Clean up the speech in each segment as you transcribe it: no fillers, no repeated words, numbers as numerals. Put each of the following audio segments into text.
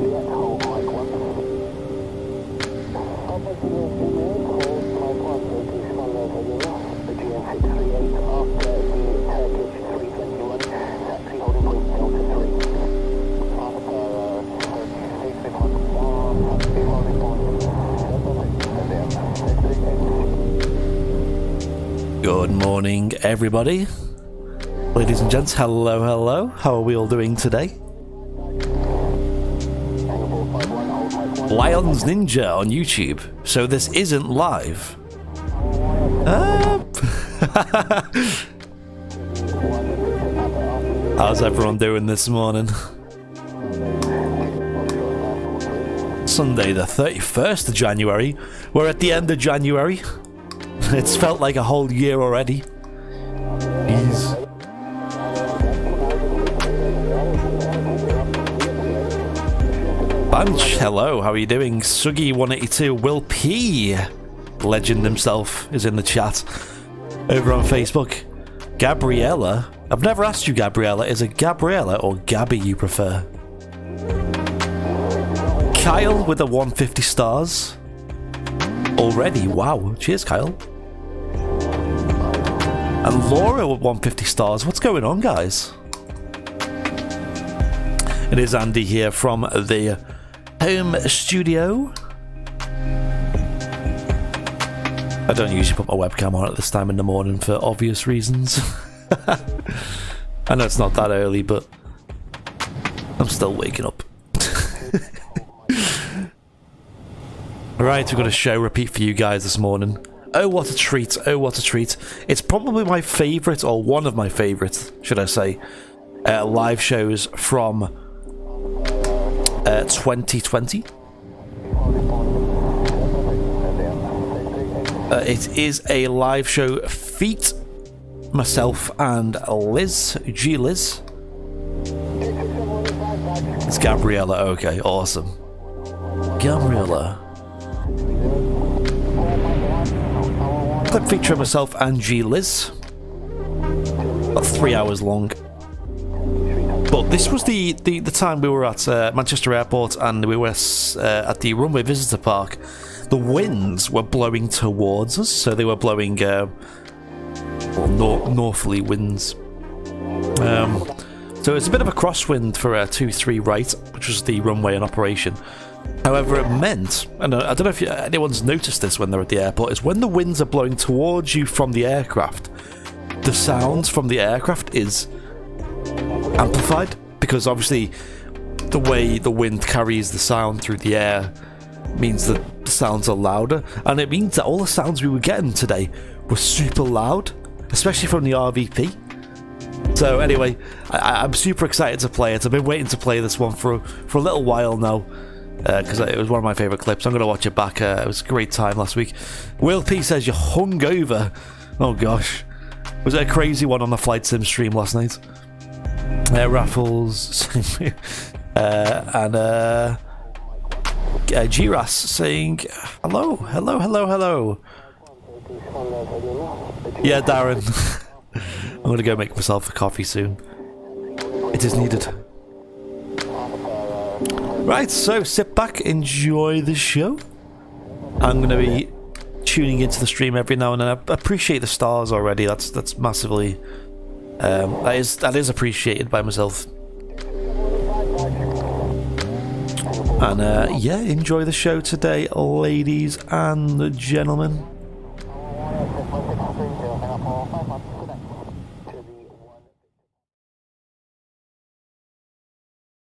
Good morning, everybody. Ladies and gents, hello, hello. How are we all doing today? Lions Ninja on YouTube. So this isn't live. How's everyone doing this morning? Sunday the 31st of January. We're at the end of January. It's felt like a whole year already. Jeez. Bunch, hello, how are you doing? Suggy182, Will P, legend himself, is in the chat over on Facebook. Gabriella, I've never asked you, Gabriella, is it Gabriella or Gabby you prefer? Kyle with the 150 stars already, wow, cheers Kyle. And Laura with 150 stars. What's going on, guys? It is Andy here from the home studio. I don't usually put my webcam on at this time in the morning for obvious reasons. I know it's not that early, but I'm still waking up. Alright, we've got a show repeat for you guys this morning. Oh, what a treat. Oh, what a treat. It's probably my favourite, or one of my favourite, should I say, live shows from 2020. It is a live show feat myself and Liz, G-Liz. It's Gabriella, okay, awesome. Gabriella. Clip featuring myself and G-Liz. About 3 hours long. But this was the time we were at Manchester Airport and we were at the Runway Visitor Park. The winds were blowing towards us, so they were blowing northerly winds. So it's a bit of a crosswind for 2-3 right, which was the runway in operation. However, it meant, and I don't know if anyone's noticed this when they're at the airport, is when the winds are blowing towards you from the aircraft, the sounds from the aircraft is amplified, because obviously the way the wind carries the sound through the air means that the sounds are louder, and it means that all the sounds we were getting today were super loud, especially from the RVP. So anyway, I'm super excited to play it. I've been waiting to play this one for a little while now, because it was one of my favourite clips. I'm going to watch it back. It was a great time last week. Will P says you're hungover. Oh gosh. Was it a crazy one on the Flight Sim stream last night? Raffles and Giras saying hello, hello, hello, hello. Yeah, Darren. I'm going to go make myself a coffee soon. It is needed. Right, so sit back, enjoy the show. I'm going to be tuning into the stream every now and then. I appreciate the stars already. That's massively that is appreciated by myself. And yeah, enjoy the show today, ladies and gentlemen.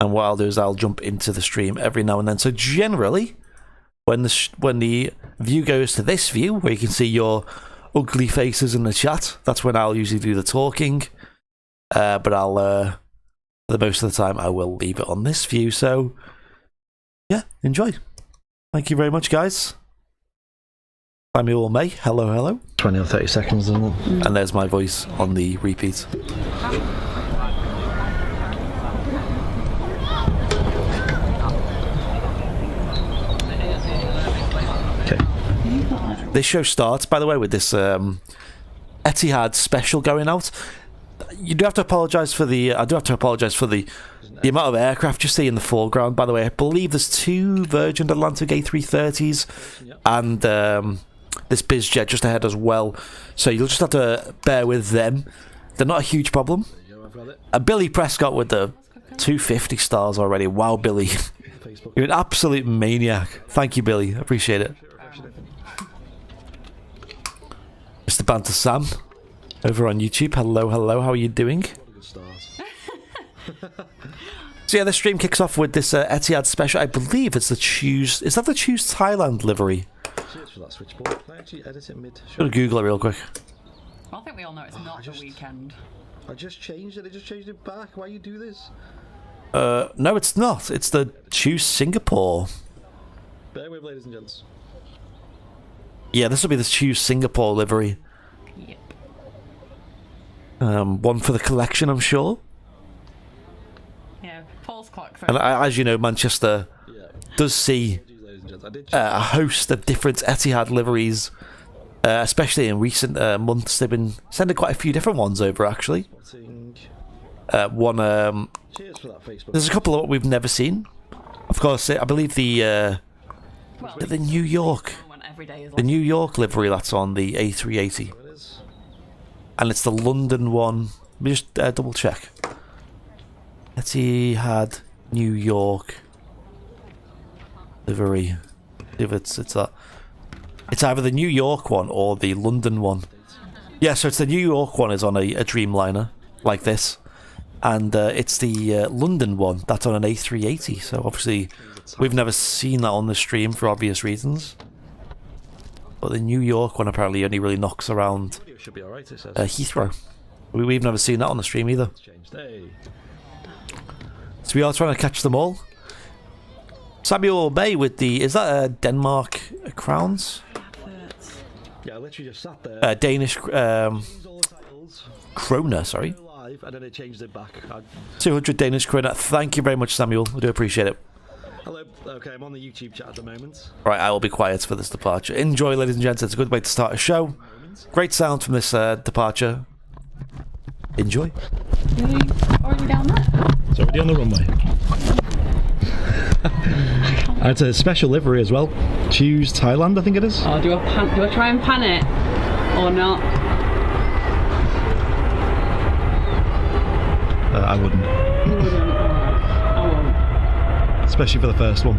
And what I'll do is I'll jump into the stream every now and then. So generally, when the view goes to this view, where you can see your ugly faces in the chat, that's when I'll usually do the talking. But I'll, for the most of the time, I will leave it on this view. So, yeah, enjoy. Thank you very much, guys. I'm you all May. Hello, hello. 20 or 30 seconds, isn't it? And there's my voice on the repeat. This show starts, by the way, with this Etihad special going out. you do have to apologise for the. I do have to apologise for the amount of aircraft you see in the foreground. By the way, I believe there's 2 Virgin Atlantic A330s and this BizJet just ahead as well. So you'll just have to bear with them. They're not a huge problem. Billy Prescott with the 250 stars already. Wow, Billy. You're an absolute maniac. Thank you, Billy. I appreciate it. Mr. Banter Sam over on YouTube. Hello, hello. How are you doing? So yeah, the stream kicks off with this Etihad special. I believe it's the Choose. Is that the Choose Thailand livery? Gotta Google it real quick. I think we all know it's not the weekend. I just changed it. I just changed it back. Why you do this? No, it's not. It's the Choose Singapore. Bear with, ladies and gents. Yeah, this will be the Choose Singapore livery. Yep. One for the collection, I'm sure. Yeah, Paul's clock. And as you know, Manchester does see a host of different Etihad liveries, especially in recent months. They've been sending quite a few different ones over, actually. There's a couple of what we've never seen. Of course, I believe the New York, the New York livery that's on the A380, and it's the London one. Let me just double check. Etihad New York livery. If it's that. It's either the New York one or the London one. Yeah, so it's the New York one is on a Dreamliner like this, and it's the London one that's on an A380. So obviously we've never seen that on the stream for obvious reasons. But the New York one apparently only really knocks around Heathrow. We've never seen that on the stream either. So we are trying to catch them all. Samuel Bay with the... Is that Denmark crowns? Yeah, I literally just sat there. Danish... Krona, sorry. And then they changed it back. 200 Danish krona. Thank you very much, Samuel. I do appreciate it. Hello. Okay, I'm on the YouTube chat at the moment. Right, I will be quiet for this departure. Enjoy, ladies and gents. It's a good way to start a show. Great sound from this departure. Enjoy. Really? Already down there? It's already on the runway. And it's a special livery as well. Choose Thailand, I think it is. Oh, do I try and pan it or not? I wouldn't. You wouldn't. I won't. Especially for the first one.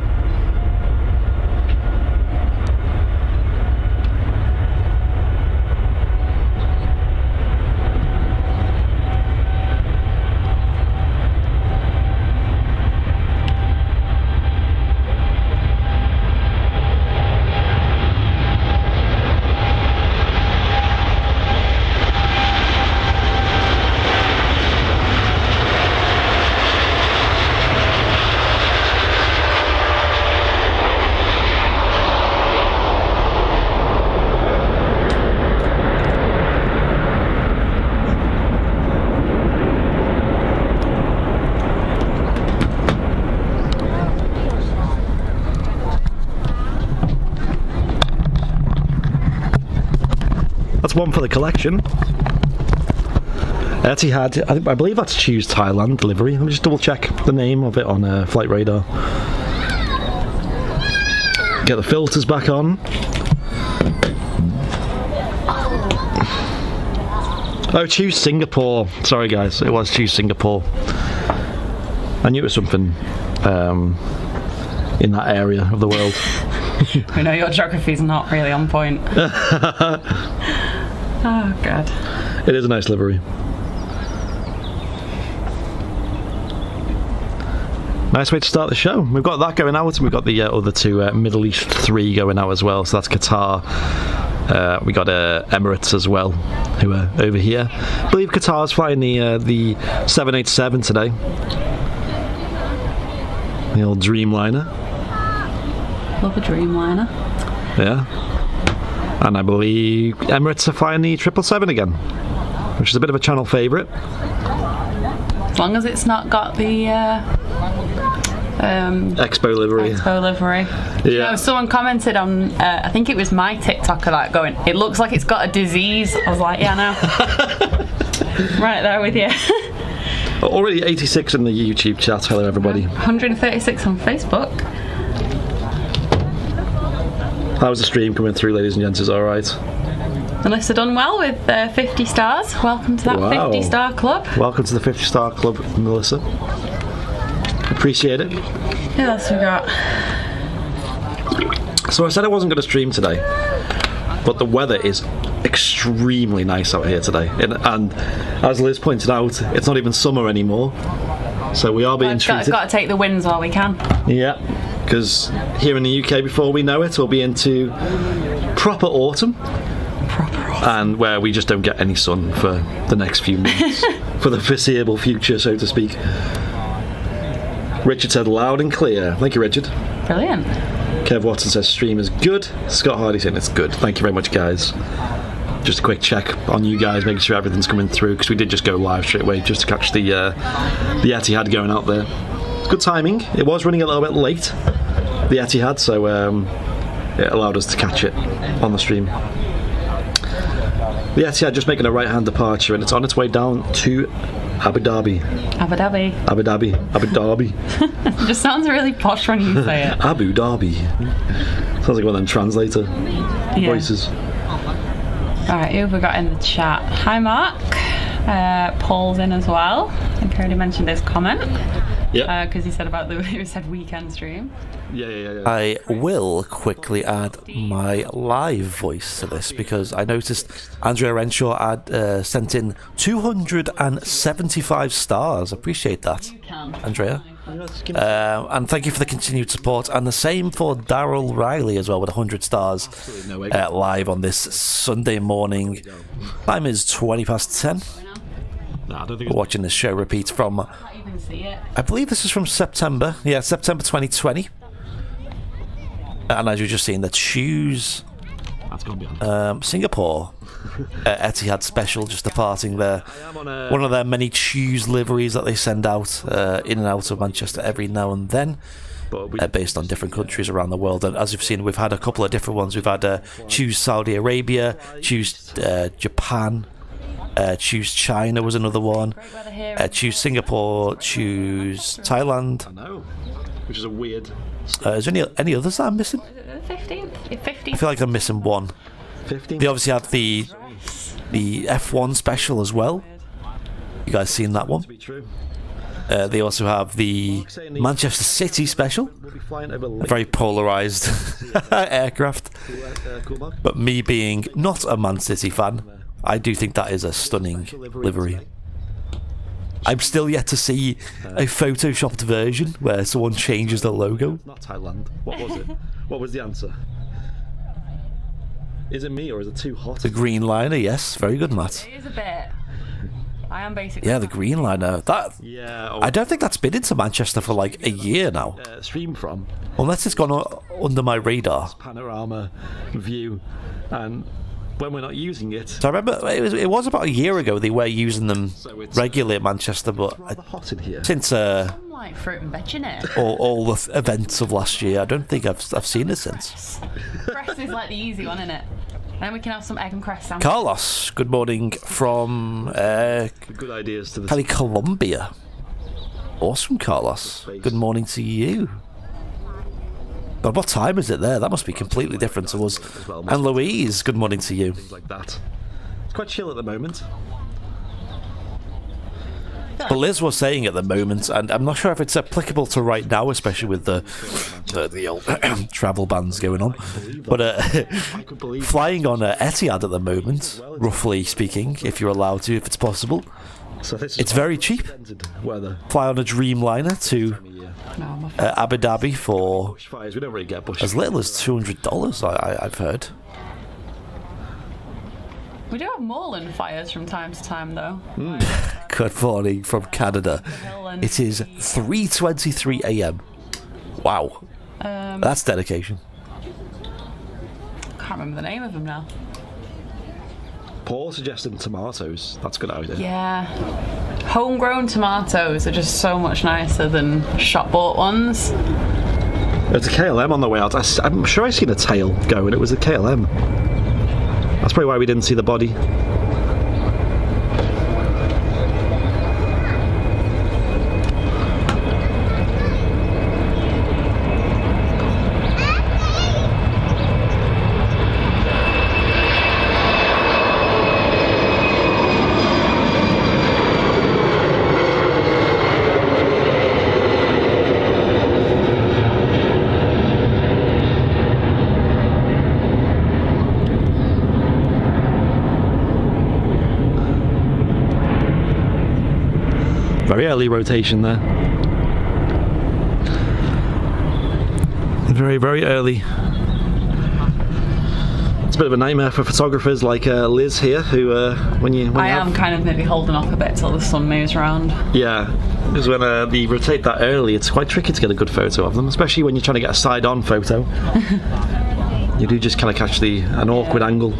That's one for the collection. Etihad, I believe that's Choose Thailand delivery. Let me just double check the name of it on Flight Radar. Get the filters back on. Oh, Choose Singapore. Sorry guys, it was Choose Singapore. I knew it was something in that area of the world. I know your geography's not really on point. Oh god. It is a nice livery. Nice way to start the show. We've got that going out, and we've got the other two Middle East 3 going out as well. So that's Qatar. We got Emirates as well, who are over here. I believe Qatar's flying the 787 today. The old Dreamliner. Love a Dreamliner. Yeah. And I believe Emirates are flying the 777 again, which is a bit of a channel favourite. As long as it's not got the Expo livery. Expo livery. Yeah. You know, someone commented on, I think it was my TikToker, like going, it looks like it's got a disease. I was like, yeah, I know. Right there with you. Already 86 in the YouTube chat. Hello, everybody. 136 on Facebook. How's the stream coming through, ladies and gents? Is all right? Melissa done well with 50 stars. Welcome to that 50-star club. Welcome to the 50-star club, Melissa. Appreciate it. Who else we got? So I said I wasn't going to stream today, but the weather is extremely nice out here today. And as Liz pointed out, it's not even summer anymore. So we are being treated. Got to take the wins while we can. Yeah, because here in the UK, before we know it, we'll be into proper autumn. And where we just don't get any sun for the next few months, for the foreseeable future, so to speak. Richard said loud and clear. Thank you, Richard. Brilliant. Kev Watson says stream is good. Scott Hardy saying it's good. Thank you very much, guys. Just a quick check on you guys, making sure everything's coming through, because we did just go live straight away just to catch the Etihad going out there. Good timing. It was running a little bit late, the Etihad, so it allowed us to catch it on the stream. The Etihad just making a right-hand departure, and it's on its way down to Abu Dhabi. Abu Dhabi. Abu Dhabi. Abu Dhabi. It just sounds really posh when you say it. Abu Dhabi. Sounds like one of them translator voices. Alright, who have we got in the chat? Hi, Mark. Paul's in as well. I think I already mentioned his comment. Yeah. Because he said about he said weekend stream. Yeah. I will quickly add my live voice to this, because I noticed Andrea Renshaw had sent in 275 stars. Appreciate that, Andrea. And thank you for the continued support. And the same for Daryl Riley as well, with 100 stars live on this Sunday morning. Time is 20 past 10. We're watching this show repeat from, I believe this is from September. Yeah, September 2020. And as you've just seen, the Choose Singapore Etihad special just departing there. One of their many Choose liveries that they send out in and out of Manchester every now and then, based on different countries around the world. And as you've seen, we've had a couple of different ones. We've had Choose Saudi Arabia, Choose Japan, Choose China was another one, Choose Singapore, Choose Thailand. I know, which is a weird. Is there any others that I'm missing? 15th. I feel like I'm missing one. 15? They obviously had the F1 special as well. You guys seen that one? They also have the Manchester City special. A very polarised aircraft. But me being not a Man City fan, I do think that is a stunning livery. I'm still yet to see a photoshopped version where someone changes the logo. Not Thailand. What was it? What was the answer? Is it me or is it too hot? The Green Liner, yes. Very good, Matt. It is a bit. I am basically. Yeah, the Green Liner. That. Yeah. I don't think that's been into Manchester for like a year now. Stream from. Unless it's gone under my radar. Panorama view, and when we're not using it. So I remember it was about a year ago they were using them regularly at Manchester, but hot in here. Since like fruit and veg in it. all the events of last year, I don't think I've seen it since. Cress is like the easy one, isn't it? And then we can have some egg and cress sandwich. Carlos, good morning from good ideas to Cali, Colombia. Awesome, Carlos. Good morning to you. But what time is it there? That must be completely different to us. And Louise, good morning to you. Things like that. It's quite chill at the moment. But Liz was saying at the moment, and I'm not sure if it's applicable to right now, especially with the old travel bans going on, but flying on Etihad at the moment, roughly speaking, if you're allowed to, if it's possible, it's very cheap. Fly on a Dreamliner to Abu Dhabi for as little as $200, I've heard. We do have moorland fires from time to time, though. Good morning from Canada. It is 3:23 a.m. Wow. That's dedication. Can't remember the name of them now. Paul suggesting tomatoes. That's a good idea. Yeah. Homegrown tomatoes are just so much nicer than shop-bought ones. There's a KLM on the way out. I'm sure I've seen a tail go, and it was a KLM. That's probably why we didn't see the body. Very early rotation there. Very, very early. It's a bit of a nightmare for photographers like Liz here, who I am kind of maybe holding off a bit till the sun moves around. Yeah, because when they rotate that early, it's quite tricky to get a good photo of them, especially when you're trying to get a side-on photo. You do just kind of catch an awkward angle.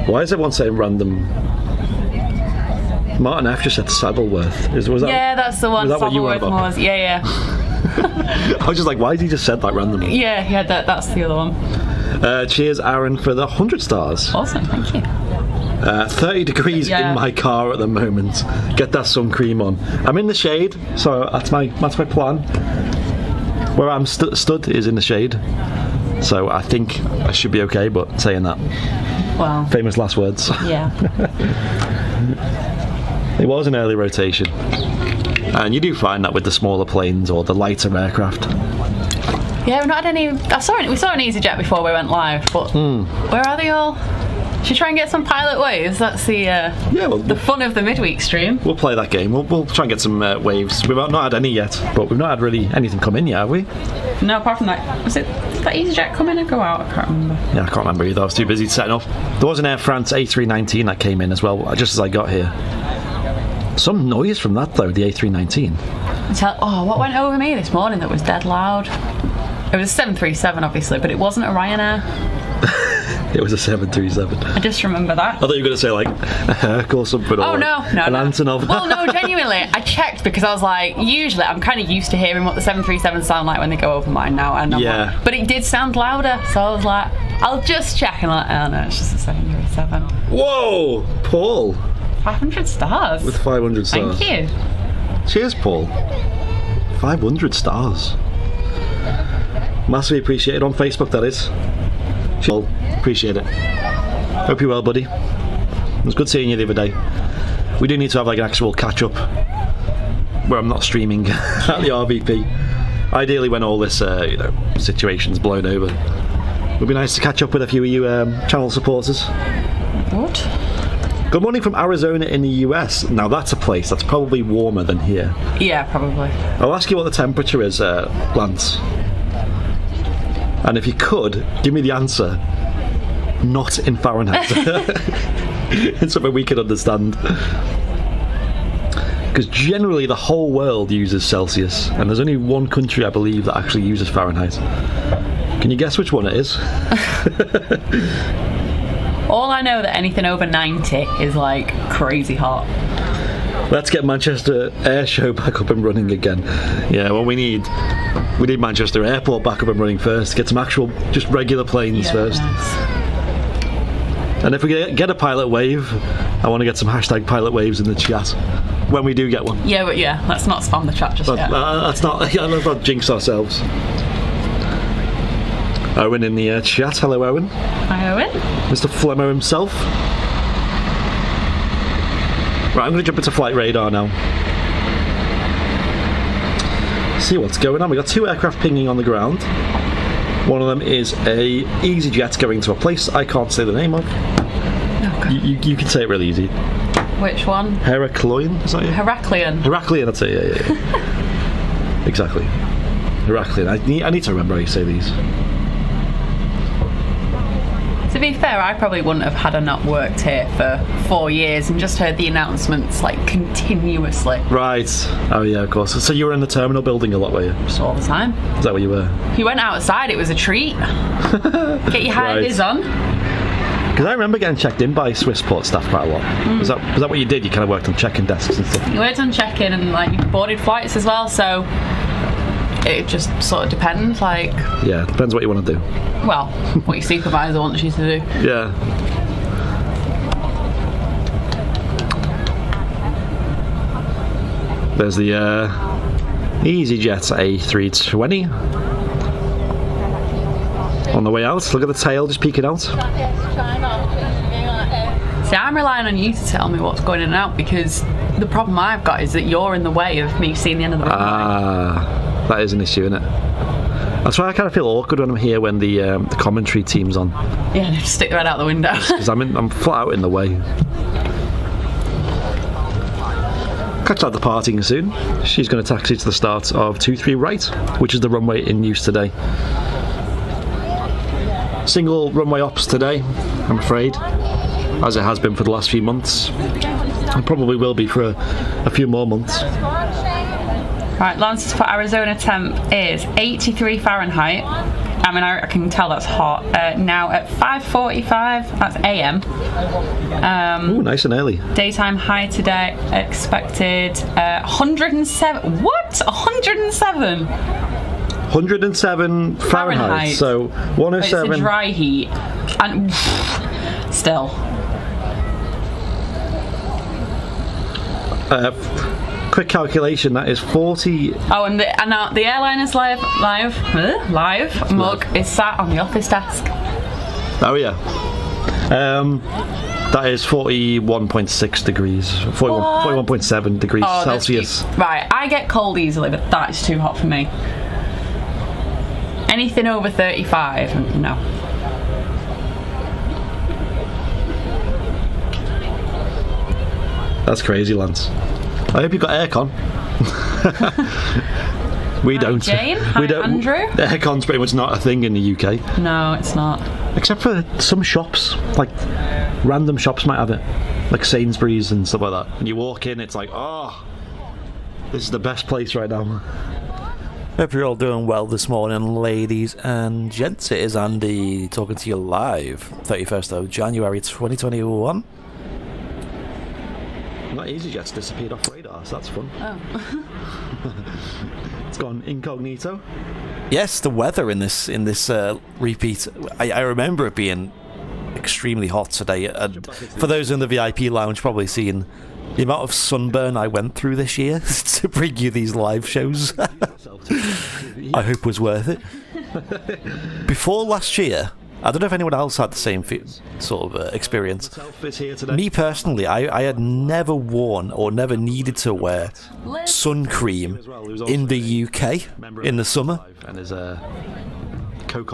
Why is everyone saying random? Martin F just said Saddleworth. Was that? Yeah, that's the one. Was that what you were Saddleworth about? was. Yeah. I was just like, why has he just said that randomly? Yeah, that's the other one. Cheers, Aaron, for the 100 stars. Awesome, thank you. 30 degrees in my car at the moment. Get that sun cream on. I'm in the shade, so that's my plan. Where I'm stood is in the shade, so I think I should be okay. But saying that, wow, famous last words. Yeah. It was an early rotation. And you do find that with the smaller planes or the lighter aircraft. Yeah, we've not had any. We saw an EasyJet before we went live, but where are they all? Should we try and get some pilot waves? That's the fun of the midweek stream. We'll play that game. We'll try and get some waves. We've not had any yet, but we've not had really anything come in yet, have we? No, apart from that. Did that EasyJet come in or go out? I can't remember. Yeah, I can't remember either. I was too busy setting up. There was an Air France A319 that came in as well, just as I got here. Some noise from that though, the A319. What went over me this morning that was dead loud? It was a 737 obviously, but it wasn't a Ryanair. It was a 737. I just remember that. I thought you were going to say like a Herc or something. Oh, or no. An Antonov. Well, no, genuinely, I checked because I was like, usually I'm kind of used to hearing what the 737s sound like when they go over mine now. And yeah. But it did sound louder, so I was like, I'll just check. And I'm like, oh no, it's just a 737. Whoa, Paul. 500 stars. With 500 stars. Thank you. Cheers, Paul. 500 stars. Massively appreciated on Facebook, that is. Paul, appreciate it. Hope you're well, buddy. It was good seeing you the other day. We do need to have like an actual catch up where I'm not streaming at the RVP. Ideally, when all this situation's blown over, it would be nice to catch up with a few of you channel supporters. What? Good morning from Arizona in the US. Now that's a place that's probably warmer than here. Yeah, probably. I'll ask you what the temperature is, Lance. And if you could, give me the answer. Not in Fahrenheit. It's something we can understand. Because generally the whole world uses Celsius, and there's only one country, I believe, that actually uses Fahrenheit. Can you guess which one it is? All I know that anything over 90 is like crazy hot. Let's get Manchester Air Show back up and running again. Yeah, well, we need Manchester Airport back up and running first. Get some actual, just regular planes first. Nice. And if we get a pilot wave, I want to get some hashtag pilot waves in the chat when we do get one. Yeah, but let's not spam the chat just yet. Let's not jinx ourselves. Owen in the chat. Hello, Owen. Hi, Owen. Mr. Flemmo himself. Right, I'm going to jump into flight radar now. See what's going on. We've got two aircraft pinging on the ground. One of them is a EasyJet going to a place I can't say the name of. Okay. You can say it really easy. Which one? Heraclion, is that it? Heraclion. Heraclion, that's it, yeah. Exactly. Heraclion. I need to remember how you say these. To be fair, I probably wouldn't have had I not worked here for 4 years and just heard the announcements like continuously. Right. Oh yeah, of course. So you were in the terminal building a lot, were you? Just all the time. Is that where you were? You went outside, it was a treat. Get your high vis on. Because I remember getting checked in by Swissport staff quite a lot. Was that what you did? You kind of worked on check-in desks and stuff? You worked on check-in and like you boarded flights as well, so it just sort of depends, like... Yeah, depends what you want to do. Well, what your supervisor wants you to do. Yeah. There's the EasyJet A320 on the way out. Look at the tail just peeking out. See, I'm relying on you to tell me what's going in and out because the problem I've got is that you're in the way of me seeing the end of the runway. That is an issue, isn't it? That's why I kind of feel awkward when I'm here when the commentary team's on. Yeah, they just stick their head out the window. Because I'm flat out in the way. Catch that departing soon. She's going to taxi to the start of 23 right, which is the runway in use today. Single runway ops today, I'm afraid, as it has been for the last few months. It probably will be for a few more months. Right, Lance's for Arizona temp is 83 Fahrenheit. I mean, I can tell that's hot. Now at 5:45, that's AM. Ooh, nice and early. Daytime high today expected 107. What? 107? 107 Fahrenheit. So 107. It's a dry heat, and still. Quick calculation, that is 40. Oh, and the Airliners live mug is sat on the office desk. Oh yeah. That is 41.6 degrees, 41.7 degrees Celsius. Right, I get cold easily, but that is too hot for me. Anything over 35, no. That's crazy, Lance. I hope you got aircon. We don't. Jane? We don't. Andrew? Aircon's pretty much not a thing in the UK. No, it's not. Except for some shops, like random shops might have it, like Sainsbury's and stuff like that. And you walk in, it's like, oh, this is the best place right now. Hope you're all doing well this morning, ladies and gents. It is Andy talking to you live, 31st of January 2021. Not EasyJet's disappeared off radar, so that's fun. Oh. It's gone incognito. Yes, the weather in this repeat. I remember it being extremely hot today. And for those in the VIP lounge, probably seeing the amount of sunburn I went through this year to bring you these live shows. I hope was worth it. Before last year, I don't know if anyone else had the same sort of experience. Me personally, I had never worn or never needed to wear sun cream in the UK in the summer.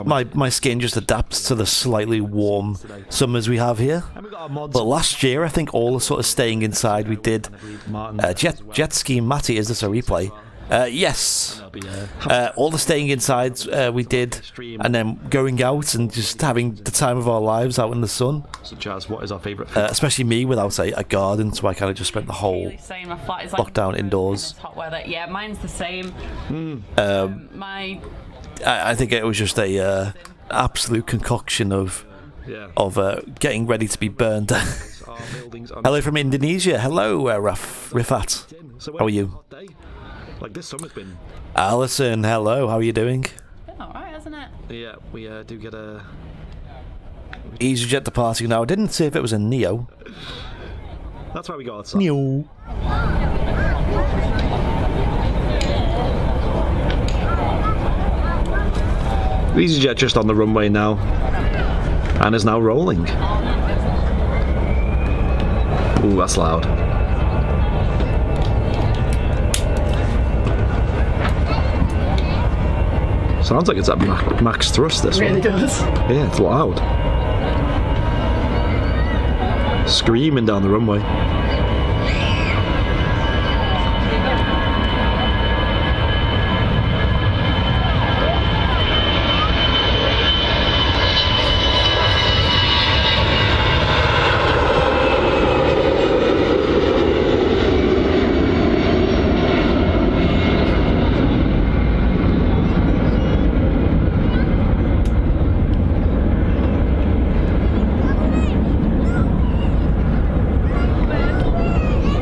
My skin just adapts to the slightly warm summers we have here. But last year, I think all the sort of staying inside we did. Jet ski Matty, is this a replay? Yes. All the staying inside we did, and then going out and just having the time of our lives out in the sun. Such as, what is our favourite? Especially me without a garden, so I kind of just spent the whole lockdown indoors. Hot weather. Yeah, mine's the same. I think it was just a absolute concoction of getting ready to be burned. Hello from Indonesia. Hello, Rifat. How are you? Like this summer's been. Alison, hello. How are you doing? Been alright, hasn't it? Yeah, we do get a EasyJet departing now. I didn't see if it was a Neo. That's why we got outside. Neo. EasyJet just on the runway now, and is now rolling. Ooh, that's loud. Sounds like it's at max thrust, this one. It really does. Yeah, it's loud. Screaming down the runway.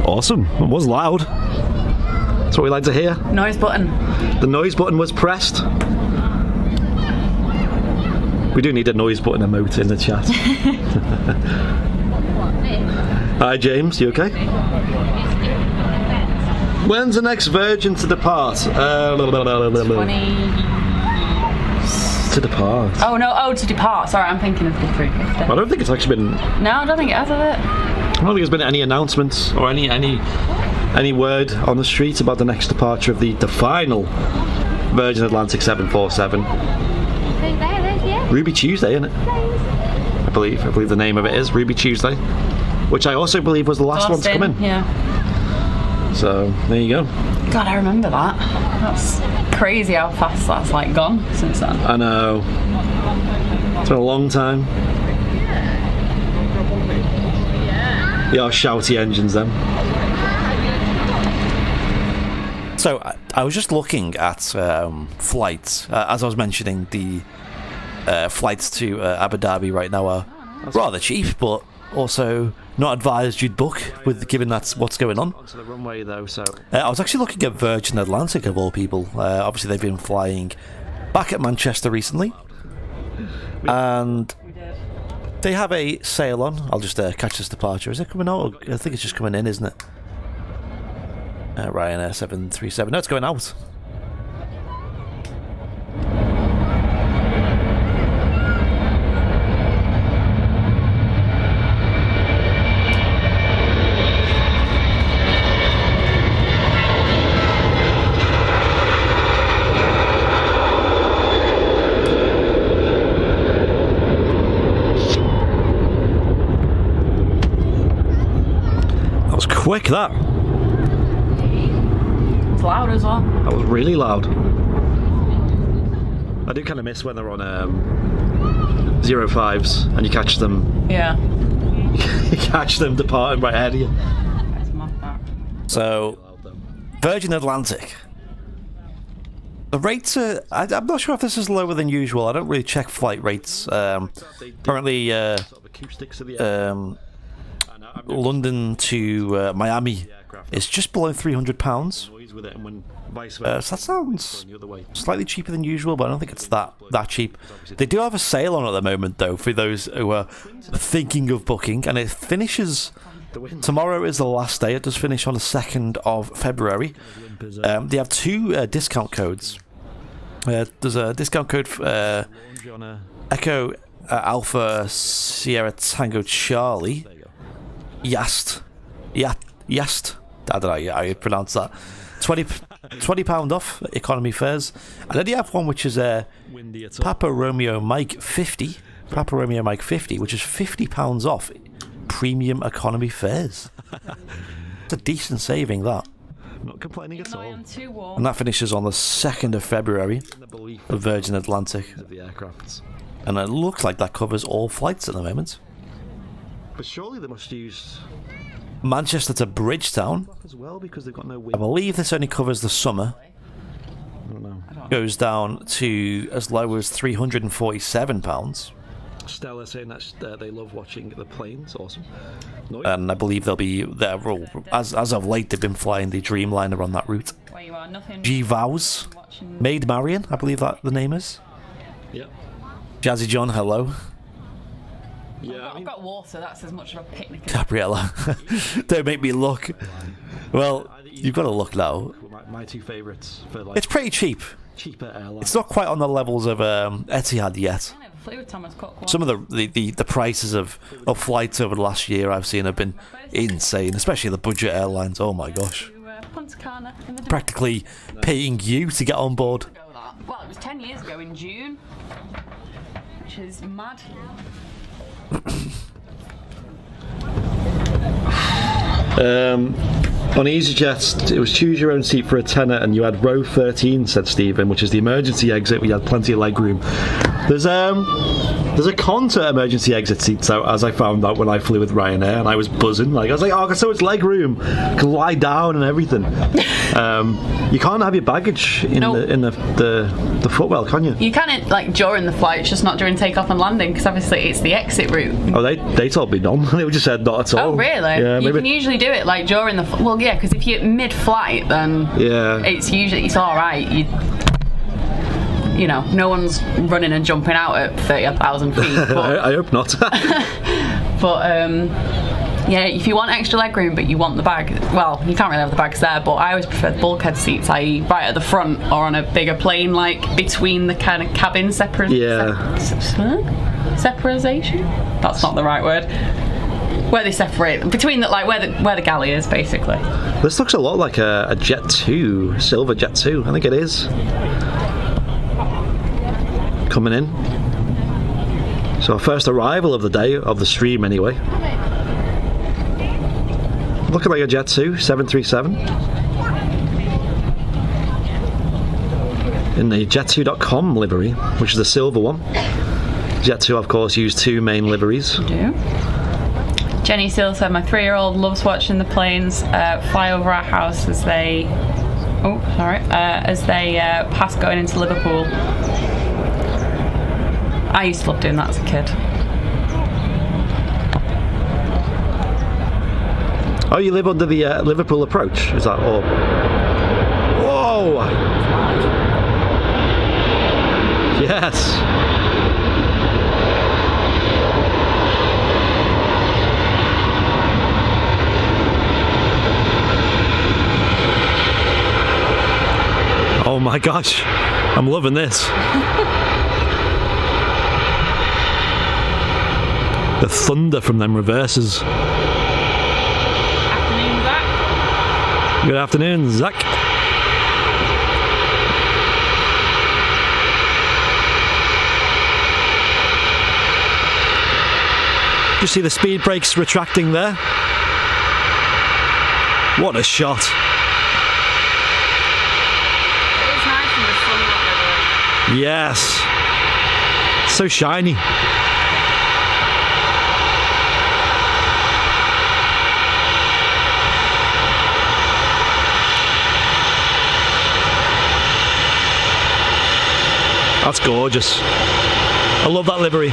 Awesome. It was loud. That's what we like to hear. Noise button. The noise button was pressed. We do need a noise button emote in the chat. Hi James, you okay? When's the next Virgin to depart? 20... To depart. Oh no, to depart. Sorry, I'm thinking of the 350. I don't think it's actually been... No, I don't think it has, has it? I don't think there's been any announcements or any word on the street about the next departure of the final Virgin Atlantic 747. Ruby Tuesday, isn't it? I believe the name of it is Ruby Tuesday, which I also believe was the last one to come in. Yeah. So there you go. God, I remember that. That's crazy how fast that's like gone since then. I know. It's been a long time. Yeah, shouty engines then. So I was just looking at flights. As I was mentioning, the flights to Abu Dhabi right now are rather cheap, but also not advised you'd book, with given that's what's going on. Onto the runway though, so I was actually looking at Virgin Atlantic of all people. Obviously they've been flying back at Manchester recently, and they have a sail on. I'll just catch this departure. Is it coming out? I think it's just coming in, isn't it? Ryanair 737. No, it's going out. that was quick. That It's loud as well. was really loud. I do kind of miss when they're on 05s and you catch them. Yeah. You catch them departing right ahead of you. It's mad that. So, Virgin Atlantic. The rates are... I'm not sure if this is lower than usual. I don't really check flight rates. Apparently, London to Miami is just below £300. So that sounds slightly cheaper than usual, but I don't think it's that cheap. They do have a sale on at the moment, though, for those who are thinking of booking, and it finishes... Tomorrow is the last day. It does finish on the 2nd of February. They have two discount codes. There's a discount code for Echo Alpha Sierra Tango Charlie. Yast. I don't know how you pronounce that. £20 off economy fares. And then you have one which is Papa Romeo Mike 50. Papa Romeo Mike 50, which is £50 off premium economy fares. It's a decent saving, that. Not complaining at all. And that finishes on the 2nd of February of Virgin Atlantic. And it looks like that covers all flights at the moment. But surely they must use Manchester to Bridgetown as well, because they've got no I wind. believe this only covers the summer. I don't know. Goes down to as low as £347. Stella saying that they love watching the planes. Awesome. And I believe they'll be there. As of late, they've been flying the Dreamliner on that route. Where you are, nothing. G-Vows. Maid Marian, I believe that the name is. Yep. Jazzy John, hello. Yeah. I've got water, that's as much of a picnic as Gabriella. Don't make me look. Well, you've got to look now. My two favourites for like It's pretty cheap. cheaper airlines. It's not quite on the levels of Etihad yet. I never flew with Thomas Cook once. Some of the prices of flights over the last year I've seen have been insane, especially the budget airlines. Oh my gosh. To, Punta Cana in the Practically paying you to get on board. Well, it was 10 years ago in June, which is mad. On EasyJet, it was choose your own seat for a tenner, and you had row 13, said Stephen, which is the emergency exit. We had plenty of leg room. There's a con to emergency exit seats, though, as I found out when I flew with Ryanair, and I was buzzing. Like, I was like, oh, so it's leg room, I can lie down and everything. You can't have your baggage in the footwell, can you? You can, like, during the flight, it's just not during takeoff and landing, because obviously it's the exit route. Oh, they told me none. They just said not at all. Oh, really? Yeah, you can usually do it, like, during the... Well, yeah, because if you're mid-flight, then it's all right. You know, no one's running and jumping out at 30,000 feet. But, I hope not. but yeah, if you want extra leg room but you want the bag, well, you can't really have the bags there, but I always prefer bulkhead seats, i.e. right at the front or on a bigger plane, like between the kind of cabin separation. That's not the right word. Where they separate between the, like where the galley is, basically. This looks a lot like a Jet 2, Silver Jet 2. I think it is. Coming in. So our first arrival of the day, of the stream anyway. Looking like a Jet 2 737. In the Jet2.com livery, which is the silver one. Jet 2, of course, use two main liveries. Do. Jenny Steele said, my 3-year-old loves watching the planes fly over our house as they pass going into Liverpool. I used to love doing that as a kid. Oh, you live under the Liverpool approach? Is that all? Whoa! Yes! Oh my gosh, I'm loving this. The thunder from them reverses. Afternoon, Zach. Good afternoon, Zach. You see the speed brakes retracting there? What a shot. Yes. So shiny. That's gorgeous. I love that livery.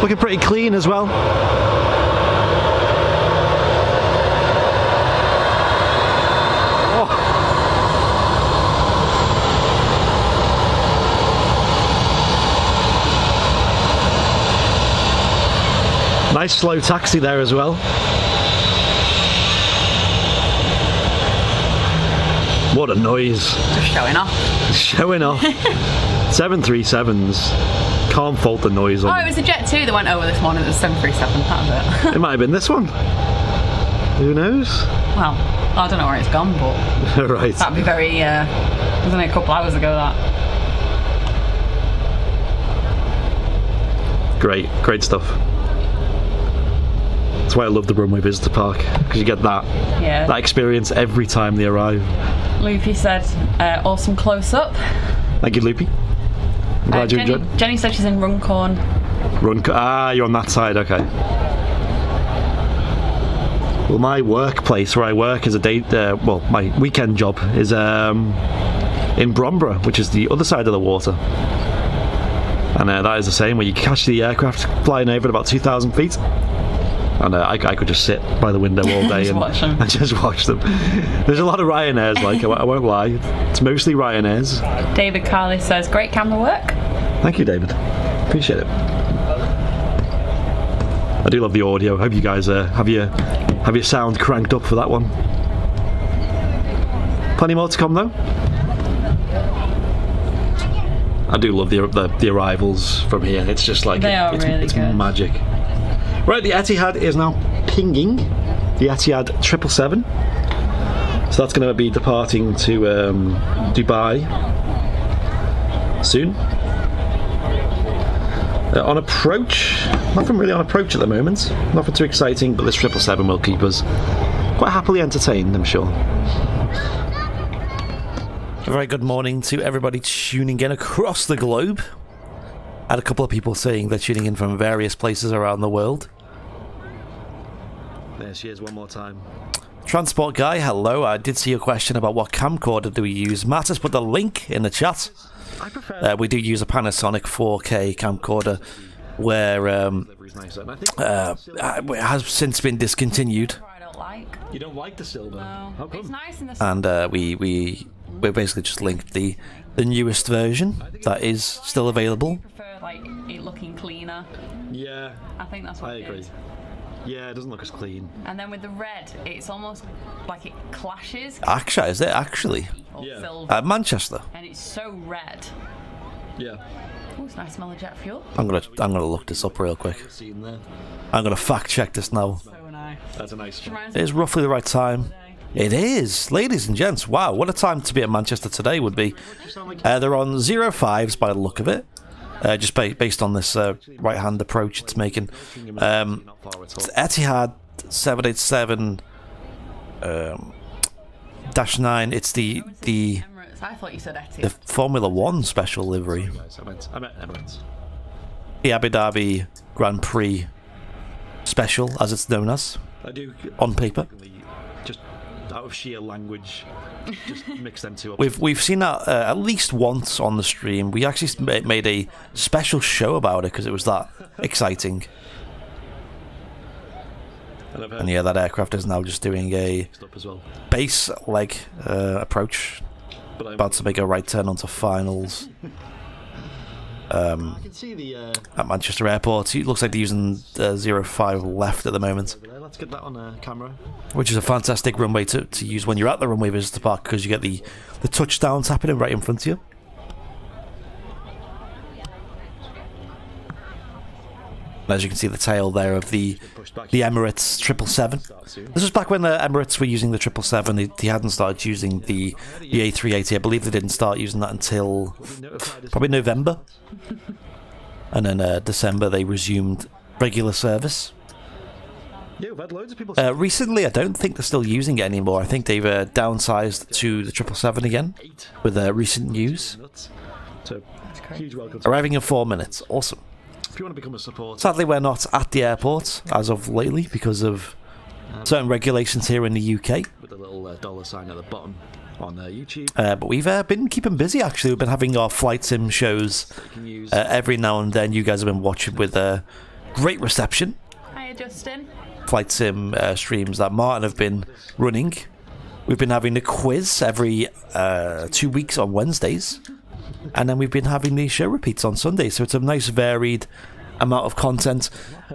Looking pretty clean as well. Oh. Nice slow taxi there as well. What a noise. Just showing off. Showing off. 737s. Can't fault the noise on it was a Jet 2 that went over this morning. It was 737, that was it. It might have been this one. Who knows? Well, I don't know where it's gone, but right. that'd be very, wasn't it a couple hours ago, that? Great stuff. That's why I love the Runway Visitor Park, because you get that experience every time they arrive. Loopy said, awesome close-up. Thank you, Loopy. I'm glad you enjoyed. Jenny said she's in Runcorn. You're on that side, okay. Well, my workplace where I work is my weekend job is in Bromborough, which is the other side of the water. And that is the same, where you catch the aircraft flying over at about 2,000 feet. And I could just sit by the window all day and just watch them. There's a lot of Ryanairs, I won't lie. It's mostly Ryanairs. David Carley says, great camera work. Thank you, David. Appreciate it. I do love the audio. Hope you guys have your sound cranked up for that one. Plenty more to come though. I do love the arrivals from here. It's just like it's good. Magic. Right, the Etihad is now pinging the Etihad 777. So that's going to be departing to Dubai soon. On approach, nothing really on approach at the moment. Nothing too exciting, but this 777 will keep us quite happily entertained, I'm sure. A very good morning to everybody tuning in across the globe. I had a couple of people saying they're tuning in from various places around the world. There she is one more time. Transport Guy, hello. I did see a question about what camcorder do we use. Matt has put the link in the chat. I prefer we do use a Panasonic 4K camcorder where it has since been discontinued. I don't like. You don't like the silver? No. How come? It's nice in the And we basically just linked the newest version that is still available. I prefer like it looking cleaner. Yeah. I think that's what I agree. Is. Yeah, it doesn't look as clean. And then with the red, it's almost like it clashes. Actually, is it actually? Yeah. At Manchester. And it's so red. Yeah. Oh, it's nice smell of jet fuel. I'm gonna look this up real quick. I'm gonna fact check this now. So nice. That's a nice one. It is roughly the right time. It is, ladies and gents. Wow, what a time to be at Manchester today would be. They're on 05s by the look of it. Just based on this right-hand approach it's making. It's Etihad 787 -9. It's the Emirates. I thought you said Etihad. the Formula One special livery. I meant Emirates. The Abu Dhabi Grand Prix special, as it's known as, I do on paper. Just out of sheer language, just mix them two up. We've seen that at least once on the stream. We actually made a special show about it because it was that exciting. And yeah, that aircraft is now just doing a base leg approach, about to make a right turn onto finals. I can see the At Manchester Airport. It looks like they're using 05 left at the moment, let's get that on camera. which is a fantastic runway to use when you're at the Runway Visitor Park, because you get the touchdowns happening right in front of you. And as you can see, the tail there of the Emirates 777. This was back when the Emirates were using the 777. They hadn't started using the A380. I believe they didn't start using that until probably November. And then December they resumed regular service. Yeah, we've had loads of people. Recently, I don't think they're still using it anymore. I think they've downsized to the 777 again with recent news. So, huge welcome. Arriving in 4 minutes. Awesome. If you want to become a supporter, Sadly, we're not at the airport as of lately because of certain regulations here in the UK. with a little dollar sign at the bottom on YouTube. But we've been keeping busy, actually. We've been having our flight sim shows You can use every now and then. You guys have been watching with great reception. Hiya, Justin. Flight sim streams that Martin have been running. We've been having a quiz every 2 weeks on Wednesdays. And then we've been having these show repeats on Sundays. So it's a nice varied amount of content.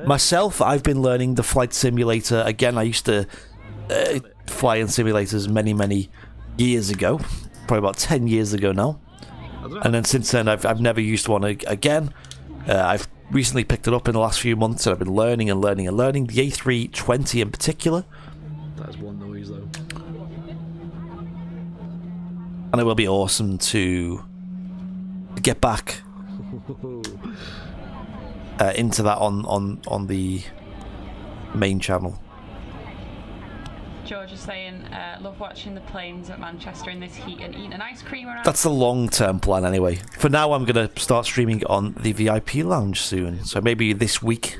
Myself, I've been learning the flight simulator. Again, I used to fly in simulators many years ago. Probably about 10 years ago now. And then since then, I've never used one again. I've recently picked it up in the last few months, and I've been learning. The A320 in particular. that is one noise though. And it will be awesome to get back into that on the main channel. George is saying, love watching the planes at Manchester in this heat and eating an ice cream around. That's the long-term plan anyway. For now, I'm going to start streaming on the VIP lounge soon. So maybe this week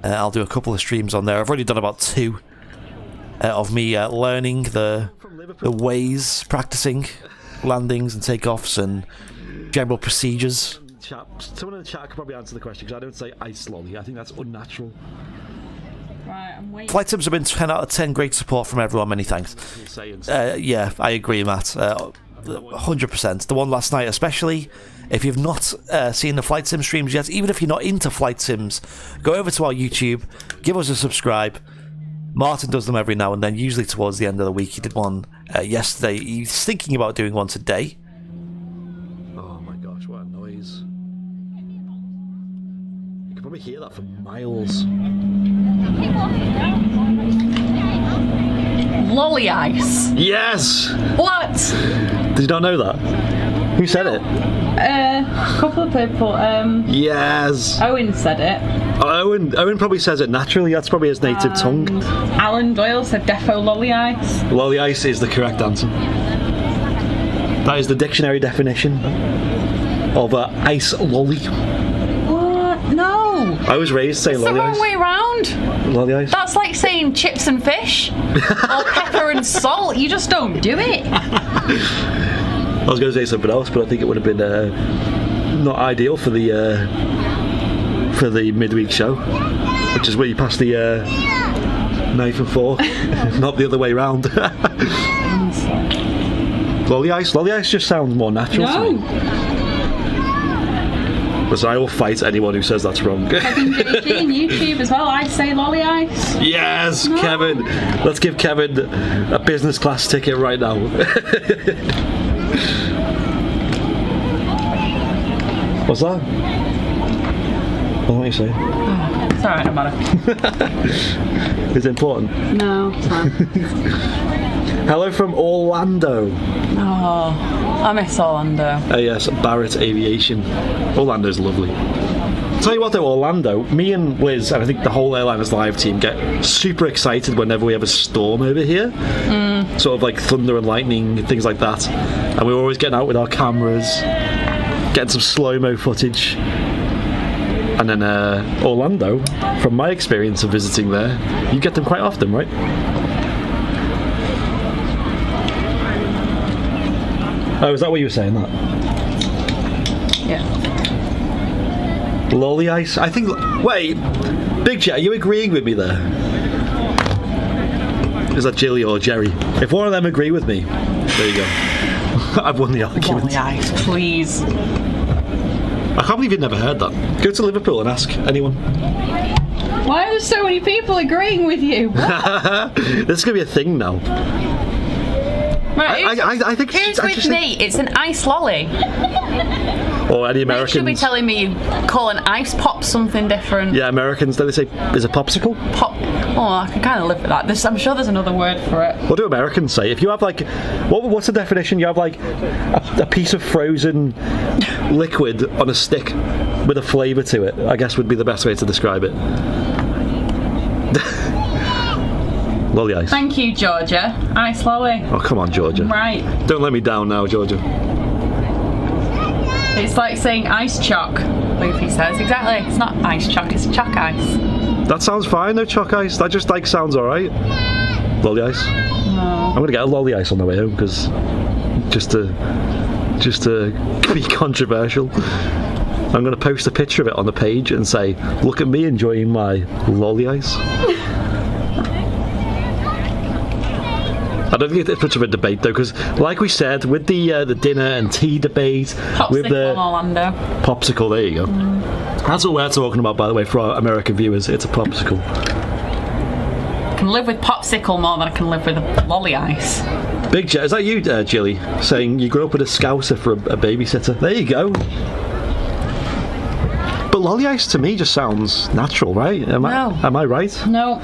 I'll do a couple of streams on there. I've already done about 2 of me learning the ways, practicing landings and takeoffs and general procedures. Someone in the chat could probably answer the question, because I don't say ice lolly. I think that's unnatural. Right, I'm waiting. Flight sims have been 10 out of 10. Great support from everyone. Many thanks. Yeah, I agree, Matt. 100%. The one last night, especially. If you've not seen the flight sim streams yet, even if you're not into flight sims, go over to our YouTube, give us a subscribe. Martin does them every now and then, usually towards the end of the week. He did one yesterday. He's thinking about doing one today. Oh my gosh, what a noise. You can probably hear that for miles. Lolly ice. Yes! What? Did you not know that? Who said it? A couple of people. Yes! Owen said it. Owen probably says it naturally. That's probably his native tongue. Alan Doyle said defo lolly ice. Lolly ice is the correct answer. That is the dictionary definition of ice lolly. What? No. I was raised saying It's the lolly wrong ice. way round. Lolly ice. That's like saying chips and fish or pepper and salt. You just don't do it. I was going to say something else, but I think it would have been not ideal for the midweek show, which is where you pass the knife and fork, not the other way round. Lolly ice just sounds more natural to me. So I will fight anyone who says that's wrong. Kevin JG on YouTube as well. I say lolly ice. Yes, no. Kevin. Let's give Kevin a business class ticket right now. What's that? Well, what are you saying? It's alright, no matter. Is it important? No, it's fine. Hello from Orlando. Oh, I miss Orlando. Yes, Barrett Aviation. Orlando's lovely. Tell you what though, Orlando, me and Liz, and I think the whole Airliners Live team get super excited whenever we have a storm over here. Sort of like thunder and lightning, things like that. And we're always getting out with our cameras, getting some slow-mo footage. And then Orlando, from my experience of visiting there, you get them quite often, right? Oh, is that what you were saying, that? Yeah. Lolly ice? I think... Wait, Big Jet, are you agreeing with me there? Is that Jilly or Jerry? If one of them agree with me, there you go. I've won the argument. Lolly ice, please. I can't believe you've never heard that. Go to Liverpool and ask anyone. Why are there so many people agreeing with you? This is going to be a thing now. Right, I think... who's with me? It's an ice lolly. Or any Americans. You should be telling me you call an ice pop something different. Yeah, Americans, don't they say, is a popsicle? Pop. Oh, I can kind of live with that. I'm sure there's another word for it. What do Americans say? If you have like... What's the definition? You have like a piece of frozen liquid on a stick with a flavour to it, I guess would be the best way to describe it. Lolly ice. Thank you, Georgia. Ice lolly. Oh, come on, Georgia. Right. Don't let me down now, Georgia. It's like saying ice choc, Luffy says. Exactly. It's not ice choc, it's choc ice. That sounds fine though, choc ice. That just like sounds alright. Lolly ice. No. I'm gonna get a lolly ice on the way home because just to be controversial. I'm gonna post a picture of it on the page and say, look at me enjoying my lolly ice. I don't think it's much of a debate though, because like we said, with the dinner and tea debate, Popsicle with the in Orlando. Popsicle, there you go. That's what we're talking about, by the way, for our American viewers. It's a popsicle. I can live with popsicle more than I can live with a lolly ice. Big Jet, is that you, Jilly, saying you grew up with a Scouser for a babysitter? There you go. But lolly ice to me just sounds natural, right? Am I right? No.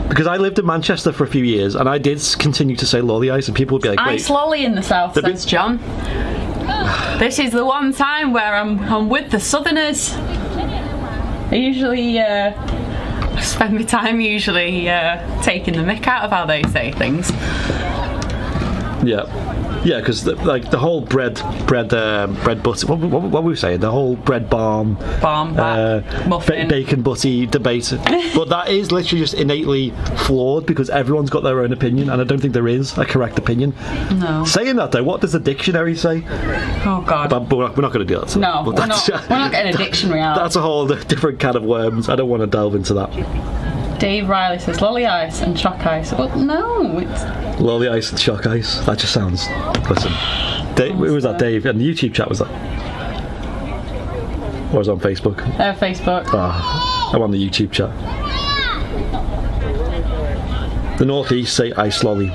Because I lived in Manchester for a few years and I did continue to say lolly ice and people would be like, wait. Ice lolly in the south, says John. This is the one time where I'm with the southerners. I usually spend my time taking the mick out of how they say things. Yeah. Yeah, because the whole bread butter. What were we saying? The whole bread muffin, bacon butty debate. But that is literally just innately flawed because everyone's got their own opinion, and I don't think there is a correct opinion. No. Saying that though, what does the dictionary say? Oh God. But we're not going to do that. So. No, we're not getting a dictionary out. That's a whole different can of worms. I don't want to delve into that. Dave Riley says lolly ice and choc ice. Well, no, it's lolly ice and choc ice. That just sounds. Listen, Dave, who was that? Dave, and the YouTube chat was that? Or was it on Facebook? Facebook. I'm on the YouTube chat. The Northeast say ice lolly.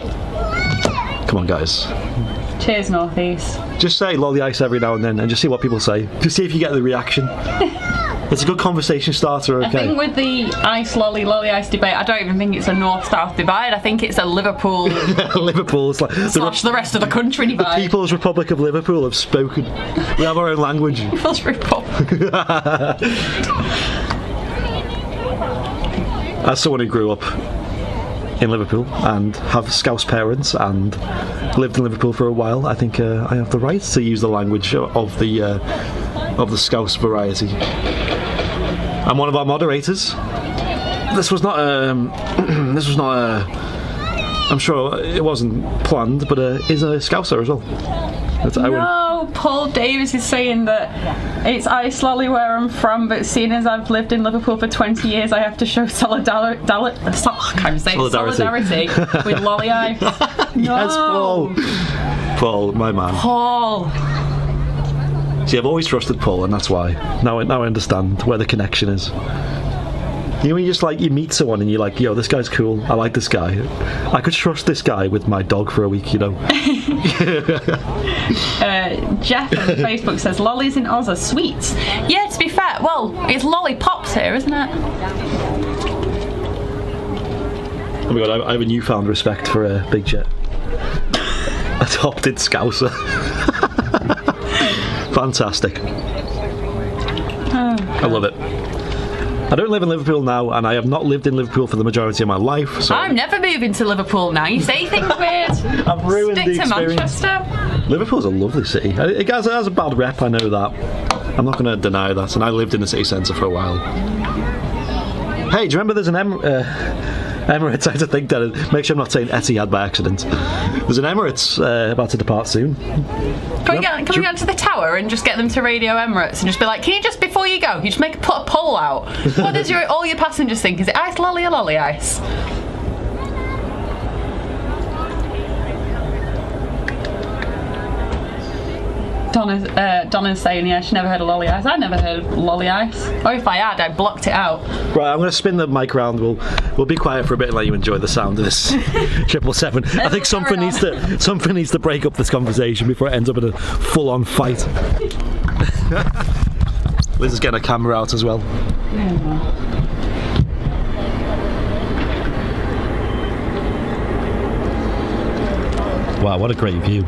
Come on, guys. Cheers, Northeast. Just say lolly ice every now and then, and just see what people say. Just see if you get the reaction. It's a good conversation starter, okay? I think with the ice lolly ice debate, I don't even think it's a north-south divide. I think it's a Liverpool Liverpool's like the rest of the country divide. The People's Republic of Liverpool have spoken. We have our own language. People's Republic. As someone who grew up in Liverpool and have Scouse parents and lived in Liverpool for a while, I think I have the right to use the language of the Scouse variety. I'm one of our moderators. This was not I'm sure it wasn't planned, but is a Scouser as well. No, Paul Davis is saying that it's ice lolly where I'm from, but seeing as I've lived in Liverpool for 20 years, I have to show solidarity with lolly ice. No. Yes, Paul, my man. Paul. See, I've always trusted Paul, and that's why. Now I understand where the connection is. You know, when you just like, you meet someone and you're like, yo, this guy's cool. I like this guy. I could trust this guy with my dog for a week, you know. Jeff on Facebook says lollies in Oz are sweets. Yeah, to be fair, well, it's lollipops here, isn't it? Oh my god, I have a newfound respect for Big Jet. Adopted Scouser. Fantastic. I love it. I don't live in Liverpool now, and I have not lived in Liverpool for the majority of my life. So I'm never moving to Liverpool now. You say things weird. I've ruined Stick the to experience. Manchester. Liverpool's a lovely city. It has a bad rep, I know that. I'm not going to deny that, and I lived in the city centre for a while. Hey, do you remember there's an Emirates? I had to think that. Make sure I'm not saying Etihad by accident. There's an Emirates about to depart soon. Can we go to the tower and just get them to Radio Emirates and just be like, can you just, before you go, you just put a poll out? What does all your passengers think? Is it ice lolly or lolly ice? Donna's saying, yeah, she never heard of lolly ice. I never heard of lolly ice. Or if I had, I blocked it out. Right, I'm going to spin the mic around. We'll be quiet for a bit and let you enjoy the sound of this 777. I think something needs to break up this conversation before it ends up in a full-on fight. Liz is getting a camera out as well. Wow, what a great view.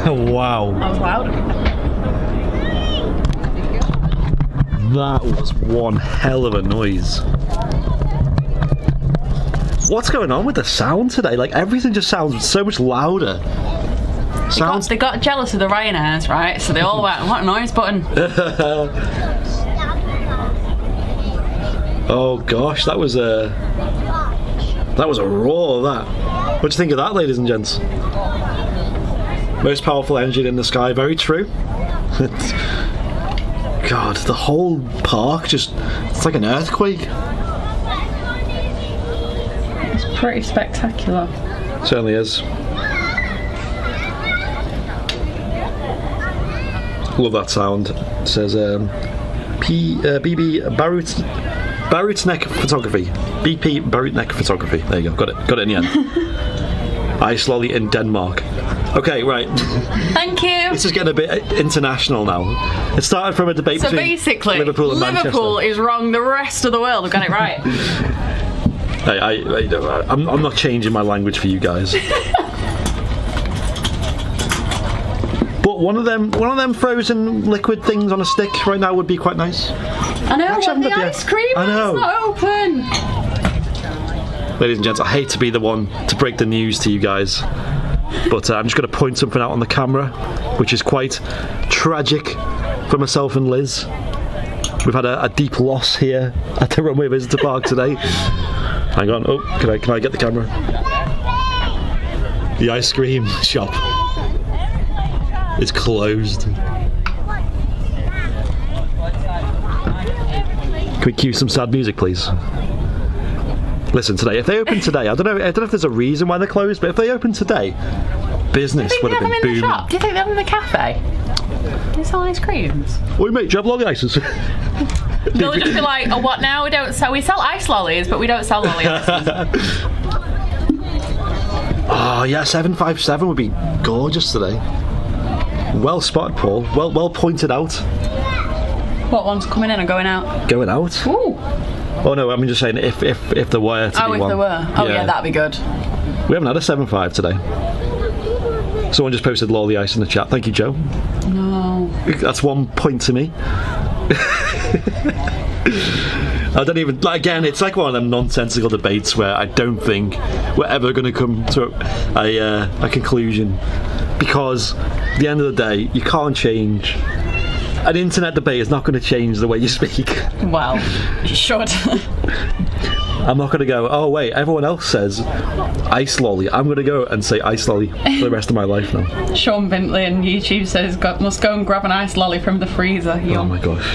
Wow. That was loud. That was one hell of a noise. What's going on with the sound today? Like, everything just sounds so much louder. They got jealous of the Ryanair's, right? So they all went, what a noise button. Oh gosh, that was a roar, that. What do you think of that, ladies and gents? Most powerful engine in the sky, very true. God, the whole park it's like an earthquake. It's pretty spectacular. Certainly is. Love that sound. It says BB Barutnek Photography. BP Barutnek Photography. There you go. Got it in the end. Ice lolly in Denmark. Okay, right. Thank you. This is getting a bit international now. It started from a debate between basically, Liverpool and Manchester. Liverpool is wrong. The rest of the world have got it right. I'm not changing my language for you guys. But one of them frozen liquid things on a stick right now would be quite nice. I know. What, the ice cream? I know. It's not open. Ladies and gents, I hate to be the one to break the news to you guys, but I'm just going to point something out on the camera, which is quite tragic for myself and Liz. We've had a deep loss here at the Runway Visitor Park today. Hang on. Oh, can I get the camera? The ice cream shop is closed. Can we cue some sad music, please? Listen, today, if they open today, I don't know if there's a reason why they're closed, but if they open today, business would have been booming. Do you think they have them in the cafe? Do they sell ice creams? Oi mate, do you have lolly ices? They'll just be like, oh, what now? We sell ice lollies, but we don't sell lolly ices. Oh yeah, 757 would be gorgeous today. Well spotted, Paul. Well pointed out. What one's coming in and going out? Going out? Ooh. Oh no, I'm just saying if there were to be if one. there were. Oh yeah, that'd be good. We haven't had a 7.5 today. Someone just posted lolly ice in the chat. Thank you, Joe. No. That's 1 point to me. I don't even, again, it's like one of them nonsensical debates where I don't think we're ever going to come to a conclusion, because at the end of the day, you can't change. An internet debate is not going to change the way you speak. Well, you should. I'm not going to go, oh wait, everyone else says ice lolly. I'm going to go and say ice lolly for the rest of my life now. Sean Bentley on YouTube says, must go and grab an ice lolly from the freezer. Oh my gosh.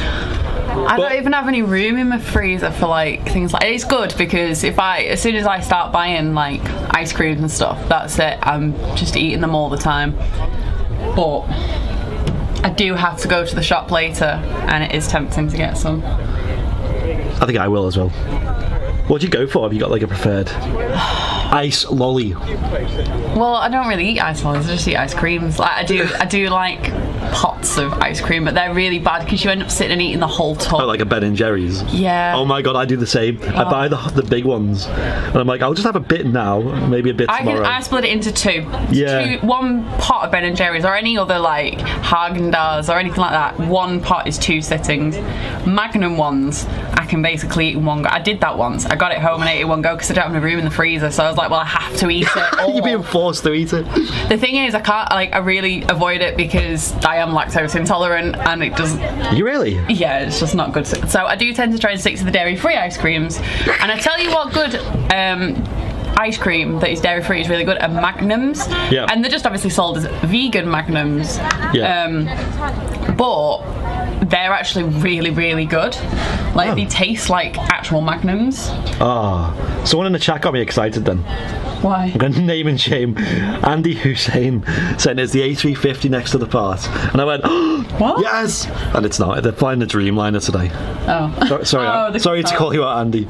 I don't even have any room in my freezer for like things like. It's good because as soon as I start buying like ice creams and stuff, that's it. I'm just eating them all the time. But I do have to go to the shop later, and it is tempting to get some. I think I will as well. What do you go for? Have you got like a preferred ice lolly? Well, I don't really eat ice lollies. I just eat ice creams. Like I do like pots of ice cream, but they're really bad because you end up sitting and eating the whole tub. Oh, like a Ben and Jerry's. Yeah. Oh my god, I do the same. I buy the big ones, and I'm like, I'll just have a bit now, maybe a bit tomorrow. I split it into two. Yeah. One pot of Ben and Jerry's or any other like Haagen-Dazs or anything like that. One pot is 2 sittings. Magnum ones, I can basically eat in one go. I did that once. I got it home and ate it in one go because I don't have a room in the freezer. So I was like, well, I have to eat it all. You're being forced to eat it. The thing is, I can't, I really avoid it because I am lactose intolerant and it doesn't. You really? Yeah, it's just not good. So I do tend to try and stick to the dairy-free ice creams. And I tell you what, good ice cream that is dairy-free is really good are Magnums. Yeah. And they're just obviously sold as vegan Magnums. Yeah. But they're actually really, really good. Like, they taste like actual Magnums. Ah, someone in the chat got me excited then. Why? I'm going to name and shame. Andy Hussein said it's the A350 next to the part. And I went, oh, what? Yes! And it's not. They're flying the Dreamliner today. Oh. Sorry to call you out, Andy.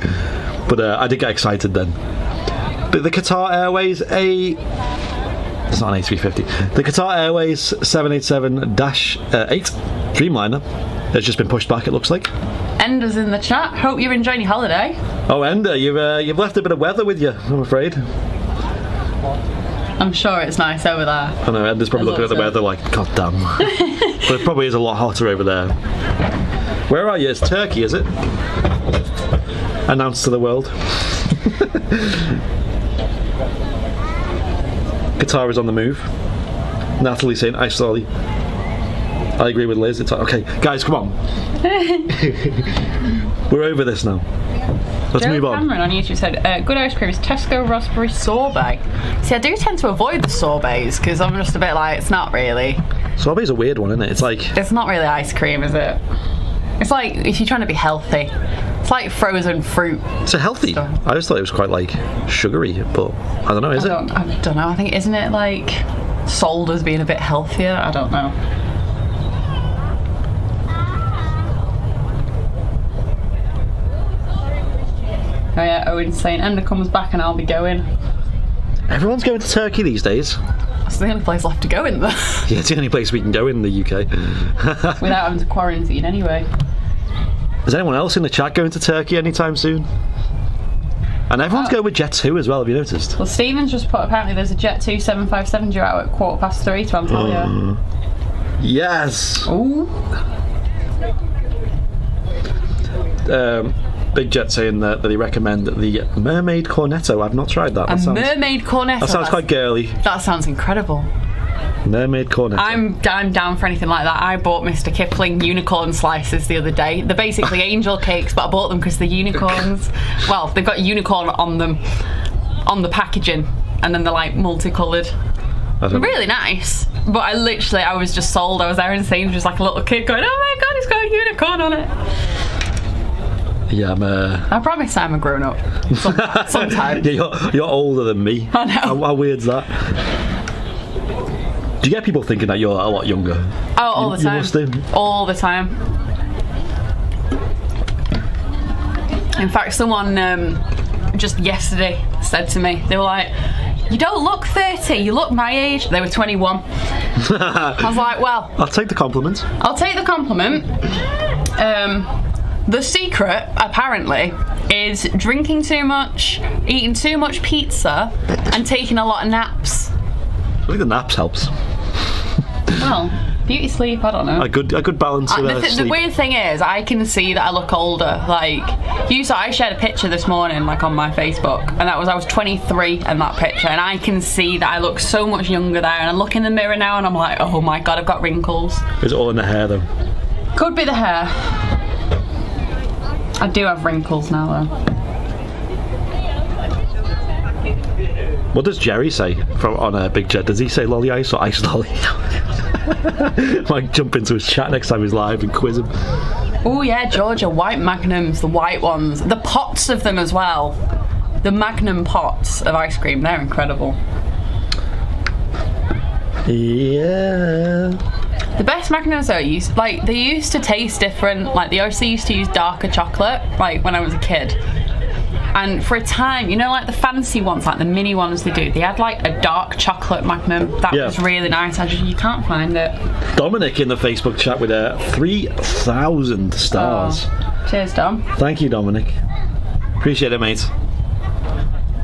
But I did get excited then. But the Qatar Airways it's not an A350. The Qatar Airways 787-8 Dreamliner has just been pushed back, it looks like. Ender's in the chat. Hope you're enjoying your holiday. Oh, Ender, you've left a bit of weather with you, I'm afraid. I'm sure it's nice over there. I know, Ender's probably looking at the weather like, god damn. But it probably is a lot hotter over there. Where are you? It's Turkey, is it? Announced to the world. Qatar is on the move. Natalie saying, ice lolly. I agree with Liz. It's okay, guys, come on. We're over this now. Let's move on. Cameron on YouTube said, good ice cream is Tesco raspberry sorbet. See, I do tend to avoid the sorbets because I'm just a bit like, it's not really. Sorbet's a weird one, isn't it? It's like... It's not really ice cream, is it? It's like, if you're trying to be healthy, it's like frozen fruit. It's a healthy. I just thought it was quite like sugary, but I don't know, is it? I don't know. I think, isn't it like sold as being a bit healthier? I don't know. Oh yeah, Owen's saying Ender comes back and I'll be going. Everyone's going to Turkey these days. That's the only place left to go in there. Yeah, it's the only place we can go in the UK. Without having to quarantine anyway. Is anyone else in the chat going to Turkey anytime soon? And everyone's going with Jet 2 as well, have you noticed? Well, Stephen's just put, apparently there's a Jet 2 757 due out at 3:15 to Antalya. Yes! Ooh. Big Jet saying that they recommend the Mermaid Cornetto. I've not tried that. Mermaid Cornetto? That sounds quite girly. That sounds incredible. Mermaid Cornetto. I'm down for anything like that. I bought Mr. Kipling unicorn slices the other day. They're basically angel cakes, but I bought them because they're unicorns. Well, they've got unicorn on them, on the packaging, and then they're like multicoloured. They're really nice. But I was just sold. I was there in Sainsbury's like a little kid going, oh my god, it's got a unicorn on it. Yeah, I promise I'm a grown up. Sometimes. Yeah, you're older than me. I know. How weird's that? Do you get people thinking that you're a lot younger? Oh, all the time. You must do. All the time. In fact, someone just yesterday said to me, they were like, you don't look 30, you look my age. They were 21. I was like, well, I'll take the compliment. I'll take the compliment. The secret, apparently, is drinking too much, eating too much pizza, and taking a lot of naps. I think the naps helps. Well, beauty sleep, I don't know. A good balance of The sleep. weird thing is, I can see that I look older. Like, I shared a picture this morning, like on my Facebook, and I was 23 in that picture, and I can see that I look so much younger there. And I look in the mirror now, and I'm like, oh my god, I've got wrinkles. Is it all in the hair though? Could be the hair. I do have wrinkles now, though. What does Jerry say on Big Jet? Does he say lolly ice or ice lolly? Might jump into his chat next time he's live and quiz him. Oh yeah, Georgia, white magnums, the white ones. The pots of them as well. The magnum pots of ice cream, they're incredible. Yeah. The best magnums though, they used to taste different. Like, they also used to use darker chocolate, like when I was a kid. And for a time, like the fancy ones, like the mini ones they had like a dark chocolate magnum. That was really nice. You can't find it. Dominic in the Facebook chat with 3,000 stars. Oh, cheers, Dom. Thank you, Dominic. Appreciate it, mate.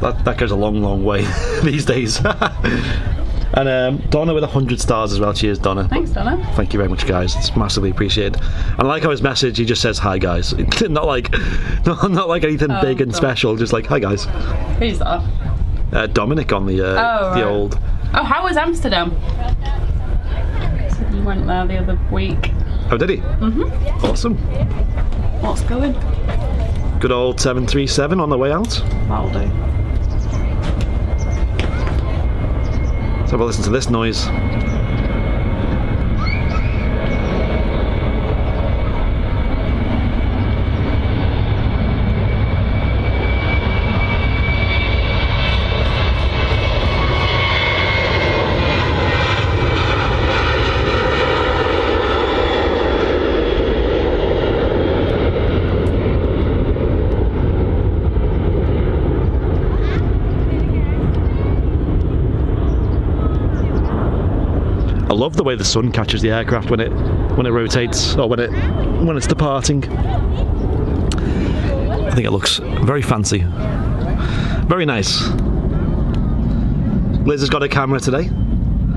That goes a long, long way these days. And Donna with 100 stars as well. Cheers, Donna. Thanks, Donna. Thank you very much, guys. It's massively appreciated. And I like how his message, he just says hi, guys. not like anything big and special. Just like, hi, guys. Who's that? Dominic on the right. old. Oh, how was Amsterdam? You went there the other week. Oh, did he? Mm-hmm. Awesome. What's going? Good old 737 on the way out. That'll do. Let's have a listen to this noise. I love the way the sun catches the aircraft when it rotates or when it's departing. I think it looks very fancy, very nice. Liz has got a camera today.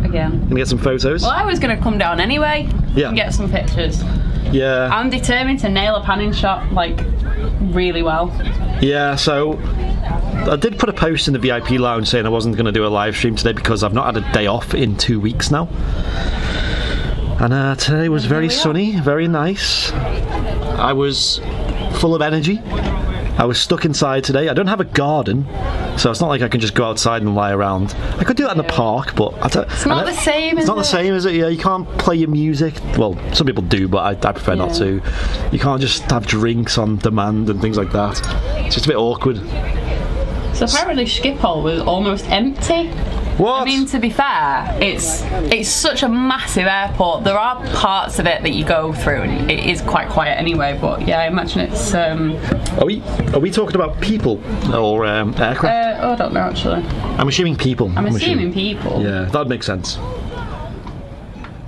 Again. Gonna get some photos. Well, I was gonna come down anyway. Yeah. And get some pictures. Yeah. I'm determined to nail a panning shot like really well. Yeah. So I did put a post in the VIP lounge saying I wasn't going to do a live stream today because I've not had a day off in 2 weeks now. And today was very sunny, very nice. I was full of energy. I was stuck inside today. I don't have a garden, so it's not like I can just go outside and lie around. I could do that in the park, but it's not the same. It's not the same, is it? Yeah, you can't play your music. Well, some people do, but I prefer not to. You can't just have drinks on demand and things like that. It's just a bit awkward. So apparently Schiphol was almost empty. What? I mean, to be fair, it's such a massive airport. There are parts of it that you go through, and it is quite quiet anyway. But yeah, I imagine it's. Are we talking about people or aircraft? I don't know actually. I'm assuming people. I'm assuming people. Yeah, that would make sense.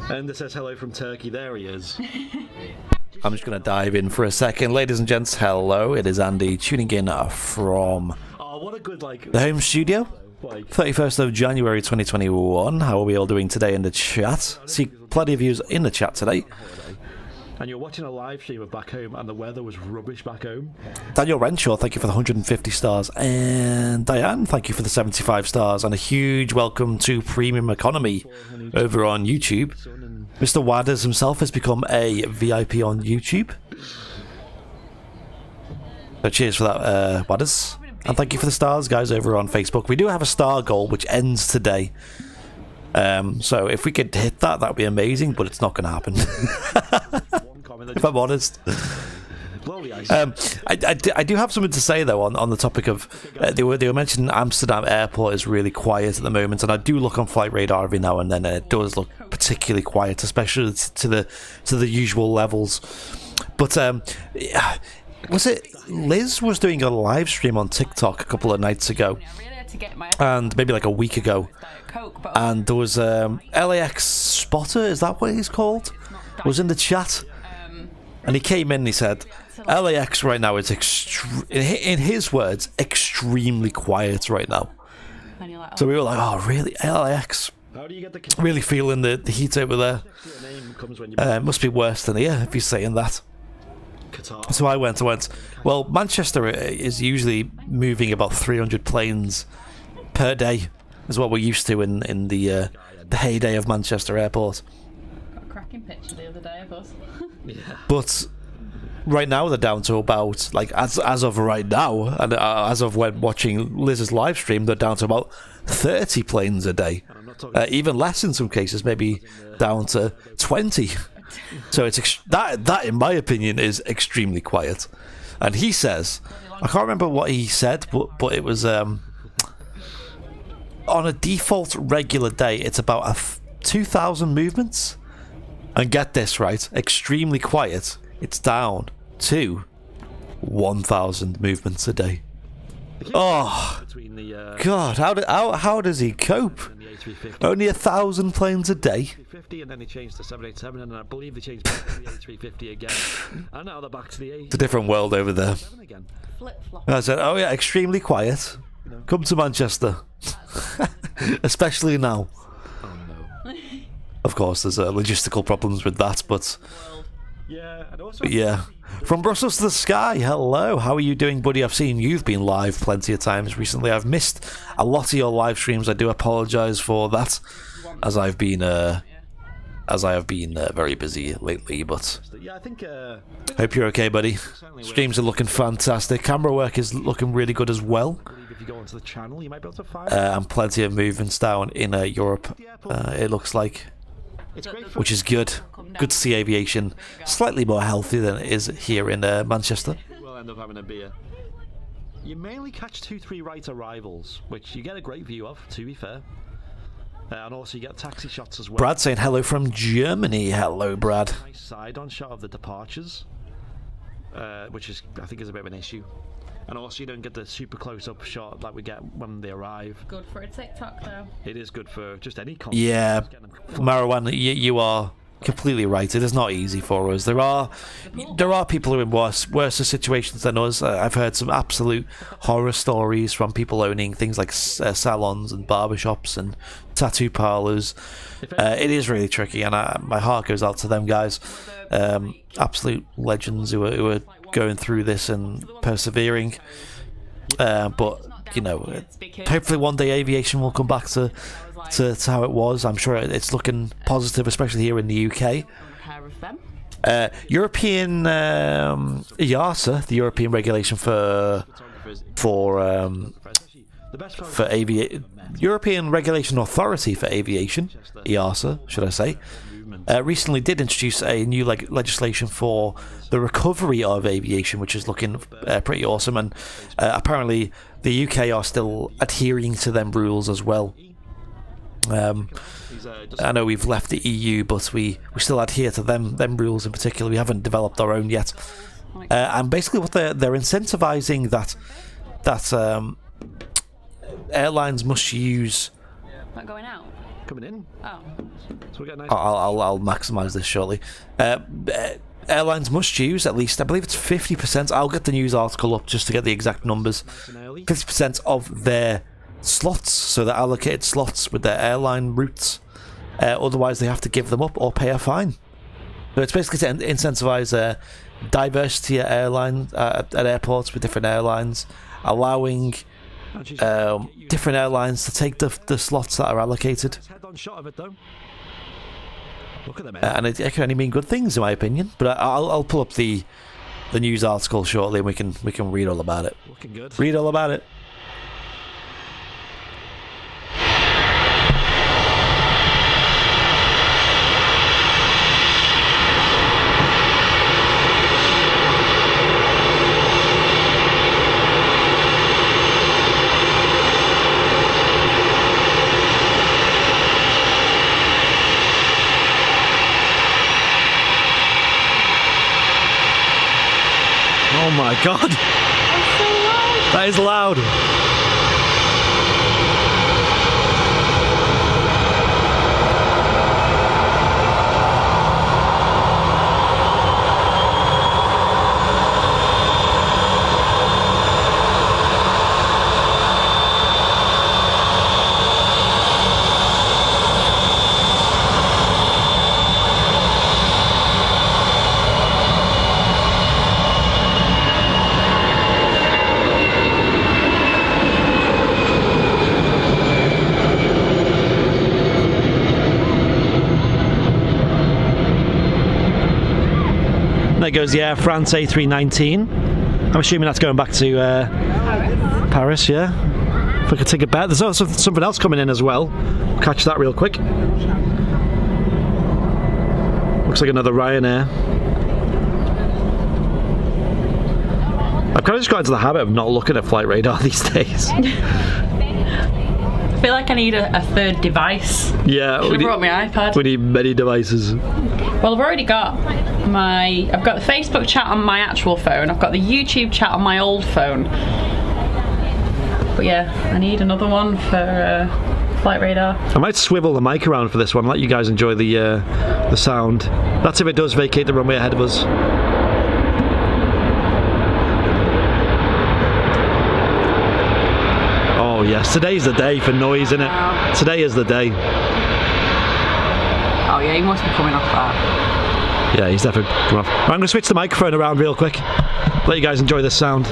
And it says hello from Turkey. There he is. I'm just going to dive in for a second. Ladies and gents, hello. It is Andy tuning in from what a good the home studio. 31st of January 2021. How are we all doing today in the chat? See plenty of views in the chat today. And you're watching a live stream of back home and the weather was rubbish back home. Daniel Renshaw, thank you for the 150 stars. And Diane, thank you for the 75 stars. And a huge welcome to Premium Economy over on YouTube. Mr. Wadders himself has become a VIP on YouTube. So cheers for that, Wadders. And thank you for the stars, guys, over on Facebook. We do have a star goal, which ends today. So if we could hit that, that would be amazing, but it's not going to happen. If I'm honest. I do have something to say, though, on the topic of... they were mentioning Amsterdam Airport is really quiet at the moment, and I do look on Flight Radar every now and then, and it does look particularly quiet, especially to the usual levels. But... was it Liz was doing a live stream on TikTok a couple of nights ago, to get my and maybe like a week ago, Diet Coke, but and there was LAX Spotter, is that what he's called? Was in the chat, and he came in and he said, LAX right now is in his words, extremely quiet right now. and you're like, So we were like, oh really, LAX? How do you get the Really feeling the heat over there. name comes when you It must be worse than here if he's saying that. Qatar? So I went, well, Manchester is usually moving about 300 planes per day, is what we're used to in the heyday of Manchester Airport. got a cracking picture the other day of us. But right now they're down to about, like, as of right now, and as of when watching Liz's live stream, they're down to about 30 planes a day. Even less in some cases, maybe down to 20. So it's that in my opinion is extremely quiet. And he says, I can't remember what he said, but it was on a default regular day it's about 2,000 movements. And get this right, extremely quiet, it's down to 1,000 movements a day. Oh God, how does he cope? Only 1,000 planes a day. 350, and then he changed to 787, and I believe they changed back to the A350 again. And now they're back to the It's a different world over there. again. Flip-flop. I said, oh yeah, extremely quiet. Come to Manchester. Especially now. Oh no. Of course, there's logistical problems with that, but Yeah, and also yeah. From Brussels to the sky, hello. How are you doing, buddy? I've seen you've been live plenty of times recently. I've missed a lot of your live streams. I do apologise for that, as I have been very busy lately. But yeah, I think hope you're okay, buddy. Streams are looking fantastic. Camera work is looking really good as well. if you go onto the channel, you might be able to find And plenty of movements down in Europe. It looks like. it's great for Which is good. Good to see aviation slightly more healthy than it is here in Manchester. we'll end up having a beer. You mainly catch 2-3 right arrivals, which you get a great view of, to be fair. And also you get taxi shots as well. Brad saying hello from Germany. Hello, Brad. Nice side-on shot of the departures, which is I think is a bit of an issue. And also you don't get the super close-up shot like we get when they arrive. Good for a TikTok though. It is good for just any content. Yeah, Marwan, you are completely right. It is not easy for us. There are people who are in worse situations than us. I've heard some absolute horror stories from people owning things like salons and barbershops and tattoo parlours. It is really tricky, and my heart goes out to them guys. Absolute legends who are going through this and persevering. But you know, hopefully one day aviation will come back to how it was. I'm sure it's looking positive, especially here in the UK. European EASA, the European regulation for European Regulation Authority for Aviation, EASA, should I say, recently did introduce a new legislation for the recovery of aviation, which is looking pretty awesome. And apparently the UK are still adhering to them rules as well. I know we've left the EU, but we still adhere to them rules in particular. We haven't developed our own yet. And basically what they're incentivizing that airlines must use. Not going out. Coming in. Oh. So we get a nice I'll maximise this shortly. Airlines must use at least, I believe it's 50%. I'll get the news article up just to get the exact numbers. 50% of their slots, so they're allocated slots with their airline routes. Otherwise, they have to give them up or pay a fine. So it's basically to incentivise diversity at at airports with different airlines, allowing different airlines to take the slots that are allocated. head-on shot of it though. Look at them. And it can only mean good things, in my opinion. But I'll pull up the news article shortly, and we can read all about it. Looking good. Read all about it. Oh my god! That is loud. And there goes the Air France A319. I'm assuming that's going back to Paris, yeah. If I could take a bet. There's also something else coming in as well. Catch that real quick. Looks like another Ryanair. I've kind of just got into the habit of not looking at flight radar these days. I feel like I need a third device. Yeah, I brought my iPad. We need many devices. Well, I've already got I've got the Facebook chat on my actual phone. I've got the YouTube chat on my old phone. But yeah, I need another one for flight radar. I might swivel the mic around for this one, let you guys enjoy the sound. That's if it does vacate the runway ahead of us. Oh yes, today's the day for noise, isn't it? Today is the day. Oh yeah, he must be coming off that. Yeah, he's definitely come off. Right, I'm going to switch the microphone around real quick. Let you guys enjoy this sound.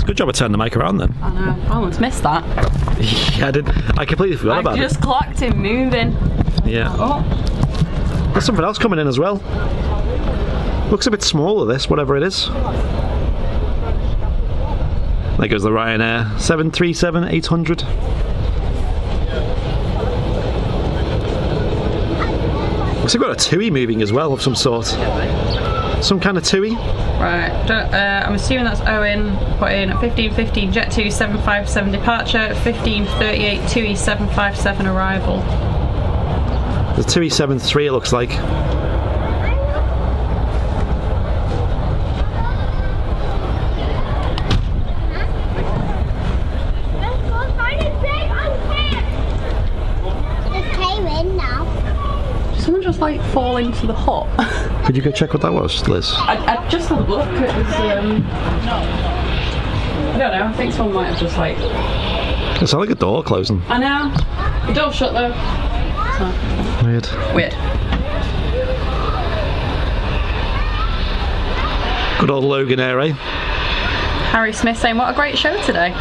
Good job I turned the mic around then. I know, I almost missed that. Yeah, I did. I completely forgot about it. I just clocked him moving. Yeah. Oh. There's something else coming in as well. Looks a bit smaller, this, whatever it is. There goes the Ryanair 737-800. Looks like we've got a TUI moving as well of some sort. Some kind of TUI. Right, I'm assuming that's Owen put in at 15:15 Jet 2 757 departure, 15:38 TUI 757 arrival. The TUI 73 it looks like. Someone just like fall into the hut. Could you go check what that was, Liz? I just had a look. It was I don't know. I think someone might have just like. It sounded like a door closing. I know. The door's shut though. Weird. Weird. Good old Logan Air, eh? Harry Smith saying, "What a great show today."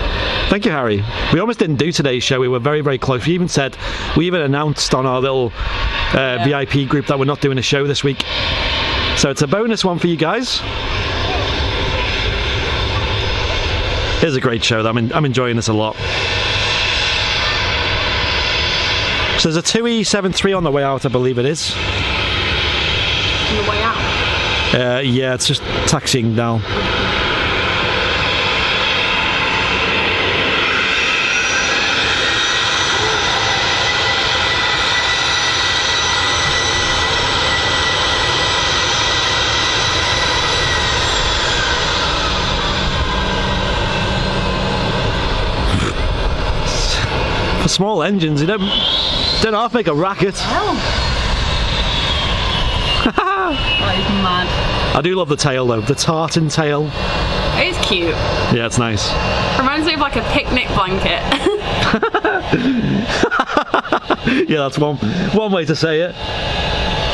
Thank you, Harry. We almost didn't do today's show. We were very, very close. We even announced on our little VIP group that we're not doing a show this week. So it's a bonus one for you guys. It's a great show. I'm enjoying this a lot. So there's a TUI 73 on the way out, I believe it is. On the way out? Yeah, it's just taxiing now. For small engines, you don't half make a racket. Oh. That is mad. I do love the tail though, the tartan tail. It is cute. Yeah, it's nice. Reminds me of like a picnic blanket. Yeah, that's one way to say it.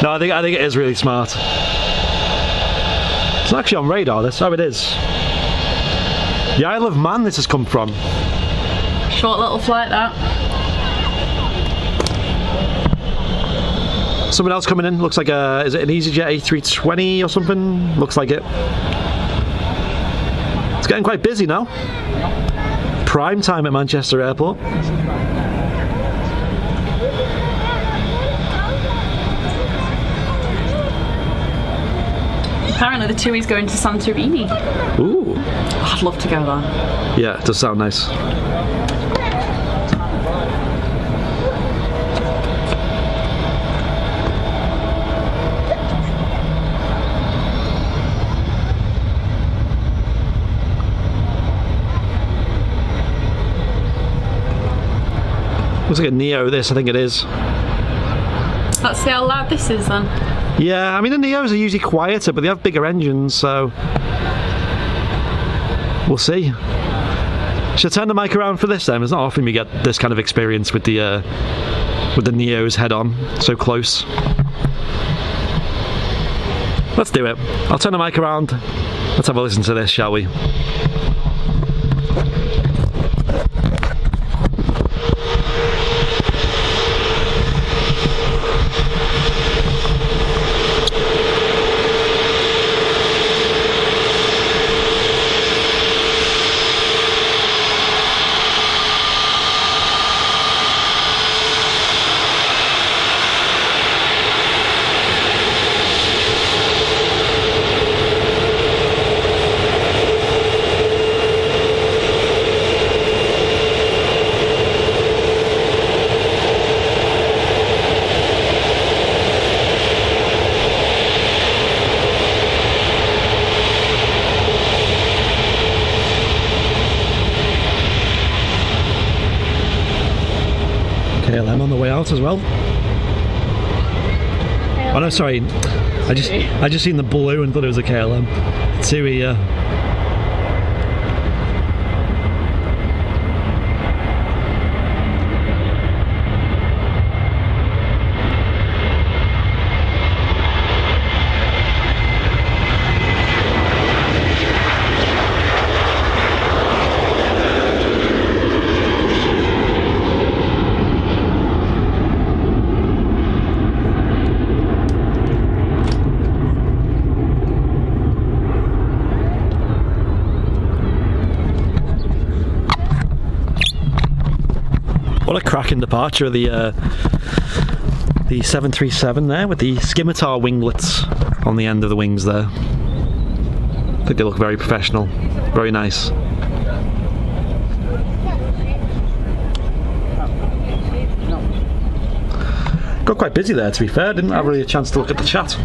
No, I think it is really smart. It's not actually on radar. This, oh, it is. The Isle of Man this has come from. Short little flight, that. Someone else coming in. Looks like is it an EasyJet A320 or something? Looks like it. It's getting quite busy now. Prime time at Manchester Airport. Apparently the TUI's going to Santorini. Ooh. I'd love to go there. Yeah, it does sound nice. Looks like a Neo this, I think it is. Let's see how loud this is then. Yeah, I mean the Neos are usually quieter, but they have bigger engines, so we'll see. Should I turn the mic around for this then? It's not often we get this kind of experience with the Neos head on, so close. Let's do it. I'll turn the mic around. Let's have a listen to this, shall we? KLM on the way out as well. Oh no, sorry. I just seen the blue and thought it was a KLM. TUI, yeah. What a cracking departure of the 737 there, with the scimitar winglets on the end of the wings there. I think they look very professional, very nice. Got quite busy there, to be fair. Didn't have really a chance to look at the chat.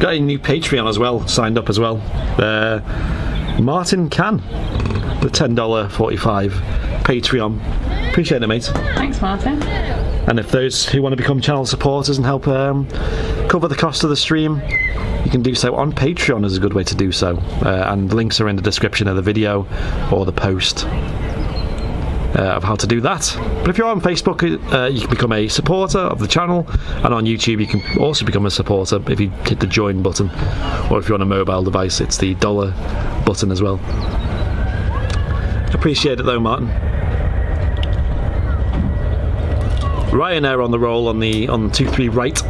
Got a new Patreon as well, signed up as well. Martin Can, the $10.45 Patreon. Appreciate it, mate. Thanks, Martin. And if those who want to become channel supporters and help cover the cost of the stream, you can do so on Patreon. Is a good way to do so. And links are in the description of the video or the post of how to do that. But if you're on Facebook, you can become a supporter of the channel, and on YouTube you can also become a supporter if you hit the join button, or if you're on a mobile device it's the dollar button as well. Appreciate it though, Martin. Ryanair on the roll on 2-3 right.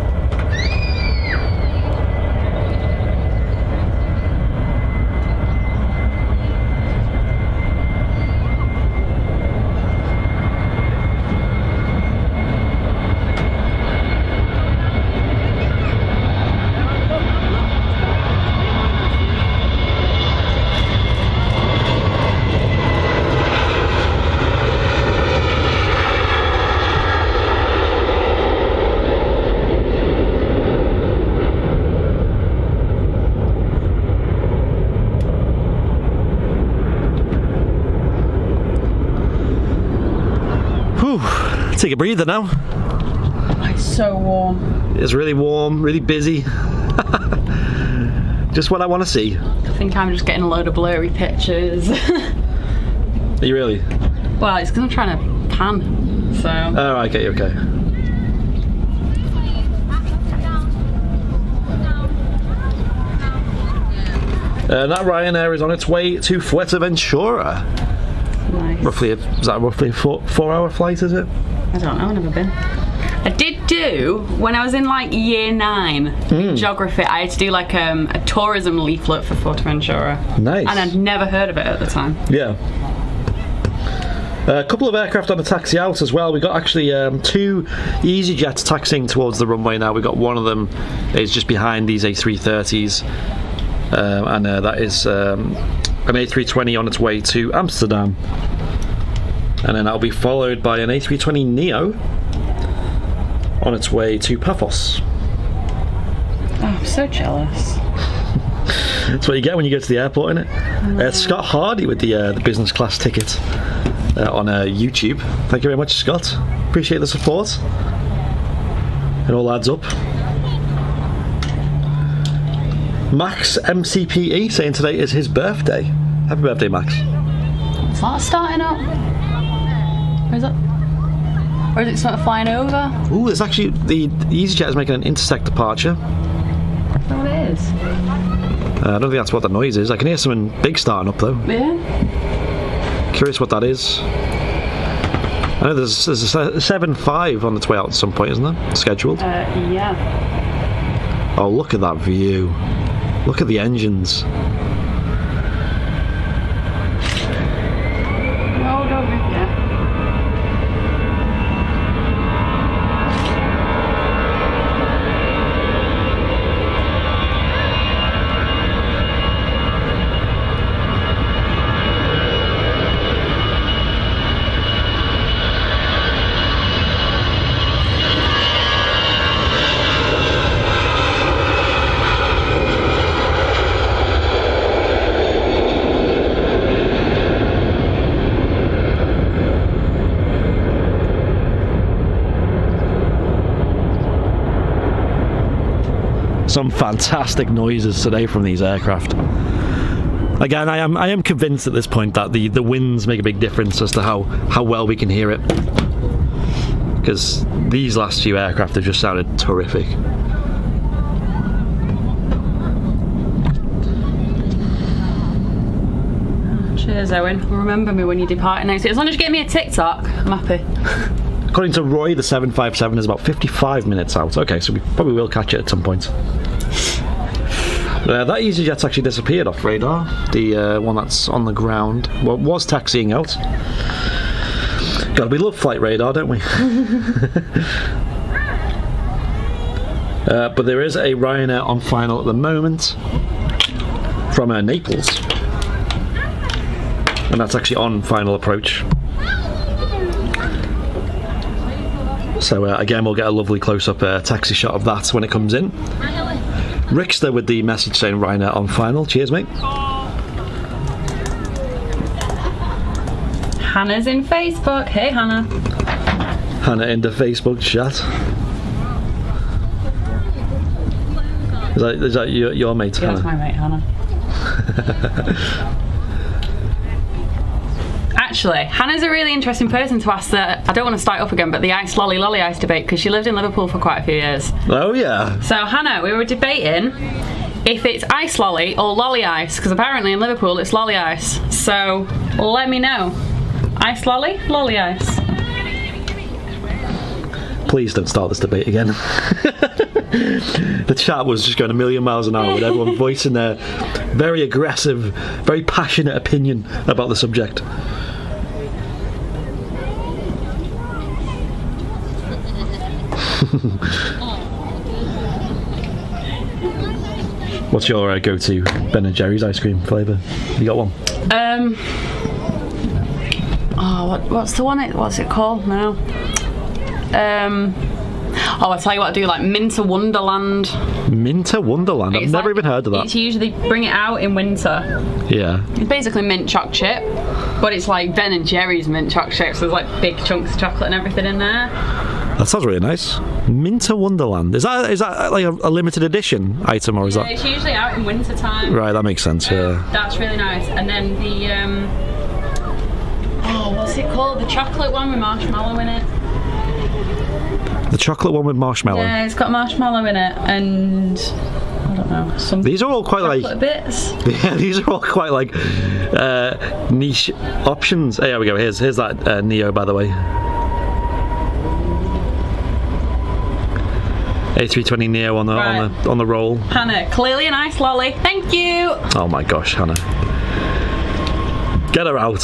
Take a breather now. It's so warm. It's really warm, really busy. Just what I want to see. I think I'm just getting a load of blurry pictures. Are you really? Well, it's because I'm trying to pan. so. Oh, I get you, okay. That Ryanair is on its way to Fuerteventura. Nice. Is that roughly a 4-hour flight, is it? I don't know, I've never been. I did do, when I was in like year 9, geography, I had to do like a tourism leaflet for Fuerteventura. Nice. And I'd never heard of it at the time. Yeah. A couple of aircraft on the taxi out as well. We got actually 2 EasyJets taxiing towards the runway now. We got one of them is just behind these A330s, and that is an A320 on its way to Amsterdam, and then that'll be followed by an A320neo on its way to Paphos. Oh, I'm so jealous. That's what you get when you go to the airport, innit? Scott Hardy with the business class ticket on YouTube. Thank you very much, Scott. Appreciate the support. It all adds up. Max MCPE saying today is his birthday. Happy birthday, Max. Is that starting up? Or is it sort of flying over? Ooh, it's actually the EasyJet is making an intersect departure. Is that what it is? I don't think that's what the noise is. I can hear something big starting up though. Yeah. Curious what that is. I know there's a 7.5 on its way out at some point, isn't there? Scheduled. Yeah. Oh, look at that view. Look at the engines. Oh, don't be Some fantastic noises today from these aircraft. Again, I am convinced at this point that the winds make a big difference as to how well we can hear it, because these last few aircraft have just sounded terrific. Cheers, Owen. Remember me when you depart next year. As long as you get me a TikTok, I'm happy. According to Roy, the 757 is about 55 minutes out. Okay, so we probably will catch it at some point. That EasyJet's actually disappeared off radar. The one that's on the ground was taxiing out. God, we love flight radar, don't we? But there is a Ryanair on final at the moment from Naples, and that's actually on final approach. So again, we'll get a lovely close-up taxi shot of that when it comes in. Rickster with the message saying Ryanair on final. Cheers, mate. Hannah's in Facebook. Hey, Hannah. Hannah in the Facebook chat. Is that your mate, Yeah, Hannah? that's my mate, Hannah. Actually, Hannah's a really interesting person to ask I don't want to start up again, but the ice lolly ice debate, because she lived in Liverpool for quite a few years. Oh, yeah. So, Hannah, we were debating if it's ice lolly or lolly ice, because apparently in Liverpool it's lolly ice. So, let me know. Ice lolly ice. Please don't start this debate again. The chat was just going a million miles an hour with everyone voicing their very aggressive, very passionate opinion about the subject. What's your go-to Ben & Jerry's ice cream flavour? You got one? What's the one? What's it called now? I tell you what I do, like Minter Wonderland. Minter Wonderland? I've never even heard of that. It's usually bring it out in winter. Yeah. It's basically mint choc chip, but it's like Ben & Jerry's mint choc chip, so there's like big chunks of chocolate and everything in there. That sounds really nice. Minter Wonderland. Is that like a limited edition item, or is that? It's usually out in winter time. Right, that makes sense. Yeah. That's really nice. And then the what's it called? The chocolate one with marshmallow in it. The chocolate one with marshmallow. Yeah, it's got marshmallow in it, and I don't know, some These are all quite chocolate bits. Yeah, these are all quite like niche options. Hey, here we go. Here's that Neo, by the way. A320 Neo on the roll. Hannah, clearly a nice lolly. Thank you. Oh my gosh, Hannah. Get her out.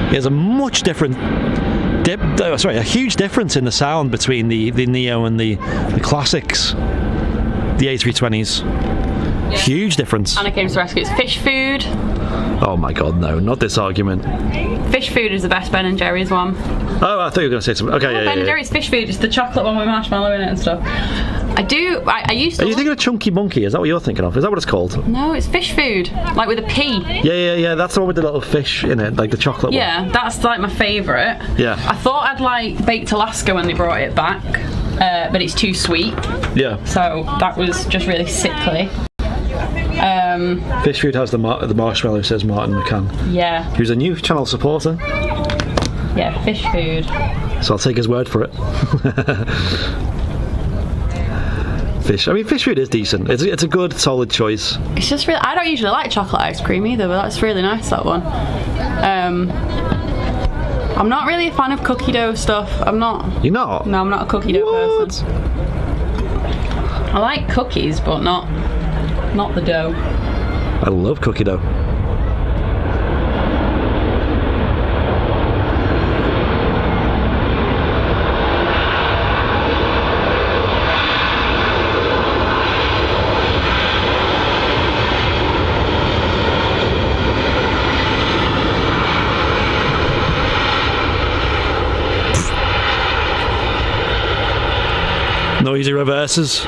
There's a much different a huge difference in the sound between the Neo and the classics, the A320s. Yeah. Huge difference. Anna came to the rescue. It's fish food. Oh my god, no, not this argument. Fish food is the best Ben and Jerry's one. Oh, I thought you were going to say something. Okay, Ben and Jerry's fish food. It's the chocolate one with marshmallow in it and stuff. I used to. Are you thinking of Chunky Monkey? Is that what you're thinking of? Is that what it's called? No, it's fish food, like with a P. Yeah. That's the one with the little fish in it, like the chocolate one. Yeah, that's like my favourite. Yeah. I thought I'd like Baked Alaska when they brought it back, but it's too sweet. Yeah. So that was just really sickly. Fish food has the marshmallow, says Martin McCann. Yeah. Who's a new channel supporter. Yeah, fish food. So I'll take his word for it. Fish food is decent. It's a good, solid choice. It's just really. I don't usually like chocolate ice cream either, but that's really nice, that one. I'm not really a fan of cookie dough stuff. I'm not. You're not? No, I'm not a cookie dough person. I like cookies, but not the dough. I love cookie dough. Noisy reverses.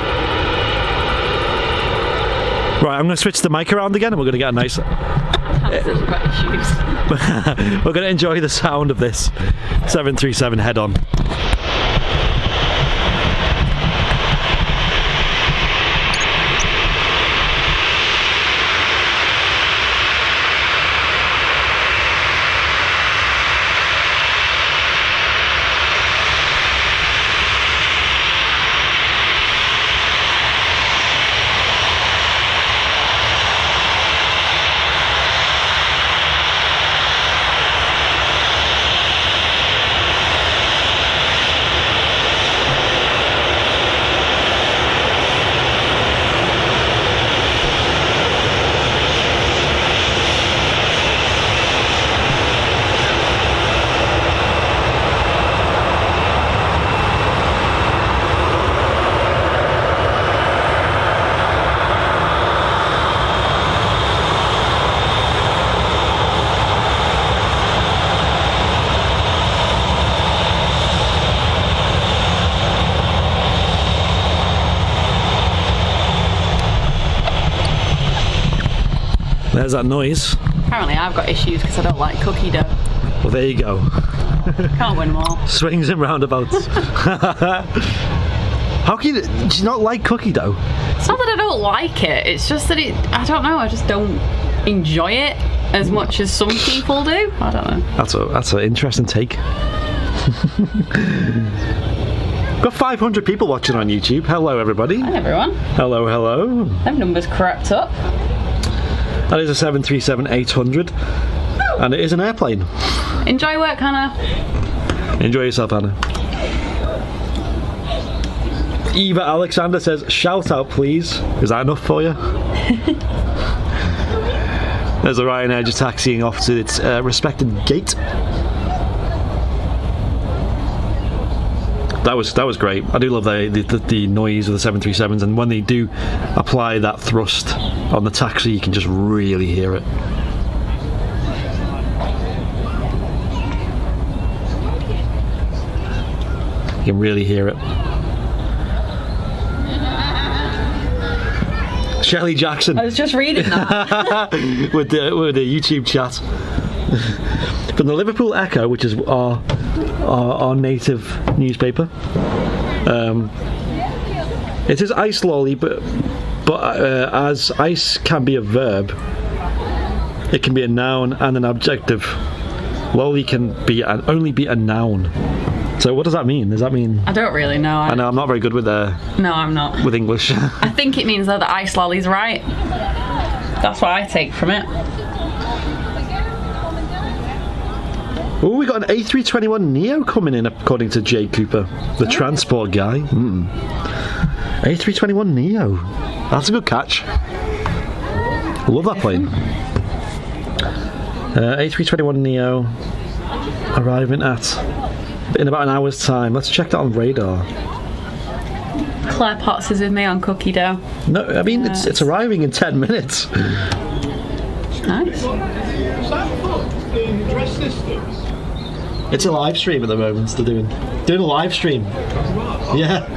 Right, I'm going to switch the mic around again and we're going to get a nice... We're going to enjoy the sound of this 737 head-on. There's that noise. Apparently I've got issues because I don't like cookie dough. Well, there you go. Can't win them all. Swings and roundabouts. How can you... Do you not like cookie dough? It's not that I don't like it, it's just that I don't know, I just don't enjoy it as much as some people do. I don't know. That's an interesting take. Got 500 people watching on YouTube. Hello, everybody. Hi, everyone. Hello. Them numbers crept up. That is a 737-800, and it is an airplane. Enjoy work, Hannah. Enjoy yourself, Hannah. Eva Alexander says, shout out, please. Is that enough for you? There's a Ryanair just taxiing off to its respected gate. That was great. I do love the noise of the 737s, and when they do apply that thrust on the taxi, you can just really hear it. You can really hear it. Shelley Jackson. I was just reading that. with the YouTube chat. From the Liverpool Echo, which is our native newspaper. It is ice lolly, but as ice can be a verb, it can be a noun and an adjective. Lolly can only be a noun. So what does that mean? Does that mean? I don't really know. I know I'm not very good with No, I'm not. with English. I think it means that the ice lolly's right. That's what I take from it. Oh, we got an A321neo coming in, according to Jay Cooper, the transport guy. A321neo. That's a good catch. I love that plane. A321neo arriving in about an hour's time. Let's check that on radar. Claire Potts is with me on cookie dough. No, I mean it's arriving in 10 minutes. Nice. It's a live stream at the moment. They're doing a live stream. Yeah.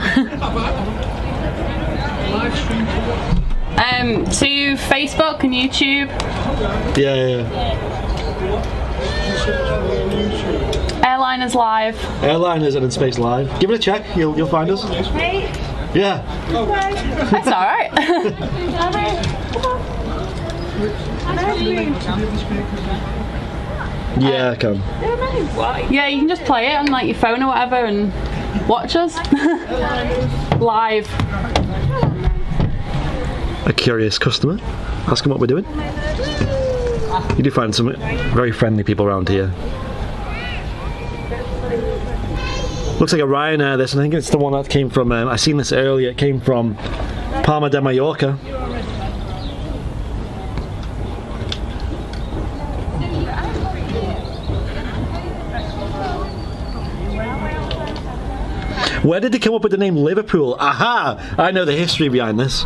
To Facebook and YouTube. Yeah. Airliners live. Airliners and In Space Live. Give it a check. You'll find us. Hey. Yeah. That's all right. Yeah, I can. Yeah, you can just play it on like your phone or whatever and watch us live. A curious customer. Ask him what we're doing. You do find some very friendly people around here. Looks like a Ryanair this, and I think it's the one that came from, I seen this earlier, it came from Palma de Mallorca. Where did they come up with the name Liverpool? Aha! I know the history behind this.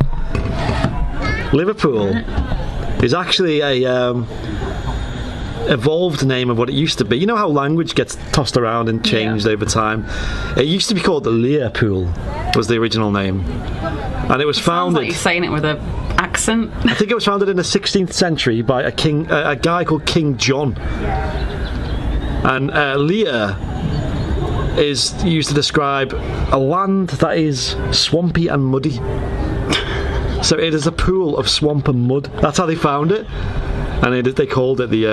Liverpool is actually a evolved name of what it used to be. You know how language gets tossed around and changed over time? It used to be called the Liverpool, was the original name. And it was Sounds founded... like you're saying it with an accent. I think it was founded in the 16th century by a guy called King John. And Lear is used to describe a land that is swampy and muddy. So it is a pool of swamp and mud. That's how they found it, and they called it the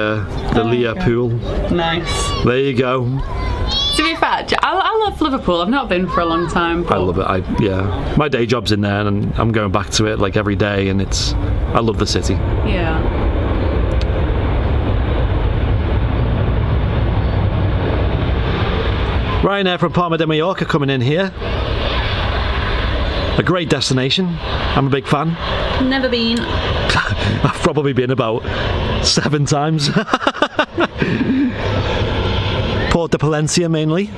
Lear Pool. Nice. There you go. To be fair, I love Liverpool. I've not been for a long time. I love it. My day job's in there, and I'm going back to it like every day, and I love the city. Yeah. Ryanair from Palma de Mallorca coming in here. A great destination. I'm a big fan. Never been. I've probably been about 7 times. Port de Palencia mainly.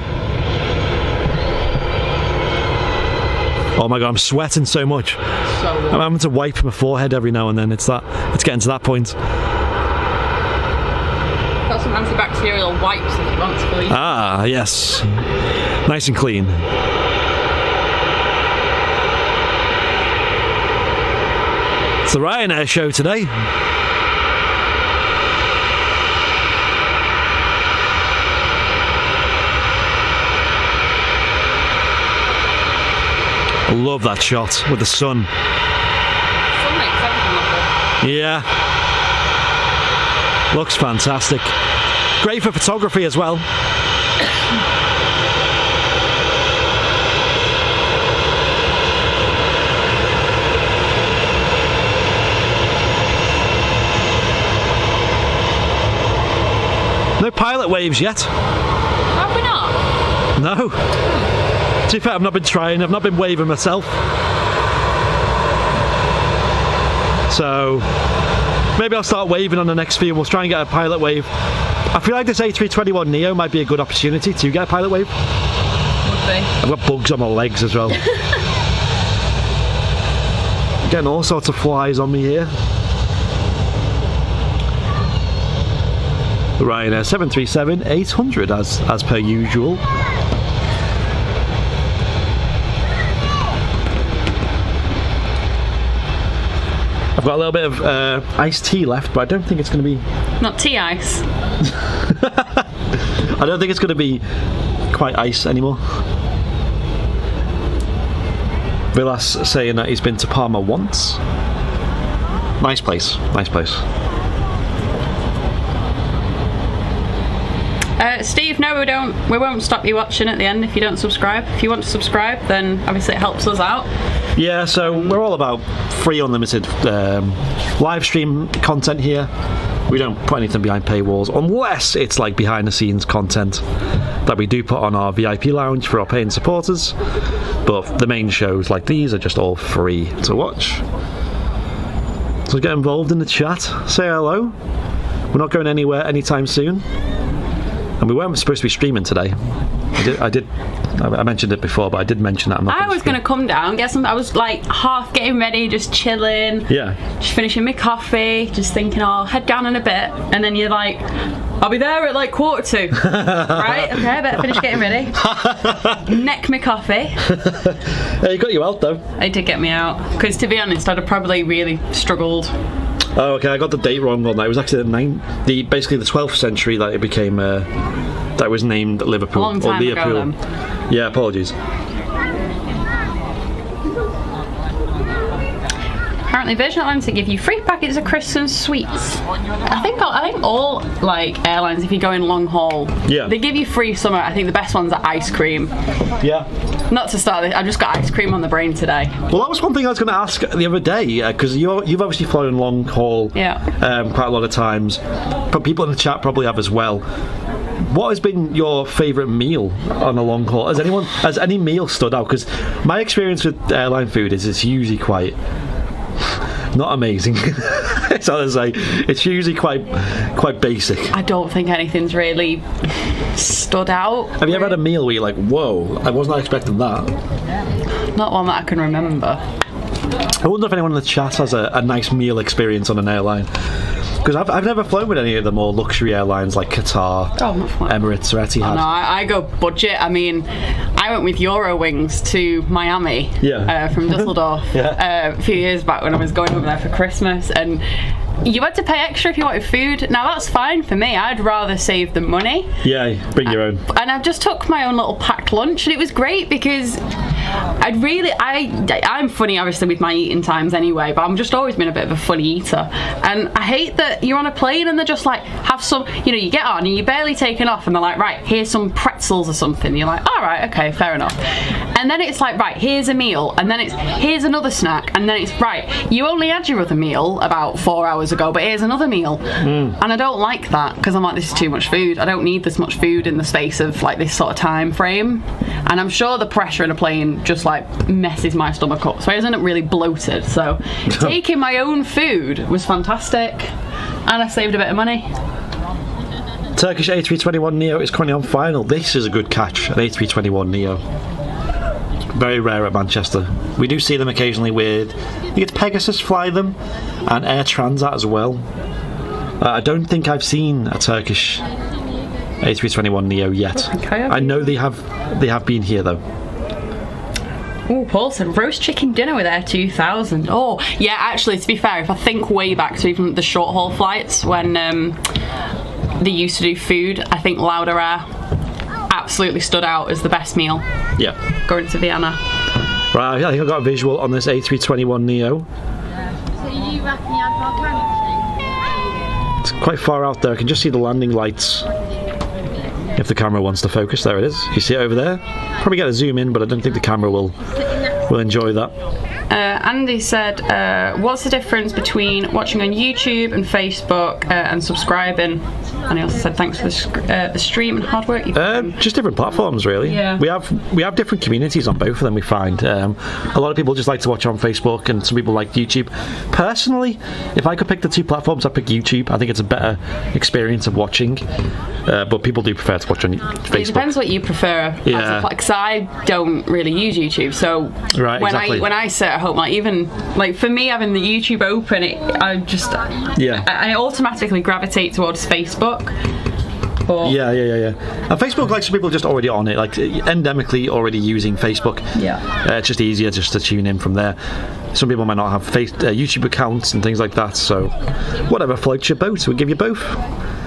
Oh my god, I'm sweating so much. I'm having to wipe my forehead every now and then. It's getting to that point. Got some antibacterial wipes if you want to believe. Ah, yes. Nice and clean. It's the Ryanair show today. I love that shot with the sun. Sun makes everything look good. Yeah. Looks fantastic. Great for photography as well. No pilot waves yet. Have we not? No. To be fair, I've not been trying. I've not been waving myself. So maybe I'll start waving on the next few. We'll try and get a pilot wave. I feel like this A321neo might be a good opportunity to get a pilot wave. Would be. I've got bugs on my legs as well. Getting all sorts of flies on me here. Ryanair 737-800 as per usual. I've I've got a little bit of iced tea left, but I don't think it's going to be... Not tea ice. I don't think it's going to be quite ice anymore. Vilas saying that he's been to Parma once. Nice place, nice place. Steve, no, we won't stop you watching at the end if you don't subscribe. If you want to subscribe, then obviously it helps us out. Yeah, so we're all about free, unlimited live stream content here. We don't put anything behind paywalls unless it's like behind the scenes content that we do put on our VIP lounge for our paying supporters. But the main shows like these are just all free to watch. So get involved in the chat, say hello. We're not going anywhere anytime soon. And we weren't supposed to be streaming today. I mentioned it before, but I did mention that I was going to come down, get some. I was like half getting ready, just chilling. Yeah. Just finishing my coffee, just thinking, oh, I'll head down in a bit. And then you're like, I'll be there at like 1:45. Right? Okay, I better finish getting ready. Neck my coffee. Yeah, you got you out though. It did get me out. Because to be honest, I'd have probably really struggled. Oh, okay, I got the date wrong on that. It was actually basically the 12th century that it became, that was named Liverpool. A long time or ago then. Yeah, apologies. Apparently Virgin Atlantic give you free packets of crisps and sweets. I think all like airlines, if you're going long haul, yeah, they give you free summer. I think the best ones are ice cream. Yeah. Not to start this, I've just got ice cream on the brain today. Well, that was one thing I was going to ask the other day, because you've obviously flown long haul quite a lot of times, but people in the chat probably have as well. What has been your favourite meal on a long haul? Has any meal stood out? Because my experience with airline food is it's usually quite not amazing. It's how to say. It's usually quite basic. I don't think anything's really stood out. Have you ever had a meal where you're like, whoa, I was not expecting that? Not one that I can remember. I wonder if anyone in the chat has a nice meal experience on an airline. Because I've never flown with any of the more luxury airlines like Qatar, Emirates or Etihad. Oh, no, I go budget. I mean, I went with Eurowings to Miami from Dusseldorf a few years back when I was going over there for Christmas, and you had to pay extra if you wanted food. Now that's fine for me. I'd rather save the money. Yeah, bring your own. And I just took my own little packed lunch, and it was great because I'm funny obviously with my eating times anyway, but I'm just always been a bit of a funny eater, and I hate that you're on a plane and they're just like, have some, you get on and you're barely taken off and they're like, right, here's some pretzels or something. You're like, all right, okay, fair enough. And then it's like, right, here's a meal, and then it's, here's another snack, and then it's, right, you only had your other meal about 4 hours ago, but here's another meal. And I don't like that, because I'm like, this is too much food. I don't need this much food in the space of like this sort of time frame. And I'm sure the pressure in a plane just like messes my stomach up, so I wasn't really bloated. So taking my own food was fantastic, and I saved a bit of money. Turkish A321neo is currently on final. This is a good catch, an A321neo. Very rare at Manchester. We do see them occasionally with, I think it's Pegasus fly them, and Air Transat as well. I don't think I've seen a Turkish A321neo yet. I know they have been here though. Oh, Paul said roast chicken dinner with Air 2000. Oh, yeah, actually, to be fair, if I think way back to even the short haul flights when they used to do food, I think Lauda Air absolutely stood out as the best meal. Yeah. Going to Vienna. Right, I think I got a visual on this A321neo. So you reckon you had more time? It's quite far out there. I can just see the landing lights. If the camera wants to focus, there it is. You see it over there? Probably get a zoom in, but I don't think the camera will enjoy that. Andy said, what's the difference between watching on YouTube and Facebook and subscribing? And he also said, thanks for the stream and hard work you've done. Just different platforms, really. Yeah. We have different communities on both of them, we find. A lot of people just like to watch on Facebook, and some people like YouTube. Personally, if I could pick the two platforms, I'd pick YouTube. I think it's a better experience of watching. But people do prefer to watch on Facebook. It depends what you prefer. Yeah. Because I don't really use YouTube, so right, when exactly. I sit at home, like even like for me having the YouTube open, I automatically gravitate towards Facebook. But Yeah. And Facebook, like, some people are just already on it, like endemically already using Facebook. yeah. It's just easier just to tune in from there. Some people might not have YouTube accounts and things like that, so whatever floats your boat, we give you both.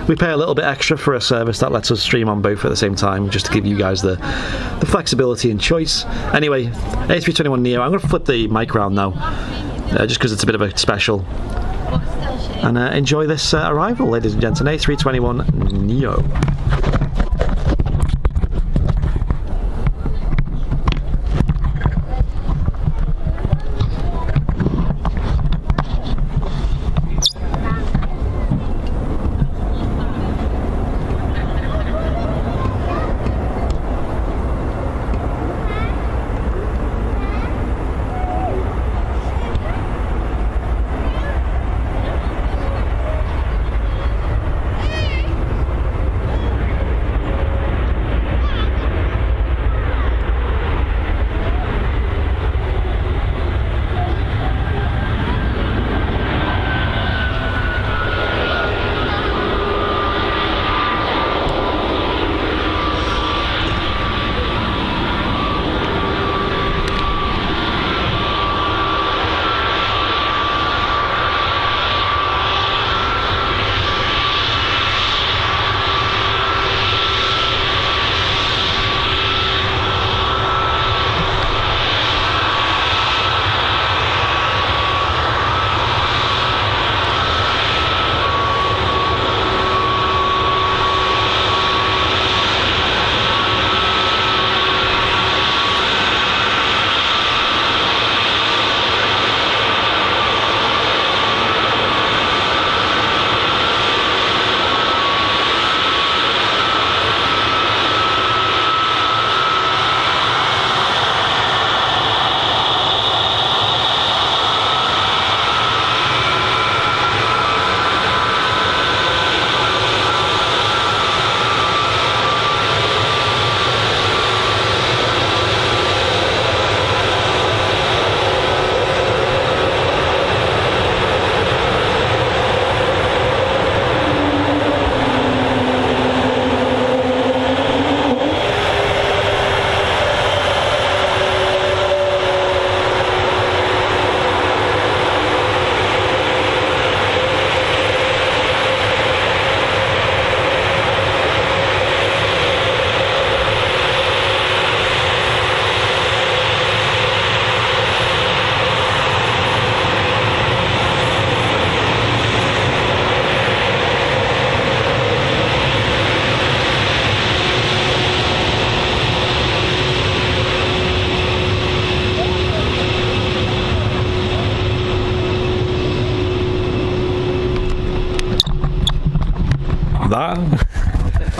We pay a little bit extra for a service that lets us stream on both at the same time, just to give you guys the flexibility and choice. Anyway, A321neo, I'm going to flip the mic around now, just because it's a bit of a special. And enjoy this arrival, ladies and gents, an A321neo.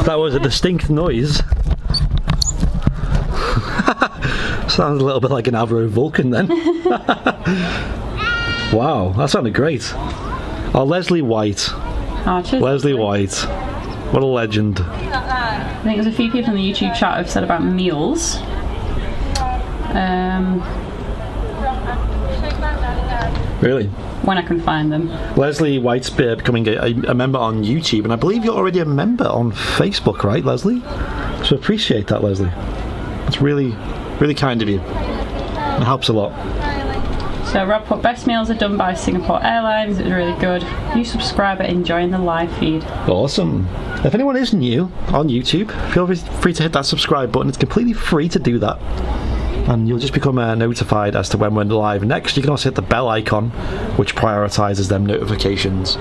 That was a distinct noise. Sounds a little bit like an Avro Vulcan then. Wow, that sounded great. Oh, Leslie White. Oh, cheers. Leslie White. What a legend. I think there's a few people in the YouTube chat have said about meals. Really? When I can find them. Leslie White's becoming a member on YouTube, and I believe you're already a member on Facebook, right, Leslie? So appreciate that, Leslie. It's really, really kind of you. It helps a lot. So Rob put, best meals are done by Singapore Airlines. It's really good. New subscriber enjoying the live feed. Awesome. If anyone is new on YouTube, feel free to hit that subscribe button. It's completely free to do that, and you'll just become notified as to when we're live next. You can also hit the bell icon, which prioritizes them notifications.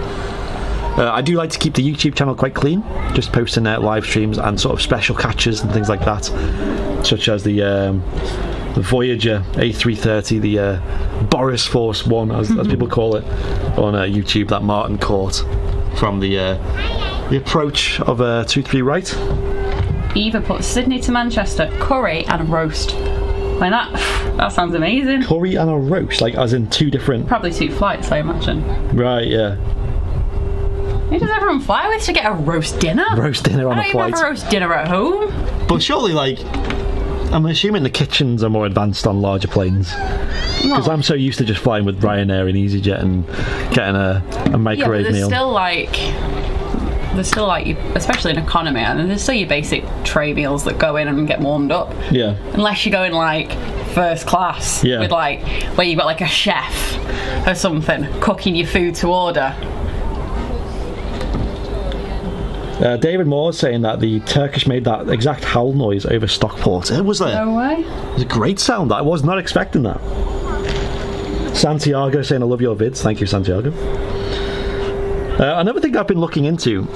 I do like to keep the YouTube channel quite clean, just posting live streams and sort of special catches and things like that, such as the Voyager A330, the Boris Force 1, as people call it, on YouTube, that Martin caught from the approach of 2-3 right. Eva put Sydney to Manchester, curry and roast. Like that sounds amazing. Curry and a roast, like as in two different... Probably 2 flights, I imagine. Right, yeah. Who does everyone fly with to get a roast dinner? Roast dinner on a I don't flight. even have a roast dinner at home. But surely, like, I'm assuming the kitchens are more advanced on larger planes. Because I'm so used to just flying with Ryanair and EasyJet and getting a microwave yeah, but there's meal. still like there's still like, especially in economy, and there's still your basic tray meals that go in and get warmed up. Yeah. Unless you're going like first class with like where you've got like a chef or something cooking your food to order. David Moore is saying that the Turkish made that exact howl noise over Stockport. It was there. No way. It was a great sound. I was not expecting that. Santiago saying, I love your vids. Thank you, Santiago. Another thing I've been looking into,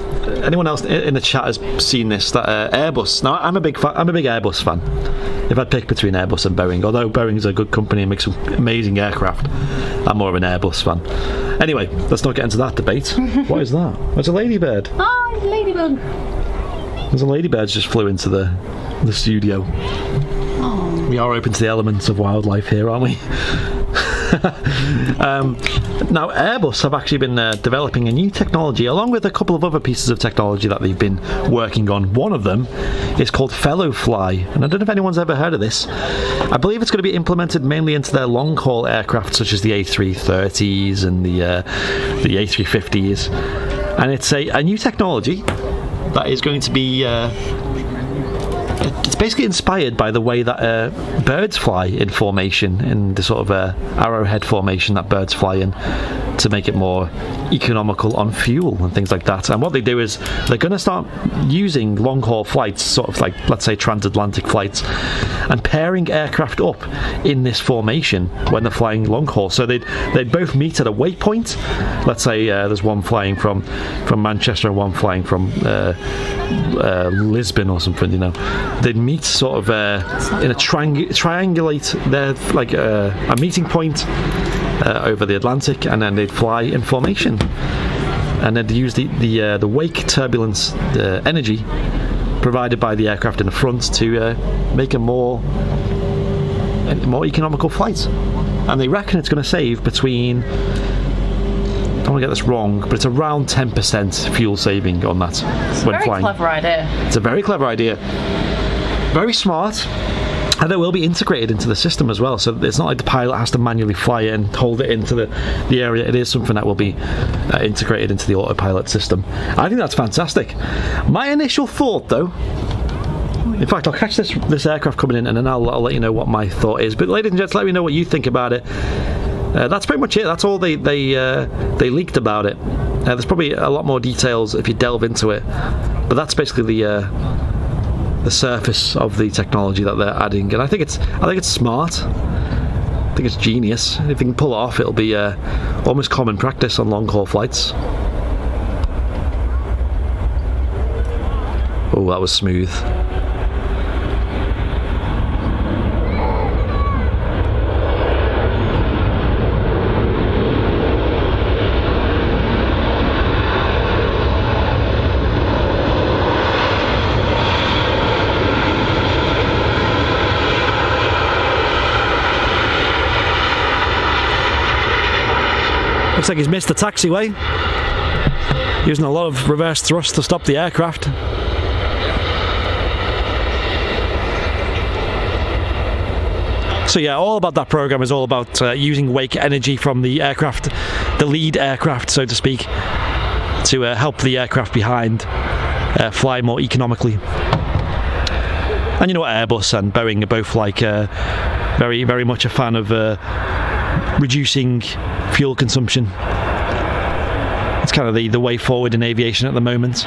anyone else in the chat has seen this, that Airbus. Now, I'm a big Airbus fan. If I'd pick between Airbus and Boeing, although Boeing's a good company and makes some amazing aircraft, I'm more of an Airbus fan. Anyway, let's not get into that debate. What is that? It's a ladybird. Oh, it's a ladybug. There's a ladybird just flew into the studio. Oh. We are open to the elements of wildlife here, aren't we? Now, Airbus have actually been developing a new technology along with a couple of other pieces of technology that they've been working on. One of them is called Fellow Fly, and I don't know if anyone's ever heard of this. I believe it's going to be implemented mainly into their long-haul aircraft such as the A330s and the A350s, and it's a new technology that is going to be it's basically inspired by the way that birds fly in formation, in the sort of arrowhead formation that birds fly in, to make it more economical on fuel and things like that. And what they do is they're going to start using long-haul flights, sort of like, let's say, transatlantic flights, and pairing aircraft up in this formation when they're flying long-haul. So they'd both meet at a waypoint. Let's say there's one flying from Manchester and one flying from Lisbon or something, you know. They'd meet sort of in a triangulate there, like a meeting point over the Atlantic, and then they'd fly in formation, and then use the wake turbulence energy provided by the aircraft in the front to make a more economical flight. And they reckon it's going to save between, I don't want to get this wrong, but it's around 10% fuel saving on that when flying. Very clever idea. It's a very clever idea. Very smart. And it will be integrated into the system as well, so it's not like the pilot has to manually fly it and hold it into the area. It is something that will be integrated into the autopilot system. I think that's fantastic. My initial thought, though, in fact, I'll catch this aircraft coming in and then I'll let you know what my thought is. But ladies and gents, let me know what you think about it. That's pretty much it. That's all they leaked about it. There's probably a lot more details if you delve into it, but that's basically the surface of the technology that they're adding, and I think it's smart. I think it's genius. If they can pull it off, it'll be almost common practice on long-haul flights. Oh, that was smooth. Looks like he's missed the taxiway. Using a lot of reverse thrust to stop the aircraft. So yeah, all about that program is all about using wake energy from the aircraft, the lead aircraft, so to speak, to help the aircraft behind fly more economically. And you know what, Airbus and Boeing are both like very, very much a fan of reducing fuel consumption. It's kind of the way forward in aviation at the moment.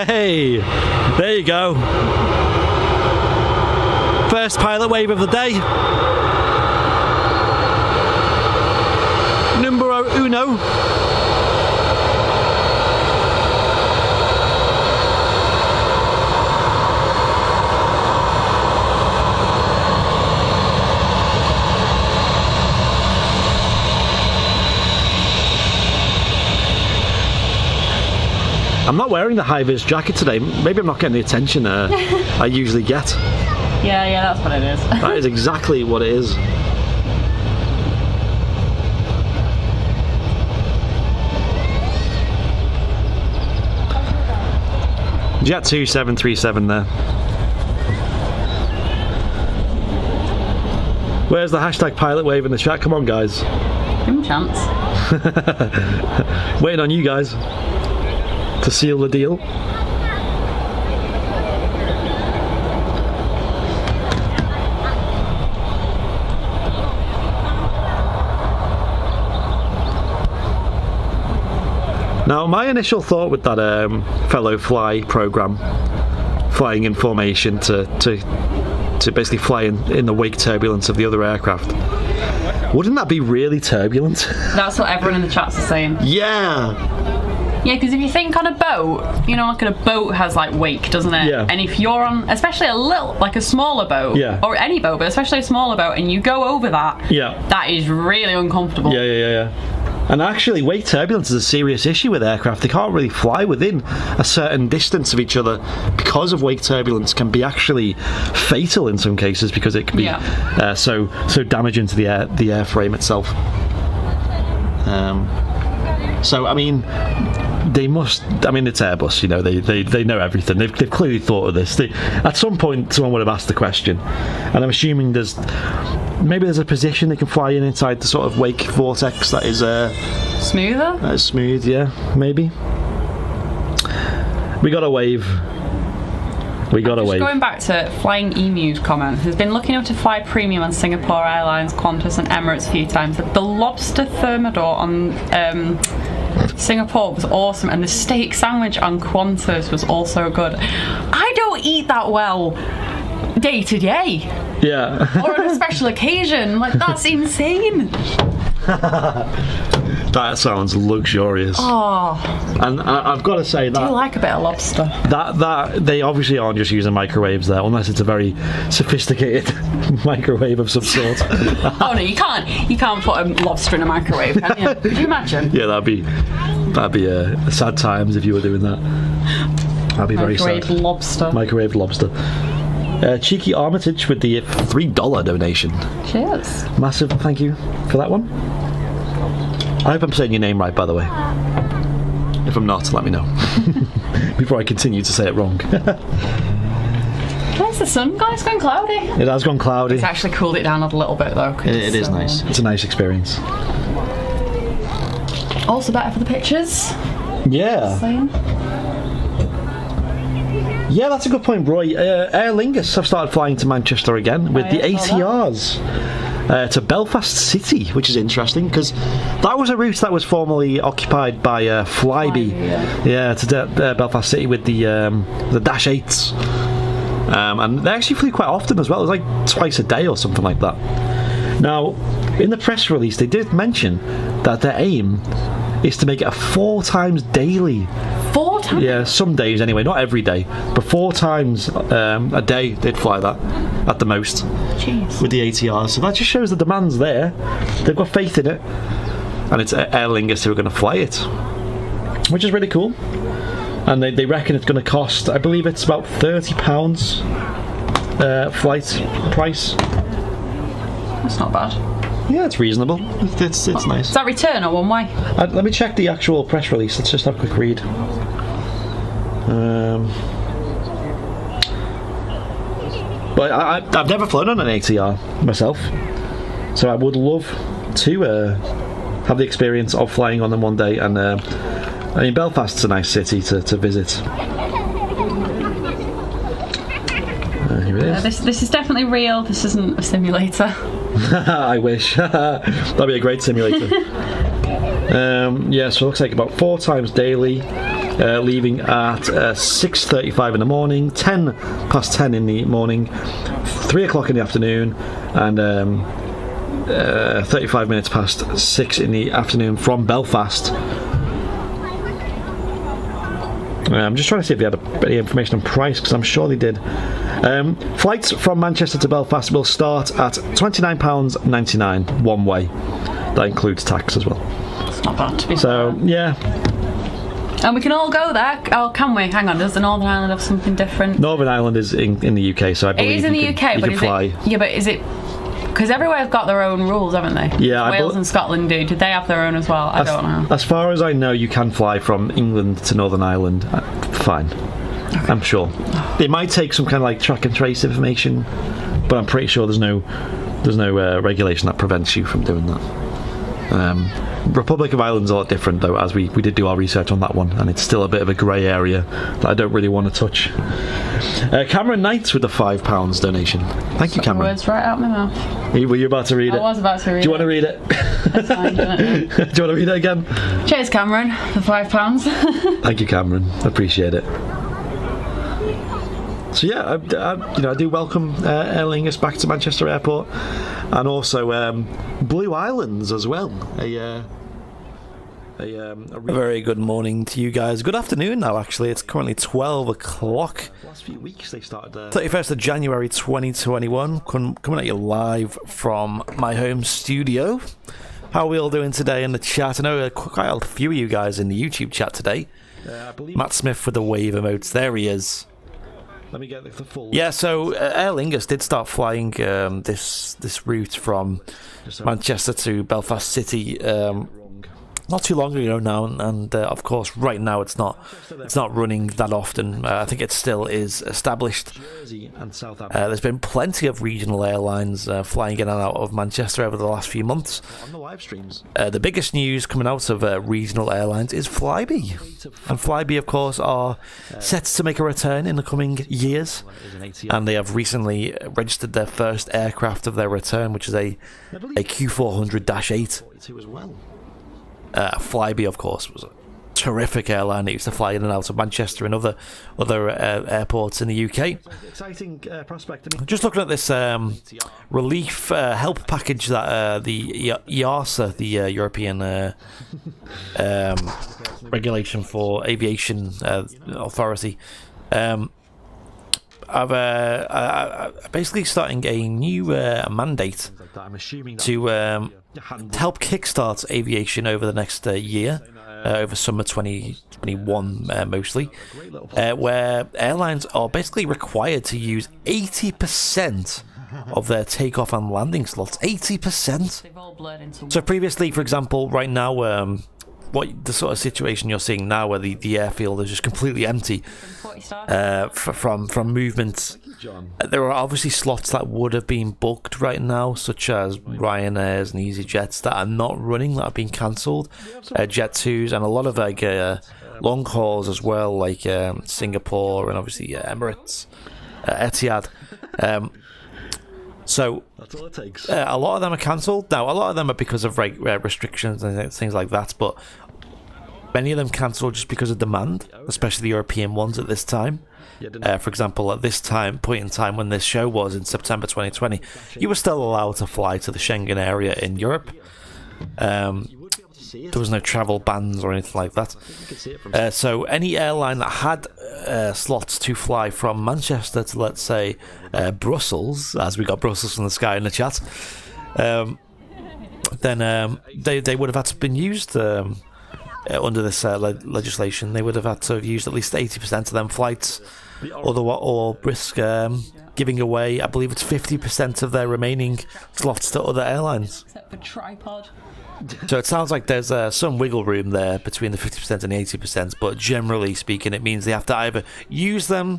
Hey, there you go. First pilot wave of the day. Numero uno. I'm not wearing the high-vis jacket today. Maybe I'm not getting the attention I usually get. Yeah, that's what it is. That is exactly what it is. Jet 2737 there. Where's the hashtag pilot wave in the chat? Come on, guys. Give him a chance. Waiting on you guys to seal the deal. Now, my initial thought with that fellow fly program, flying in formation to basically fly in the wake turbulence of the other aircraft, wouldn't that be really turbulent? That's what everyone in the chats is saying. Yeah. Yeah, because if you think on a boat, you know, like a boat has like wake, doesn't it? Yeah. And if you're on, especially a smaller boat, yeah, or any boat, but especially a smaller boat, and you go over that, yeah, that is really uncomfortable. Yeah. And actually, wake turbulence is a serious issue with aircraft. They can't really fly within a certain distance of each other because of wake turbulence. Can be actually fatal in some cases because it can be so damaging to the airframe itself. So I mean, they must. I mean, it's Airbus. You know, they know everything. They've clearly thought of this. At some point, someone would have asked the question, and I'm assuming there's a position they can fly inside the sort of wake vortex that is smoother. That is smooth, yeah, maybe. We got a wave. Going back to Flying Emu's comment, has been looking up to fly premium on Singapore Airlines, Qantas and Emirates a few times. The lobster thermidor on Singapore was awesome, and the steak sandwich on Qantas was also good. I don't eat that well day to day. Yeah. Or on a special occasion. Like, that's insane. That sounds luxurious. Oh. And I've got to say that. I do like a bit of lobster. That they obviously aren't just using microwaves there, unless it's a very sophisticated microwave of some sort. Oh no, you can't put a lobster in a microwave, can you? Could you imagine? Yeah, that'd be sad times if you were doing that. That'd be very sad. Microwaved lobster. Cheeky Armitage with the $3 donation. Cheers. Massive thank you for that one. I hope I'm saying your name right, by the way. If I'm not, let me know. Before I continue to say it wrong. Where's the sun, guys? It's gone cloudy. It has gone cloudy. It's actually cooled it down a little bit, though. It is nice. It's a nice experience. Also better for the pictures. Yeah. Yeah, that's a good point, Roy. Aer Lingus have started flying to Manchester again with the ATRs to Belfast City, which is interesting because that was a route that was formerly occupied by Flybe. Yeah, to Belfast City with the Dash 8s. And they actually flew quite often as well. It was like twice a day or something like that. Now, in the press release, they did mention that their aim is to make it a 4 times daily. 4 times? Yeah, some days anyway, not every day, but 4 times a day they'd fly that at the most. Jeez. With the ATR. So that just shows the demand's there. They've got faith in it, and it's Aer Lingus who are going to fly it, which is really cool. And they reckon it's going to cost, I believe it's about £30 flight price. That's not bad. Yeah, it's reasonable. It's nice. Is that return or one way? Let me check the actual press release. Let's just have a quick read. But I've never flown on an ATR myself, so I would love to have the experience of flying on them one day. And I mean, Belfast's a nice city to visit. Here it is. This is definitely real. This isn't a simulator. I wish. That'd be a great simulator. Yeah, so it looks like about 4 times daily. leaving at 6:35 in the morning, 10 past 10 in the morning, 3 o'clock in the afternoon, and 35 minutes past 6 in the afternoon from Belfast. I'm just trying to see if they had any information on price, because I'm sure they did. Flights from Manchester to Belfast will start at £29.99 one way. That includes tax as well. It's not bad to be So, yeah. And we can all go there. Oh, can we? Hang on, does the Northern Ireland have something different? Northern Ireland is in the UK, so I believe it is in the UK, you but can fly. Yeah, but is it... Because everywhere's got their own rules, haven't they? Yeah, Wales and Scotland do. Did they have their own as well? I don't know. As far as I know, you can fly from England to Northern Ireland. Fine. Okay. I'm sure. It might take some kind of like track and trace information, but I'm pretty sure there's no regulation that prevents you from doing that. Republic of Ireland's a lot different, though, as we did do our research on that one, and it's still a bit of a grey area that I don't really want to touch. Cameron Knights with the £5 donation. Thank you, Cameron. Words right out my mouth. Were you about to read it? I was about to read it. Do you want to read it? That's fine, do it. Do you want to read it again? Cheers, Cameron, for £5. Thank you, Cameron. I appreciate it. So yeah, I do welcome Airliners back to Manchester Airport, and also Blue Islands as well. A very good morning to you guys. Good afternoon now, actually. It's currently 12 o'clock. Last few weeks they started 31st of January 2021. Coming at you live from my home studio. How are we all doing today in the chat? I know quite a few of you guys in the YouTube chat today. I believe Matt Smith with the wave emotes. There he is. Let me get the full. Yeah, so Aer Lingus did start flying this route from Manchester to Belfast City not too long ago now, and of course right now it's not running that often. I think it still is established. There's been plenty of regional airlines flying in and out of Manchester over the last few months. On the live streams. The biggest news coming out of regional airlines is Flybe, and Flybe of course are set to make a return in the coming years, and they have recently registered their first aircraft of their return, which is a Q400-8. Flybe, of course, was a terrific airline that used to fly in and out of Manchester and other airports in the UK. Exciting prospect. Just looking at this relief help package that the EASA, the European Regulation for Aviation Authority, I've basically starting a new mandate to help kickstart aviation over the next year, over summer 2021 mostly, where airlines are basically required to use 80% of their takeoff and landing slots. 80%. So previously, for example, right now, what the sort of situation you're seeing now, where the airfield is just completely empty from movement. There are obviously slots that would have been booked right now, such as Ryanair's and EasyJets, that are not running, that have been cancelled. Jet2s and a lot of like long hauls as well, like Singapore and obviously Emirates, Etihad. So that's all it takes. A lot of them are cancelled. Now, a lot of them are because of restrictions and things like that, but many of them cancelled just because of demand, especially the European ones at this time. For example, at this point in time when this show was in September 2020, you were still allowed to fly to the Schengen area in Europe. There was no travel bans or anything like that. So any airline that had slots to fly from Manchester to, let's say, Brussels, as we got Brussels from the sky in the chat, then they would have had to have been used under this legislation. They would have had to have used at least 80% of them flights, or risk giving away, I believe it's 50% of their remaining slots to other airlines. Except for tripod. So it sounds like there's some wiggle room there between the 50% and the 80%, but generally speaking, it means they have to either use them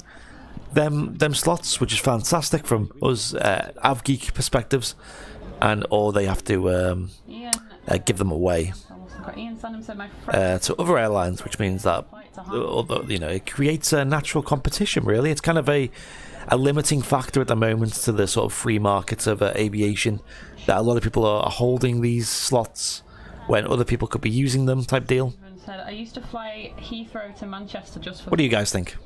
slots, which is fantastic from us AvGeek perspectives, or they have to give them away to other airlines, which means that it creates a natural competition. Really, it's kind of a limiting factor at the moment to the sort of free markets of aviation, that a lot of people are holding these slots when other people could be using them, type deal. Said, I used to fly Heathrow to Manchester just for... What do you guys think?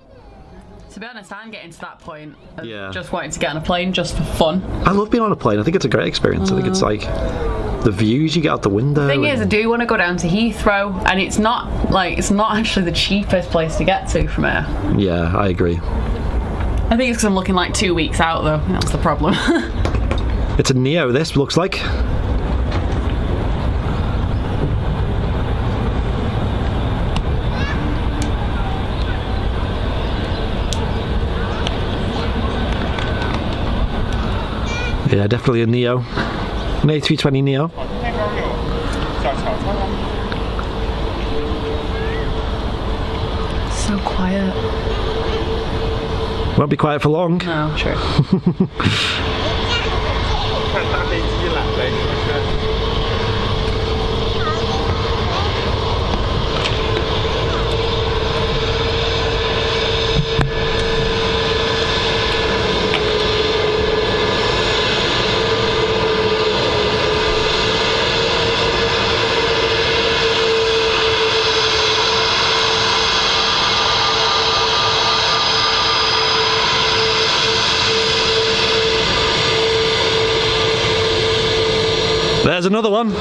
To be honest, I'm getting to that point of Yeah. just wanting to get on a plane just for fun. I love being on a plane. I think it's a great experience. I think it's like the views you get out the window. The thing is, I do want to go down to Heathrow, and it's not actually the cheapest place to get to from here. Yeah, I agree. I think it's because I'm looking like 2 weeks out, though. That's the problem. It's a Neo, this looks like. Yeah, definitely a Neo. An A320 Neo. So quiet. Won't be quiet for long. No, true. There's another one.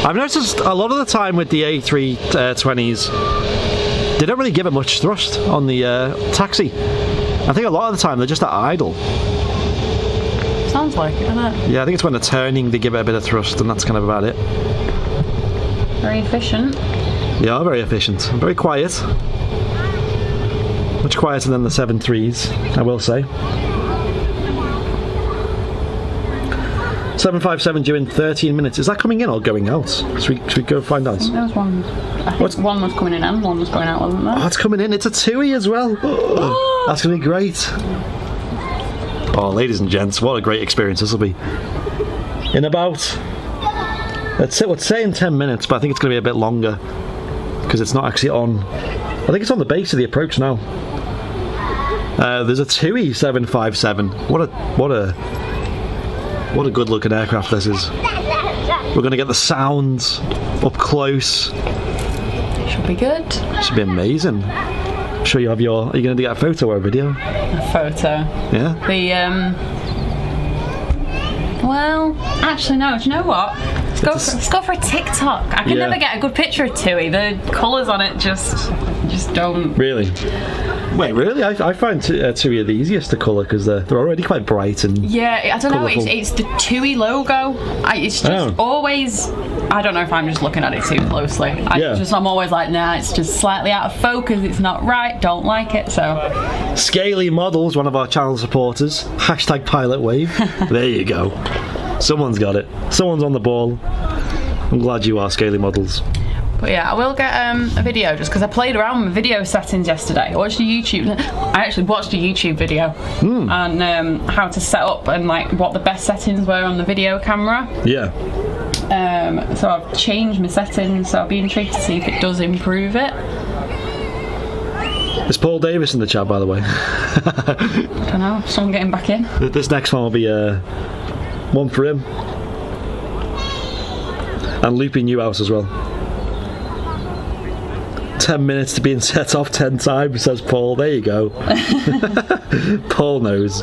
I've noticed a lot of the time with the A320s, they don't really give it much thrust on the taxi. I think a lot of the time they're just at idle. Sounds like it, doesn't it? Yeah, I think it's when they're turning they give it a bit of thrust, and that's kind of about it. Very efficient. They are very efficient, very quiet. Much quieter than the 7.3s, I will say. 757 due in 13 minutes. Is that coming in or going out? Should we go find out? There was one. I think one was coming in and one was going out, wasn't there? Oh, it's coming in. It's a TUI as well. That's going to be great. Oh, ladies and gents, what a great experience this will be. In about, let's say in 10 minutes, but I think it's going to be a bit longer because it's not actually on. I think it's on the base of the approach now. There's a TUI 757. What a good looking aircraft this is. We're going to get the sounds up close. Should be good. Should be amazing. I'm sure you have your. Are you going to get a photo or a video? A photo. Yeah. Well, actually no. Do you know what? Let's go for a TikTok. I can never get a good picture of TUI. The colours on it just don't. Really? Wait, really? I find TUI are the easiest to colour because they're already quite bright and. Yeah, I don't know. It's the TUI logo. It's just always. I don't know if I'm just looking at it too closely. I'm always like, nah, it's just slightly out of focus. It's not right. Don't like it. So. Scaly Models, one of our channel supporters. Hashtag Pilot Wave. There you go. Someone's got it. Someone's on the ball. I'm glad you are, Scaly Models. But yeah, I will get a video just because I played around with video settings yesterday. I actually watched a YouTube video on how to set up and like what the best settings were on the video camera. Yeah. So I've changed my settings, so I'll be intrigued to see if it does improve it. Is Paul Davis in the chat, by the way? I don't know, someone getting back in. This next one will be one for him. And looping you out as well. 10 minutes to being set off 10 times, says Paul. There you go. Paul knows.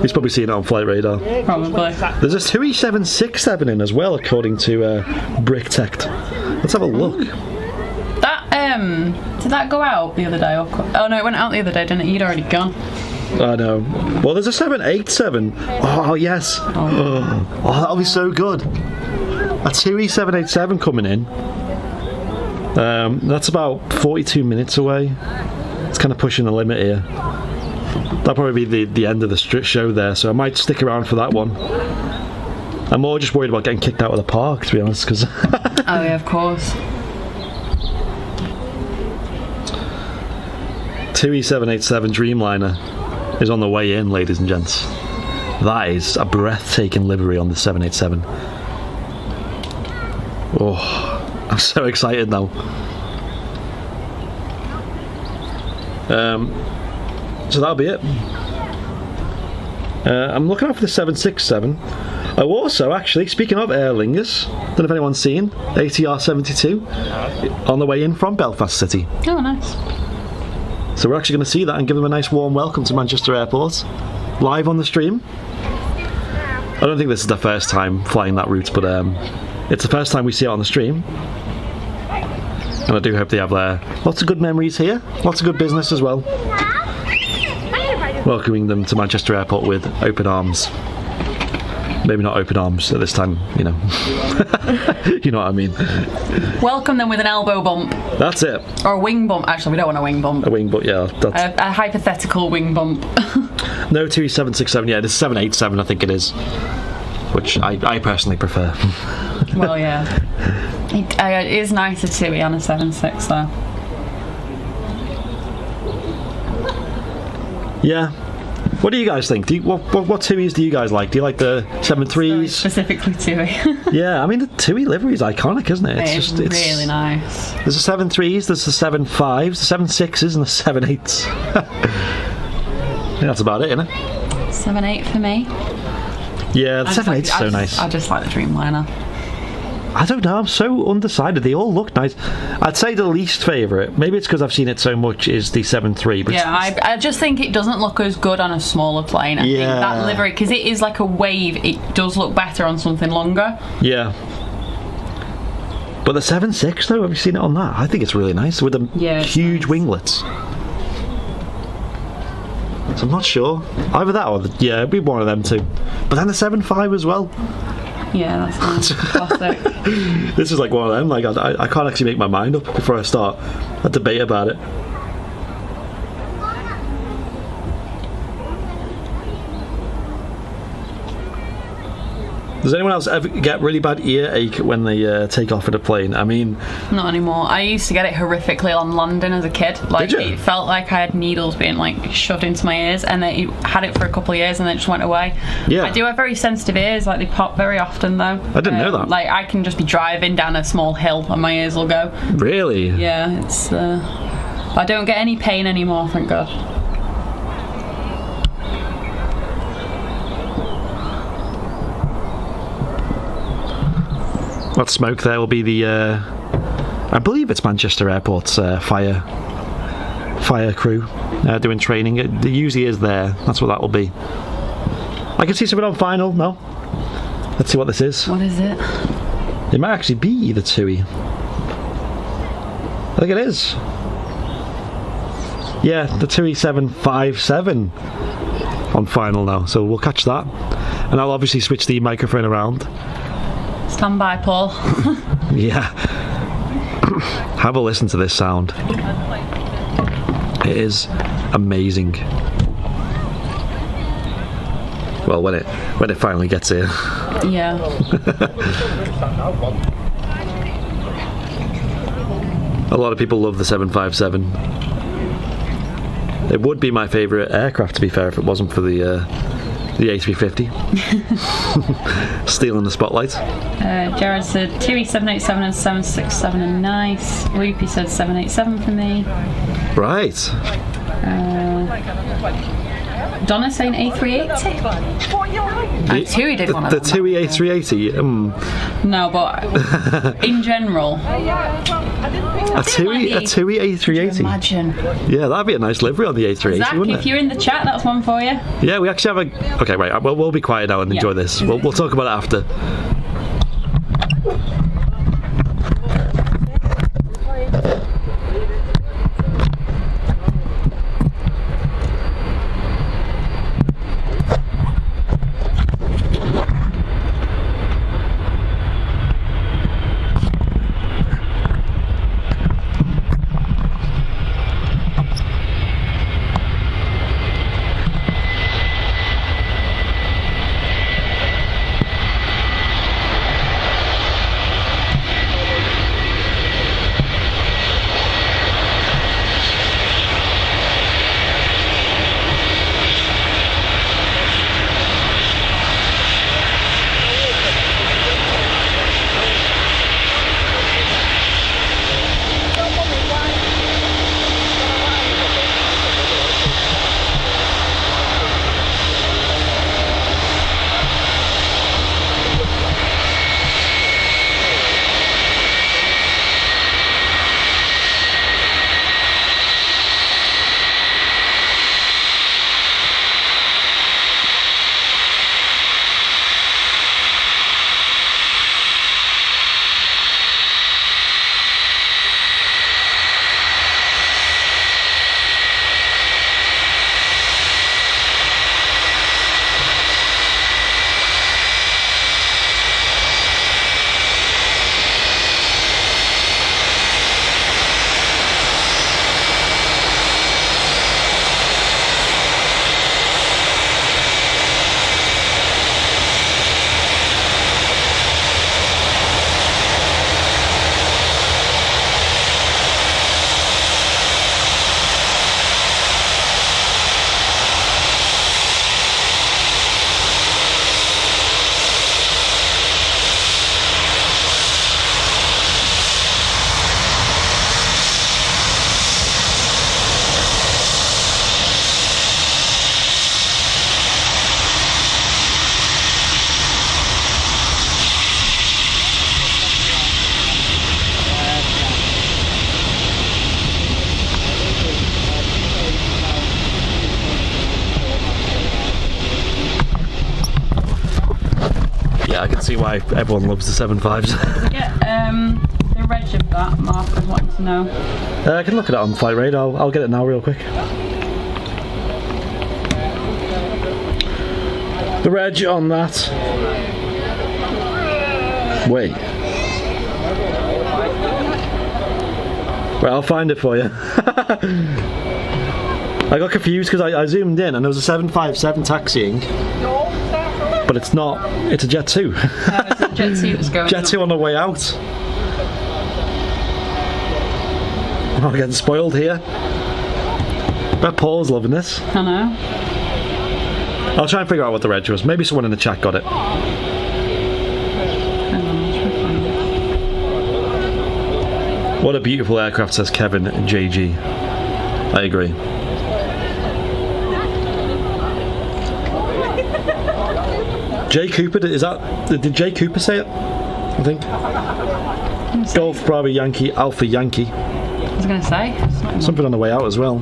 He's probably seen it on Flight Radar. Probably. There's a TUI 767 in as well, according to BrickTech. Let's have a look. That did that go out the other day? Oh no, it went out the other day, didn't it? You'd already gone. I know. Well, there's a 787. Oh yes. Oh, that'll be so good. A TUI 787 coming in. That's about 42 minutes away. It's kind of pushing the limit here. That'll probably be the end of the show there, so I might stick around for that one. I'm more just worried about getting kicked out of the park, to be honest, because. Oh yeah, of course. TUI 787 Dreamliner is on the way in, ladies and gents. That is a breathtaking livery on the 787. Oh, I'm so excited now. So that'll be it. I'm looking out for the 767. Oh, also, actually, speaking of Airliners, don't know if anyone's seen ATR 72 on the way in from Belfast City. Oh, nice. So we're actually going to see that and give them a nice warm welcome to Manchester Airport, live on the stream. I don't think this is the first time flying that route, but it's the first time we see it on the stream. And I do hope they have lots of good memories here, lots of good business as well. Welcoming them to Manchester Airport with open arms. Maybe not open arms at this time, you know. You know what I mean. Welcome them with an elbow bump. That's it. Or a wing bump. Actually, we don't want a wing bump. A wing bump, yeah. That's a hypothetical wing bump. No, 767, yeah, it's 787 I think it is. Which I personally prefer. Well, yeah. It is nicer to be on a 76 though. Yeah. What do you guys think? What TUIs do you guys like? Do you like the 73s? Specifically TUI. Yeah, I mean the TUI livery is iconic, isn't it? It's really nice. There's the 73s, there's the 75s, the 76s, and the 78s. Yeah, that's about it, isn't it? 7.8 for me. Yeah, the 7.8 is so nice. I just like the Dreamliner. I don't know, I'm so undecided. They all look nice. I'd say the least favourite, maybe it's because I've seen it so much, is the 7.3. But yeah, I just think it doesn't look as good on a smaller plane. I think that livery, because it is like a wave, it does look better on something longer. Yeah. But the 7.6 though, have you seen it on that? I think it's really nice with the huge winglets. So I'm not sure. Either that or it'd be one of them too. But then the 7.5 as well. Yeah, that's nice. Classic. This is like one of them. Like I can't actually make my mind up before I start a debate about it. Does anyone else ever get really bad earache when they take off at a plane? I mean... Not anymore. I used to get it horrifically on landing as a kid. Like, did you? It felt like I had needles being, like, shoved into my ears, and then I had it for a couple of years and then it just went away. Yeah. I do have very sensitive ears. Like, they pop very often, though. I didn't know that. Like, I can just be driving down a small hill and my ears will go. Really? Yeah, it's... I don't get any pain anymore, thank God. That smoke there will be the I believe it's Manchester Airport's fire crew doing training. It usually is there. That's what that will be. I can see something on final. No, let's see what this is. What is it? It might actually be the TUI. I think it is. Yeah, the TUI 757 on final now. So we'll catch that, and I'll obviously switch the microphone around. Stand by, Paul. Yeah. Have a listen to this sound. It is amazing. Well, when it finally gets here. Yeah. A lot of people love the 757. It would be my favourite aircraft, to be fair, if it wasn't for the A350. Stealing the spotlight. Jared said TUI 787 and 767 are nice. Rupee said 787 for me. Right. Donna saying A380. TUI did one of the them. TUI A380. No, but in general. A TUI A380. Imagine. Yeah, that'd be a nice livery on the A380, Zach, wouldn't if it? you're in the chat, that's one for you. Yeah, we actually have a... Okay, right, we'll be quiet now and enjoy this. We'll talk about it after. can see why everyone loves the 7.5s. Yeah, the reg of that, Mark, I wanted to know. I can look at it on Flight Radar. I'll get it now real quick. The reg on that. Wait. Right, I'll find it for you. I got confused because I zoomed in and there was a 757 taxiing. But it's not, it's a Jet 2. It's a Jet 2 that's going Jet 2 on the way out. I'm getting spoiled here. Bet Paul's loving this. I know. I'll try and figure out what the reg was. Maybe someone in the chat got it. Hang on, I'll try to find it. What a beautiful aircraft, says Kevin JG. I agree. Jay Cooper, is that, did Jay Cooper say it? I think. Golf Bravo Yankee Alpha Yankee. I was going to say. Something on the way out as well.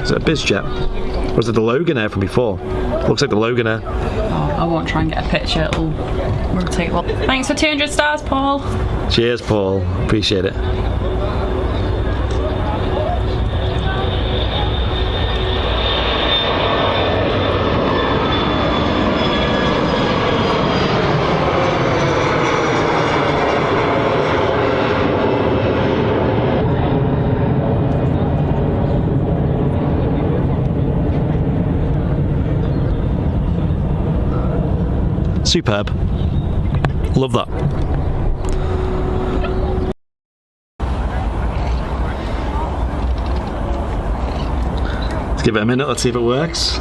Is it a BizJet? Or is it the Logan Air from before? Looks like the Logan Air. Oh, I won't try and get a picture, it'll rotate well. Thanks for 200 stars, Paul. Cheers, Paul. Appreciate it. Superb. Love that. Let's give it a minute, let's see if it works.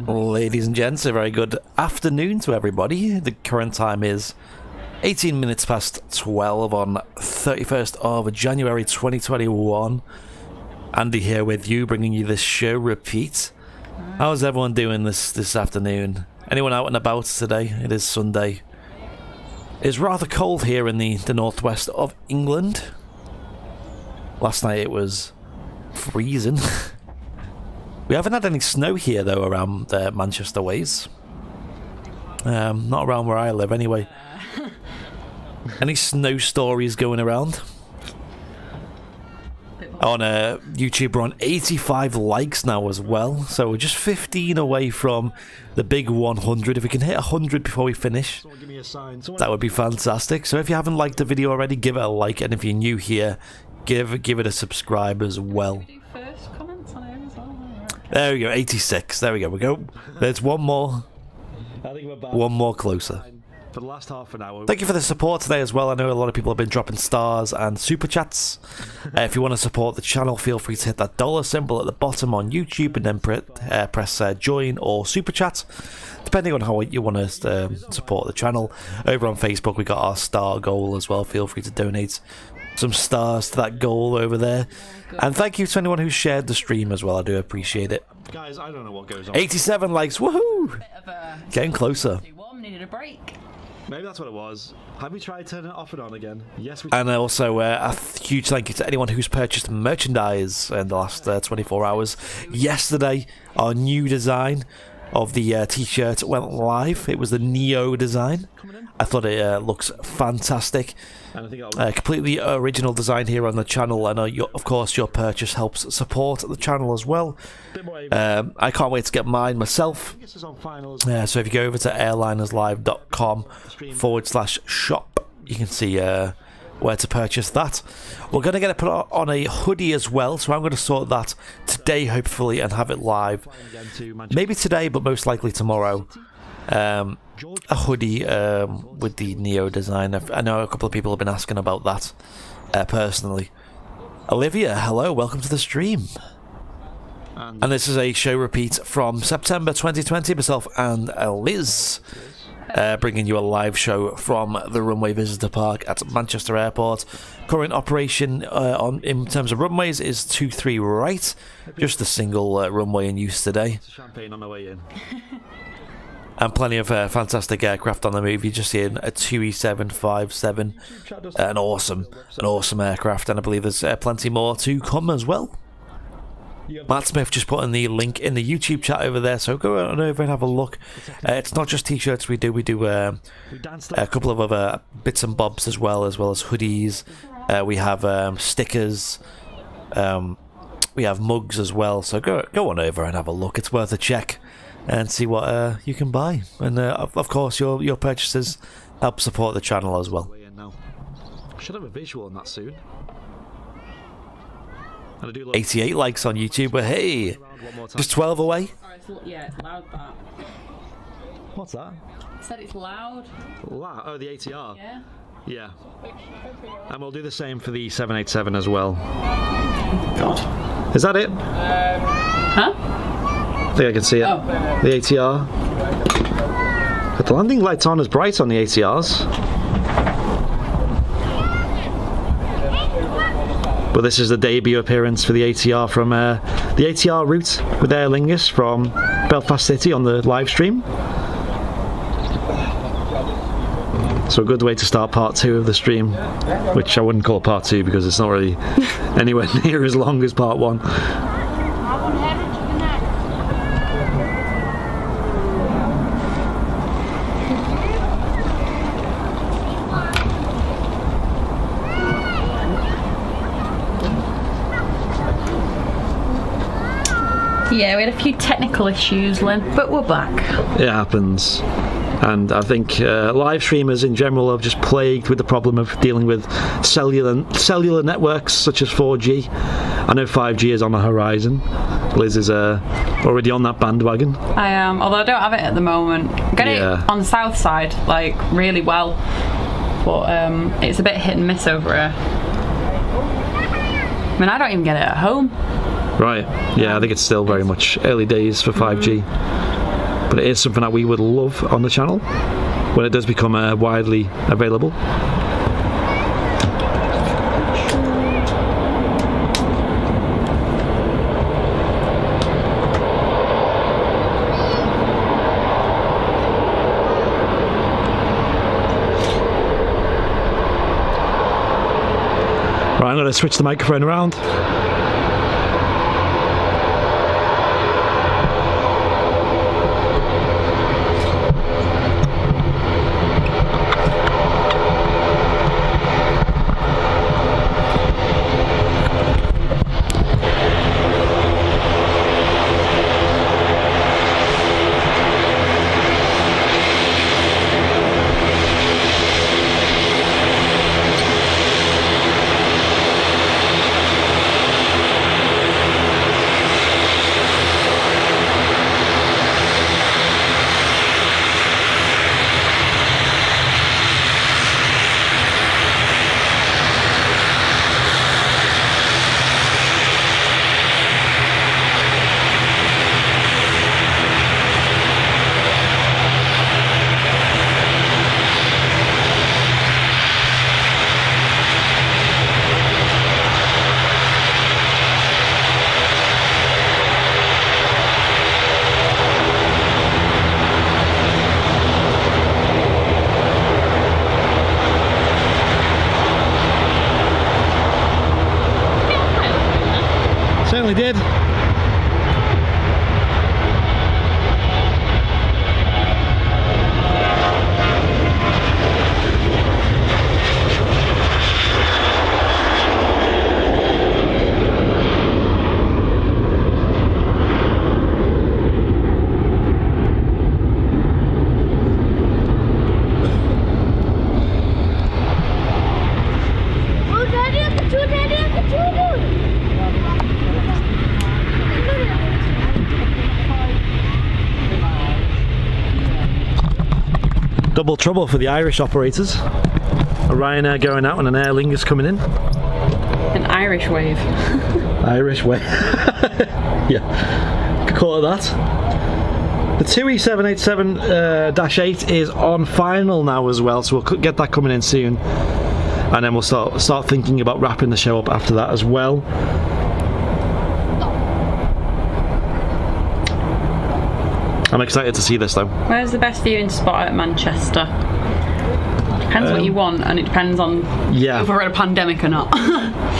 Ladies and gents, a very good afternoon to everybody. The current time is 18 minutes past 12 on 31st of January 2021. Andy here with you, bringing you this show repeat. How's everyone doing this afternoon? Anyone out and about today? It is Sunday. It's rather cold here in the northwest of England. Last night it was freezing. We haven't had any snow here though around Manchester ways. Not around where I live anyway. Any snow stories going around? On YouTube, we're on 85 likes now as well, so we're just 15 away from the big 100. If we can hit 100 before we finish, that would be fantastic. So if you haven't liked the video already, give it a like, and if you're new here, give it a subscribe as well. There we go, 86. There we go. There's one more. One more closer. For the last half an hour. Thank you for the support today as well. I know a lot of people have been dropping stars and super chats. If you want to support the channel, feel free to hit that dollar symbol at the bottom on YouTube and then press join or super chat, depending on how you want to support the channel. Over on Facebook, we got our star goal as well. Feel free to donate some stars to that goal over there. And thank you to anyone who shared the stream as well. I do appreciate it. Guys, I don't know what goes on. 87 likes. Woohoo! Getting closer. Needed a break. Maybe that's what it was. Have we tried turning it off and on again? Yes, we. And also a huge thank you to anyone who's purchased merchandise in the last 24 hours. Yesterday, our new design of the t-shirt went live. It was the Neo design. I thought it looks fantastic. Completely original design here on the channel, and of course your purchase helps support the channel as well. I can't wait to get mine myself. So if you go over to airlinerslive.com/shop, you can see where to purchase that. We're going to get it put on a hoodie as well, so I'm going to sort that today hopefully and have it live. Maybe today, but most likely tomorrow. A hoodie with the Neo design. I know a couple of people have been asking about that personally. Olivia, hello, welcome to the stream. And this is a show repeat from September 2020. Myself and Liz bringing you a live show from the Runway Visitor Park at Manchester Airport. Current operation in terms of runways is 23 right. Just a single runway in use today. Champagne on the way in. and plenty of fantastic aircraft on the move. You're just seeing a 2E757, an awesome aircraft, and I believe there's plenty more to come as well. Matt Smith just put in the link in the YouTube chat over there, so go on over and have a look. It's not just t-shirts we do a couple of other bits and bobs as well as hoodies. We have stickers, we have mugs as well, so go on over and have a look. It's worth a check and see what you can buy, and of course your purchases help support the channel as well. Should have a visual on that soon. 88 likes on YouTube, but hey, just 12 away. Yeah, it's loud, that. What's that? I said it's loud. Loud? Oh, the ATR. Yeah. Yeah. And we'll do the same for the 787 as well. God. Is that it? Huh? I think I can see it. Oh. The ATR. But the landing lights aren't as bright on the ATRs. But this is the debut appearance for the ATR from the ATR route with Aer Lingus from Belfast City on the live stream. So a good way to start part 2 of the stream, which I wouldn't call part 2 because it's not really anywhere near as long as part 1. Yeah, we had a few technical issues, Lynn, but we're back. It happens. And I think live streamers in general are just plagued with the problem of dealing with cellular networks such as 4G. I know 5G is on the horizon. Liz is already on that bandwagon. I am, although I don't have it at the moment. I get it on the south side, like, really well. But it's a bit hit and miss over here. I mean, I don't even get it at home. Right, yeah, I think it's still very much early days for 5G. But it is something that we would love on the channel when it does become widely available. Right, I'm going to switch the microphone around. Certainly did. Double trouble for the Irish operators. A Ryanair going out and an Aer Lingus coming in. An Irish wave. Irish wave. Yeah, could call it that. The 2E787-8 is on final now as well, so we'll get that coming in soon. And then we'll start thinking about wrapping the show up after that as well. I'm excited to see this though. Where's the best viewing spot at Manchester? Depends what you want, and it depends on if we're in a pandemic or not.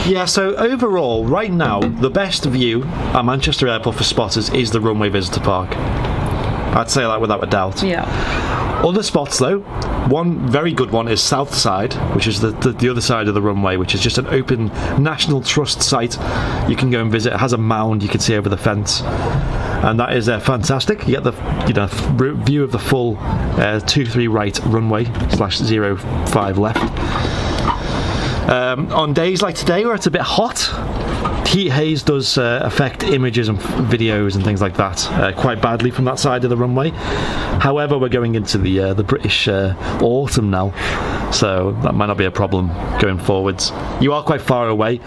Yeah, so overall, right now, the best view at Manchester Airport for spotters is the Runway Visitor Park. I'd say that without a doubt. Yeah. Other spots though, one very good one is Southside, which is the other side of the runway, which is just an open National Trust site. You can go and visit. It has a mound you can see over the fence, and that is fantastic. You get the view of the full 23 right runway /05 left. On days like today where it's a bit hot, heat haze does affect images and videos and things like that quite badly from that side of the runway. However, we're going into the British autumn now, so that might not be a problem going forwards. You are quite far away,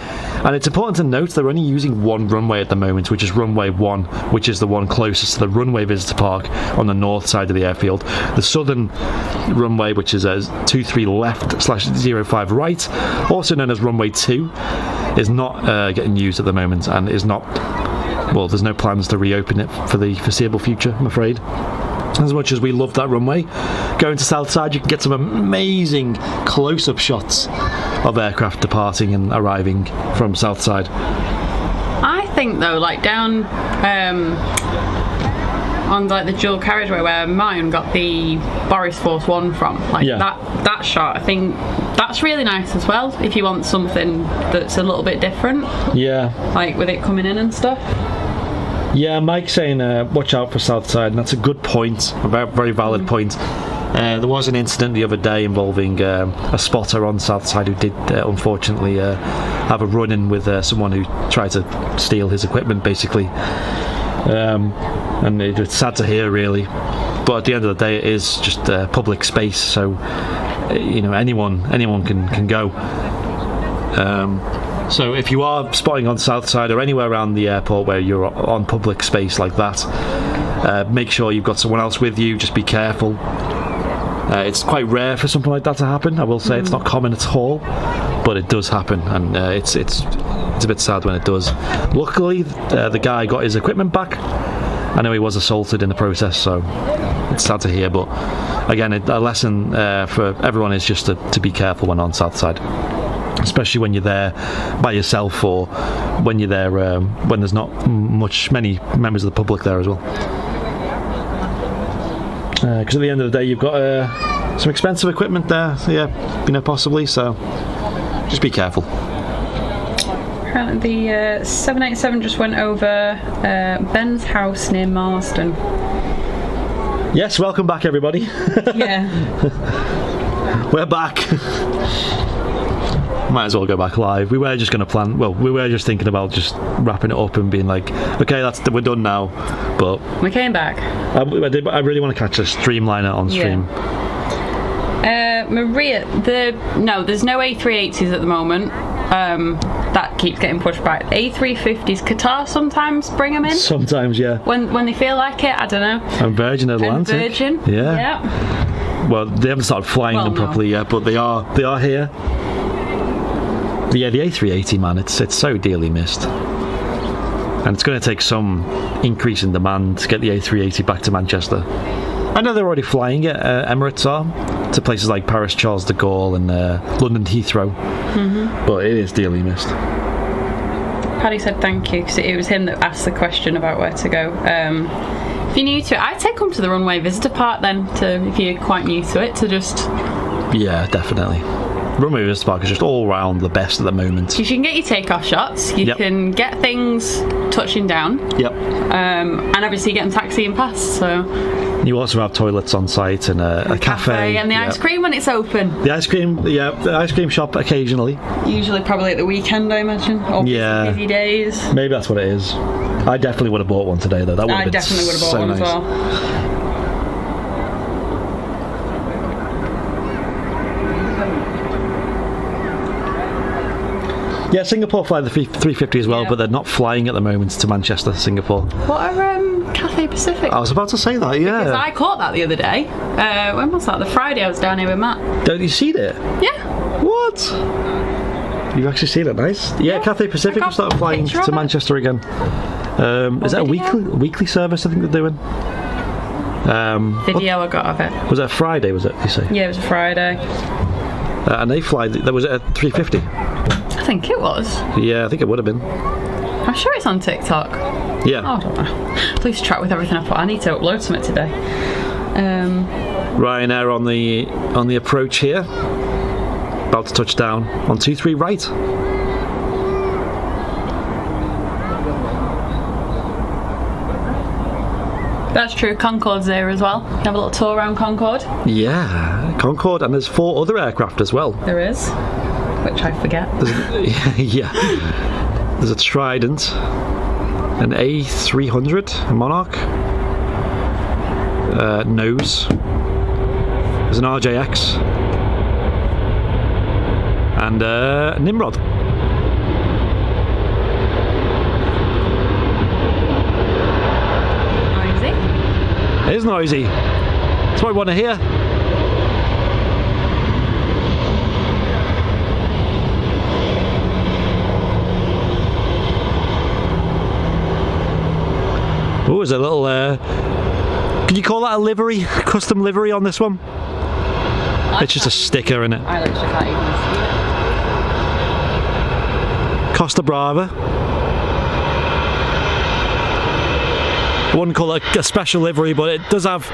and it's important to note they're only using one runway at the moment, which is runway 1, which is the one closest to the Runway Visitor Park on the north side of the airfield. The southern runway, which is 23 left /05 right, also known as runway 2, is not getting used at the moment, and is not, well, there's no plans to reopen it for the foreseeable future, I'm afraid. As much as we love that runway, going to Southside you can get some amazing close-up shots of aircraft departing and arriving from Southside. I think though, like down on like the dual carriageway where mine got the Boris Force 1 from, like that shot, I think that's really nice as well if you want something that's a little bit different. Yeah. Like with it coming in and stuff. Yeah, Mike's saying watch out for Southside, and that's a good point, a very valid point. There was an incident the other day involving a spotter on Southside who did unfortunately have a run-in with someone who tried to steal his equipment, basically. And it's sad to hear, really. But at the end of the day, it is just public space, so anyone can go. So if you are spotting on Southside or anywhere around the airport where you're on public space like that, make sure you've got someone else with you. Just be careful. It's quite rare for something like that to happen. I will say it's not common at all, but it does happen, and it's a bit sad when it does. Luckily, the guy got his equipment back. I know he was assaulted in the process, so it's sad to hear. But again, a lesson for everyone is just to be careful when on Southside, especially when you're there by yourself, or when you're there when there's not many members of the public there as well. Because at the end of the day, you've got some expensive equipment there, possibly. So just be careful. Apparently the 787 just went over Ben's house near Marsden. Yes, welcome back, everybody. Yeah. We're back. Might as well go back live. We were just going to plan. Well, we were just thinking about just wrapping it up and being like, okay, we're done now. But we came back. I really want to catch a Streamliner on stream. Maria, there's no A380s at the moment. That keeps getting pushed back. A350s, Qatar sometimes bring them in. Sometimes, yeah. When they feel like it, I don't know. And Virgin Atlantic. And Virgin, yeah. Well, they haven't started flying them properly yet, but they are here. Yeah, the A380, man, it's so dearly missed. And it's going to take some increase in demand to get the A380 back to Manchester. I know they're already flying it, Emirates are, to places like Paris Charles de Gaulle and London Heathrow. But it is dearly missed. Paddy said thank you, because it was him that asked the question about where to go. If you're new to it, I'd say come to the Runway Visitor Park then, if you're quite new to it, to just... Yeah, definitely. Runway Visitor Park is just all round the best at the moment. You can get your takeoff shots, you can get things touching down. Yep. And obviously get them taxi and pass, so... You also have toilets on site and a cafe. And the ice cream when it's open. The ice cream shop occasionally. Usually probably at the weekend, I imagine. Or busy days. Maybe that's what it is. I definitely would have bought one today, though. I definitely would have bought one as well. Yeah, Singapore fly the 350 as well, but they're not flying at the moment to Manchester, Singapore. What are Cathay Pacific? I was about to say that, yeah. Because I caught that the other day. When was that? The Friday I was down here with Matt. Don't you see it? Yeah. What? You've actually seen it, nice. Yeah, Cathay Pacific have started flying to Manchester again. Is that a weekly service I think they're doing? Video I got of it. Was that Friday, was it, you say? Yeah, it was a Friday. And they fly, there was it at 350? I think it was. Yeah, I think it would have been. I'm sure it's on TikTok. Yeah. Oh, I don't know. Please track with everything I put. I need to upload something today. Ryanair on the approach here. About to touch down on 23 right. That's true. Concorde's there as well. You have a little tour around Concorde. Yeah, Concorde, and there's 4 other aircraft as well. There is, which I forget. Yeah. There's a Trident, an A300, a Monarch, Nose. There's an RJX, and Nimrod. Noisy. It is noisy. That's what I want to hear. Oh, there's a little, could you call that a livery? Custom livery on this one? It's just a sticker, isn't it? I literally can't even see it. Costa Brava. I wouldn't call it a special livery, but it does have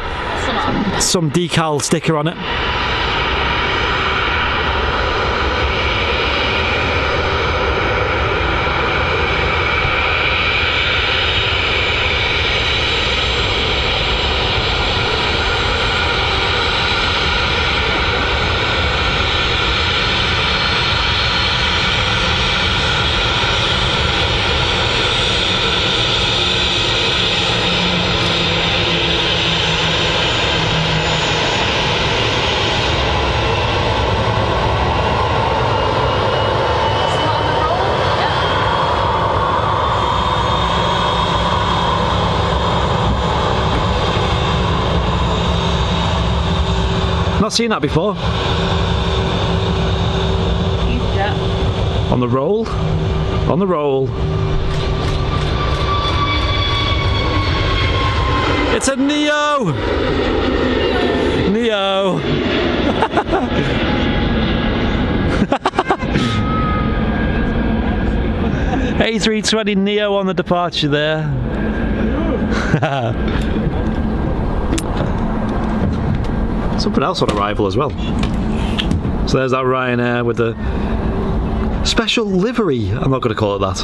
some decal sticker on it. Not seen that before. Yeah. On the roll. On the roll. It's a Neo! Neo! A320 Neo on the departure there. Something else on arrival as well. So there's that Ryanair with the special livery. I'm not going to call it that.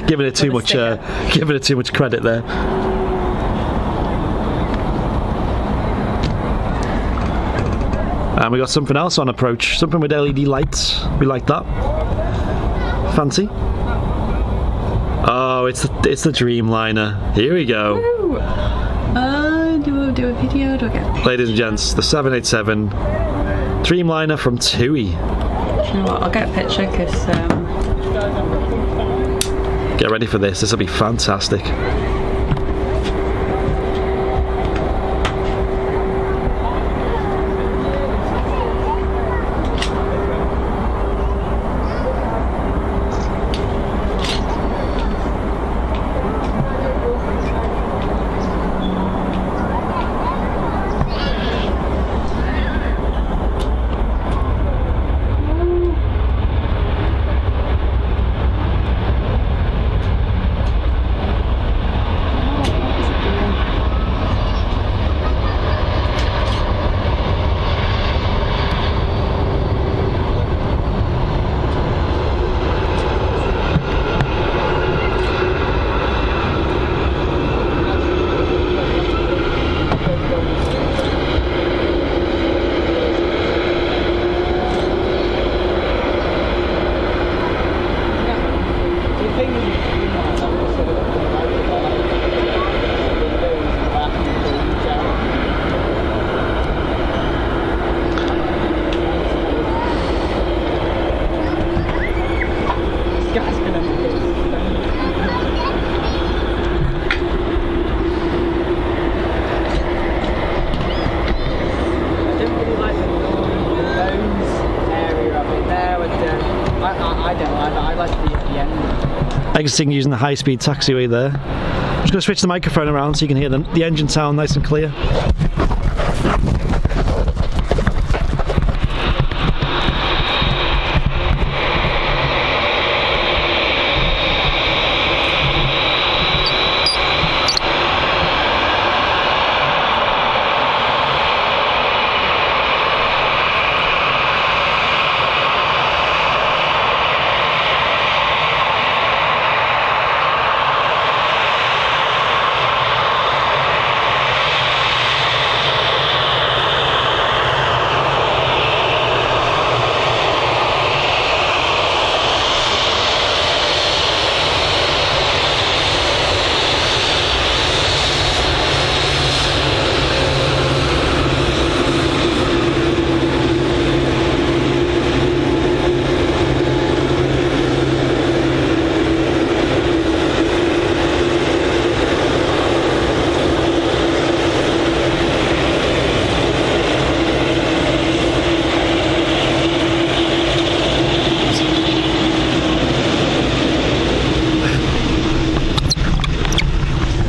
Giving it too much credit there. And we got something else on approach. Something with LED lights. We like that. Fancy. Oh, it's the Dreamliner. Here we go. Do I do a video? Do I get a picture? Ladies and gents, the 787 Dreamliner from TUI. You know what? I'll get a picture because. Get ready for this. This will be fantastic. Exiting using the high-speed taxiway there. just going to switch the microphone around so you can hear the engine sound nice and clear.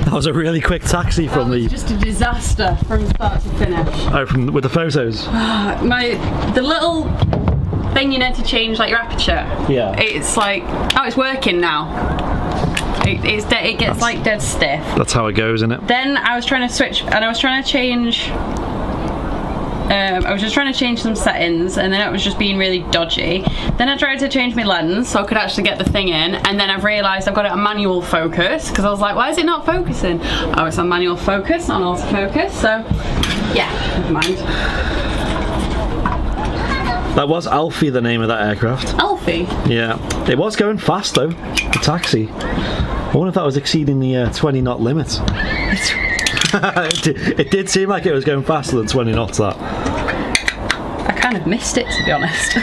That was a really quick taxi from That was just a disaster from start to finish. Oh, with the photos. The little thing you need to change, like your aperture. Yeah. It's like, oh, it's working now. It gets like dead stiff. That's how it goes, isn't it? Then I was trying to switch, and I was trying to change. I was just trying to change some settings, and then it was just being really dodgy. Then I tried to change my lens so I could actually get the thing in, and then I've realised I've got it on manual focus, because I was like, why is it not focusing? Oh, it's on manual focus, not autofocus, so yeah, never mind. That was Alfie, the name of that aircraft. Alfie? Yeah. It was going fast though, the taxi. I wonder if that was exceeding the 20 knot limit. It did seem like it was going faster than 20 knots, that. I kind of missed it, to be honest.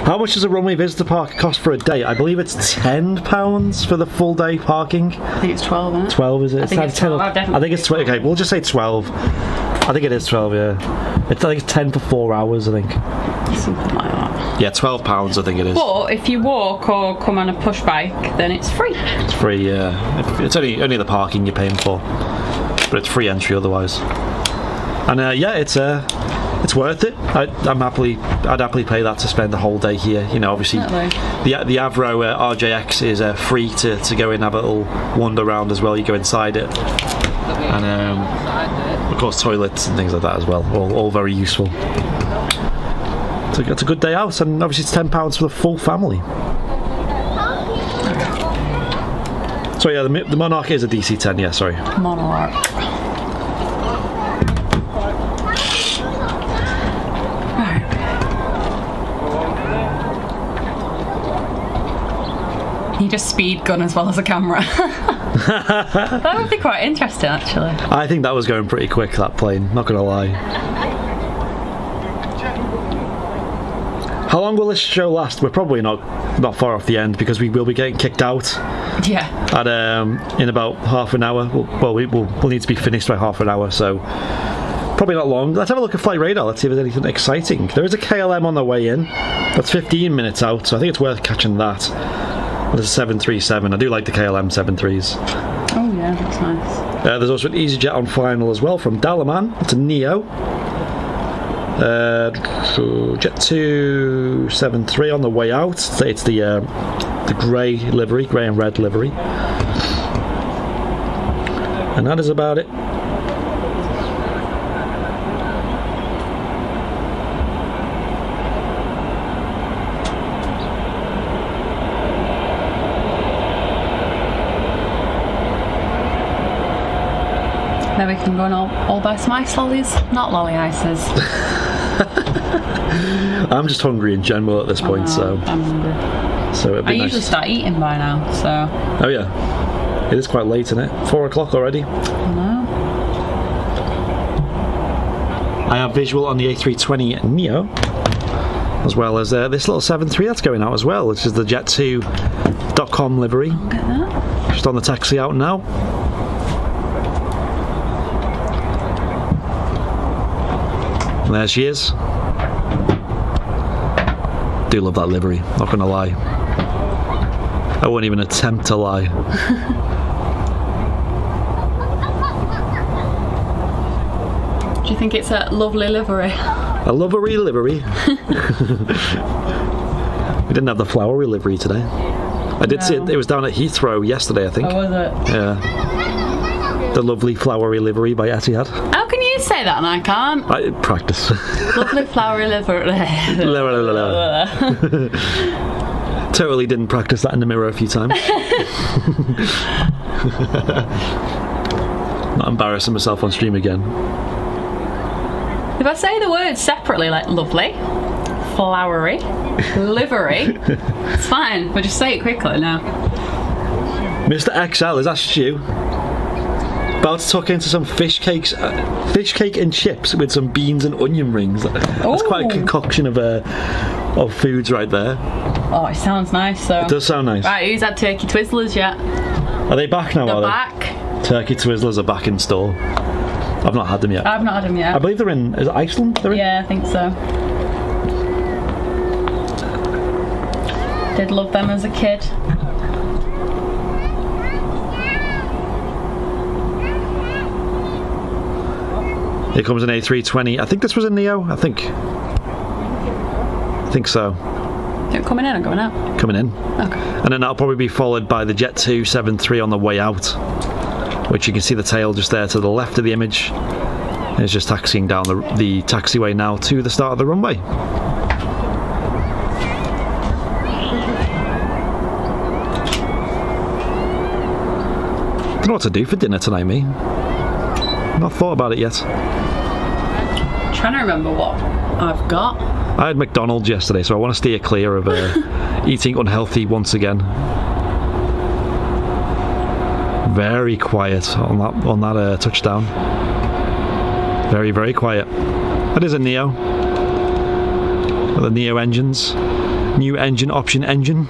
How much does a Runway visitor park cost for a day? I believe it's £10 for the full day parking. I think it's 12, isn't it? 12, is it? I think it's 12. I think it's 12. Okay, we'll just say 12. I think it is 12, yeah. I think it's 10 for 4 hours, I think. Something like that. Yeah, £12 I think it is. But if you walk or come on a push bike, then it's free. It's free, yeah. It's only the parking you're paying for. But it's free entry otherwise. And yeah, it's worth it. I'd happily pay that to spend the whole day here. You know, obviously the Avro RJX is free to go in, have a little wander around as well. You go inside it, and of course toilets and things like that as well. All very useful. So it's a good day out, and obviously it's £10 for the full family. So yeah, the Monarch is a DC-10. Yeah, sorry. Monarch. You just speed gun as well as a camera. That would be quite interesting, actually. I think that was going pretty quick, that plane, not gonna lie. How long will this show last? We're probably not far off the end, because we will be getting kicked out. Yeah. In about half an hour. We'll need to be finished by half an hour, so probably not long. Let's have a look at flight radar. Let's see if there's anything exciting. There is a KLM on the way in. That's 15 minutes out, so I think it's worth catching that. There's a 737. I do like the KLM 73s. Oh yeah, that's nice. There's also an EasyJet on final as well from Dalaman. It's a Neo. Jet 273 on the way out. It's the grey livery, grey and red livery. And that is about it. Then we can go and all buy some ice lollies, not lolly ices. I'm just hungry in general at this point, so I'm hungry. So it'd be nice. Usually start eating by now, so. Oh yeah, it is quite late, isn't it? 4 o'clock already. No. I have visual on the A320 Neo, as well as this little 7.3 that's going out as well, which is the Jet2.com livery. I'll get that. Just on the taxi out now. And there she is. Do love that livery, not gonna lie. I won't even attempt to lie. Do you think it's a lovely livery? A livery. We didn't have the flowery livery today. I did see it. It was down at Heathrow yesterday, I think. Oh, was it? Yeah. The lovely flowery livery by Etihad. How can you say that and I can't? I practice. Lovely flowery livery. Totally didn't practice that in the mirror a few times. Not embarrassing myself on stream again. If I say the words separately, like lovely, flowery, livery, it's fine, but just say it quickly now. Mr. XL, is that Stu? About to tuck into some fish cake and chips with some beans and onion rings. That's quite a concoction of foods right there. Oh, it sounds nice though. It does sound nice. Right, who's had turkey twizzlers yet? Are they back now? They're back. Turkey Twizzlers are back in store. I've not had them yet. I've not had them yet. I believe they're in. Is it Iceland? They're in? Yeah, I think so. Did love them as a kid. Here comes an A320. I think this was a Neo. I think so. They're coming in or going out? Coming in. Okay. And then that'll probably be followed by the Jet 273 on the way out, which you can see the tail just there to the left of the image. It's just taxiing down the taxiway now to the start of the runway. Don't know what to do for dinner tonight, me. Not thought about it yet. I'm trying to remember what I've got. I had McDonald's yesterday, so I want to steer clear of eating unhealthy once again. Very quiet on that touchdown. Very, very quiet. That is a Neo. The Neo engines. New engine option engine.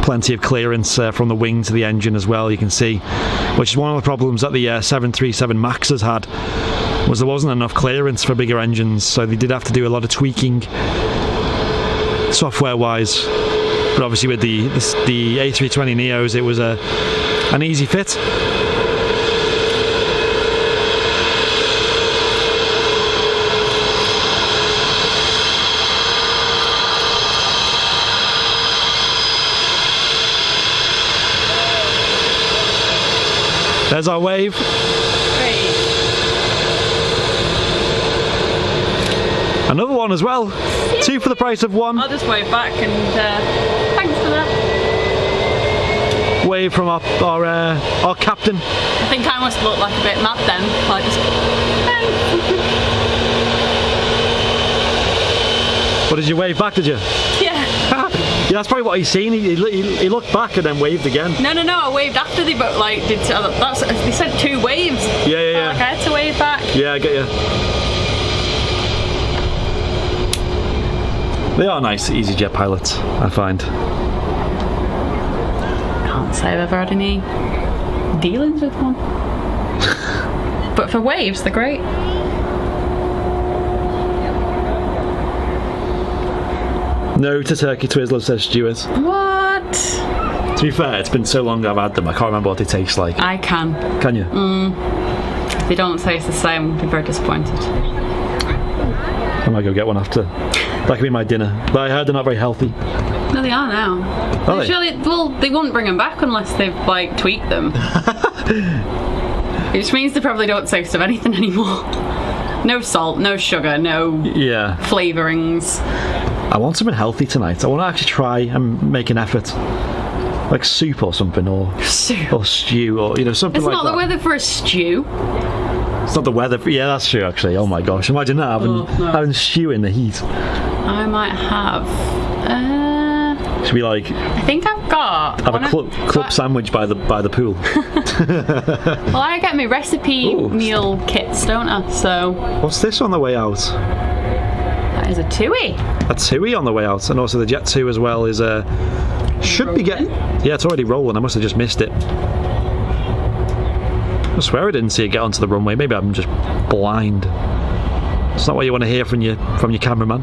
Plenty of clearance from the wing to the engine as well, you can see, which is one of the problems that the 737 MAX has had, was there wasn't enough clearance for bigger engines, so they did have to do a lot of tweaking software wise. But obviously with the A320 Neos, it was an easy fit. There's our wave. Great. Another one as well. Two for the price of one. I'll just wave back and thanks for that. Wave from our captain. I think I must look like a bit mad then. Like just What did you wave back? Did you? yeah. Yeah, that's probably what he's seen. He looked back and then waved again. No, I waved after they but like did. They sent two waves. Yeah. Like I had to wave back. Yeah, I get you. They are nice EasyJet pilots, I find. Can't say I've ever had any dealings with one. But for waves, they're great. No to turkey twizzlers, says Stuart. What? To be fair, it's been so long I've had them, I can't remember what they taste like. I can. Can you? If they don't taste the same, I'll be very disappointed. I might go get one after. That could be my dinner. But I heard they're not very healthy. No, they are now. Are they? Surely, well, they wouldn't bring them back unless they've like tweaked them. Which means they probably don't taste of anything anymore. No salt, no sugar, no flavourings. I want something healthy tonight. I want to actually try and make an effort. Like soup or something, or stew, or something It's like that. not the weather for a stew. It's not the weather. Yeah, that's true actually. Oh my gosh, imagine that having stew in the heat. I might have. Should we like? I think I've got. Have a club sandwich by the pool. Well, I get my recipe meal kits, don't I? So. What's this on the way out? That is a TUI. A TUI on the way out, and also the Jet 2 as well is should be getting. Yeah, it's already rolling. I must have just missed it. I swear I didn't see it get onto the runway. Maybe I'm just blind. It's not what you want to hear from your cameraman.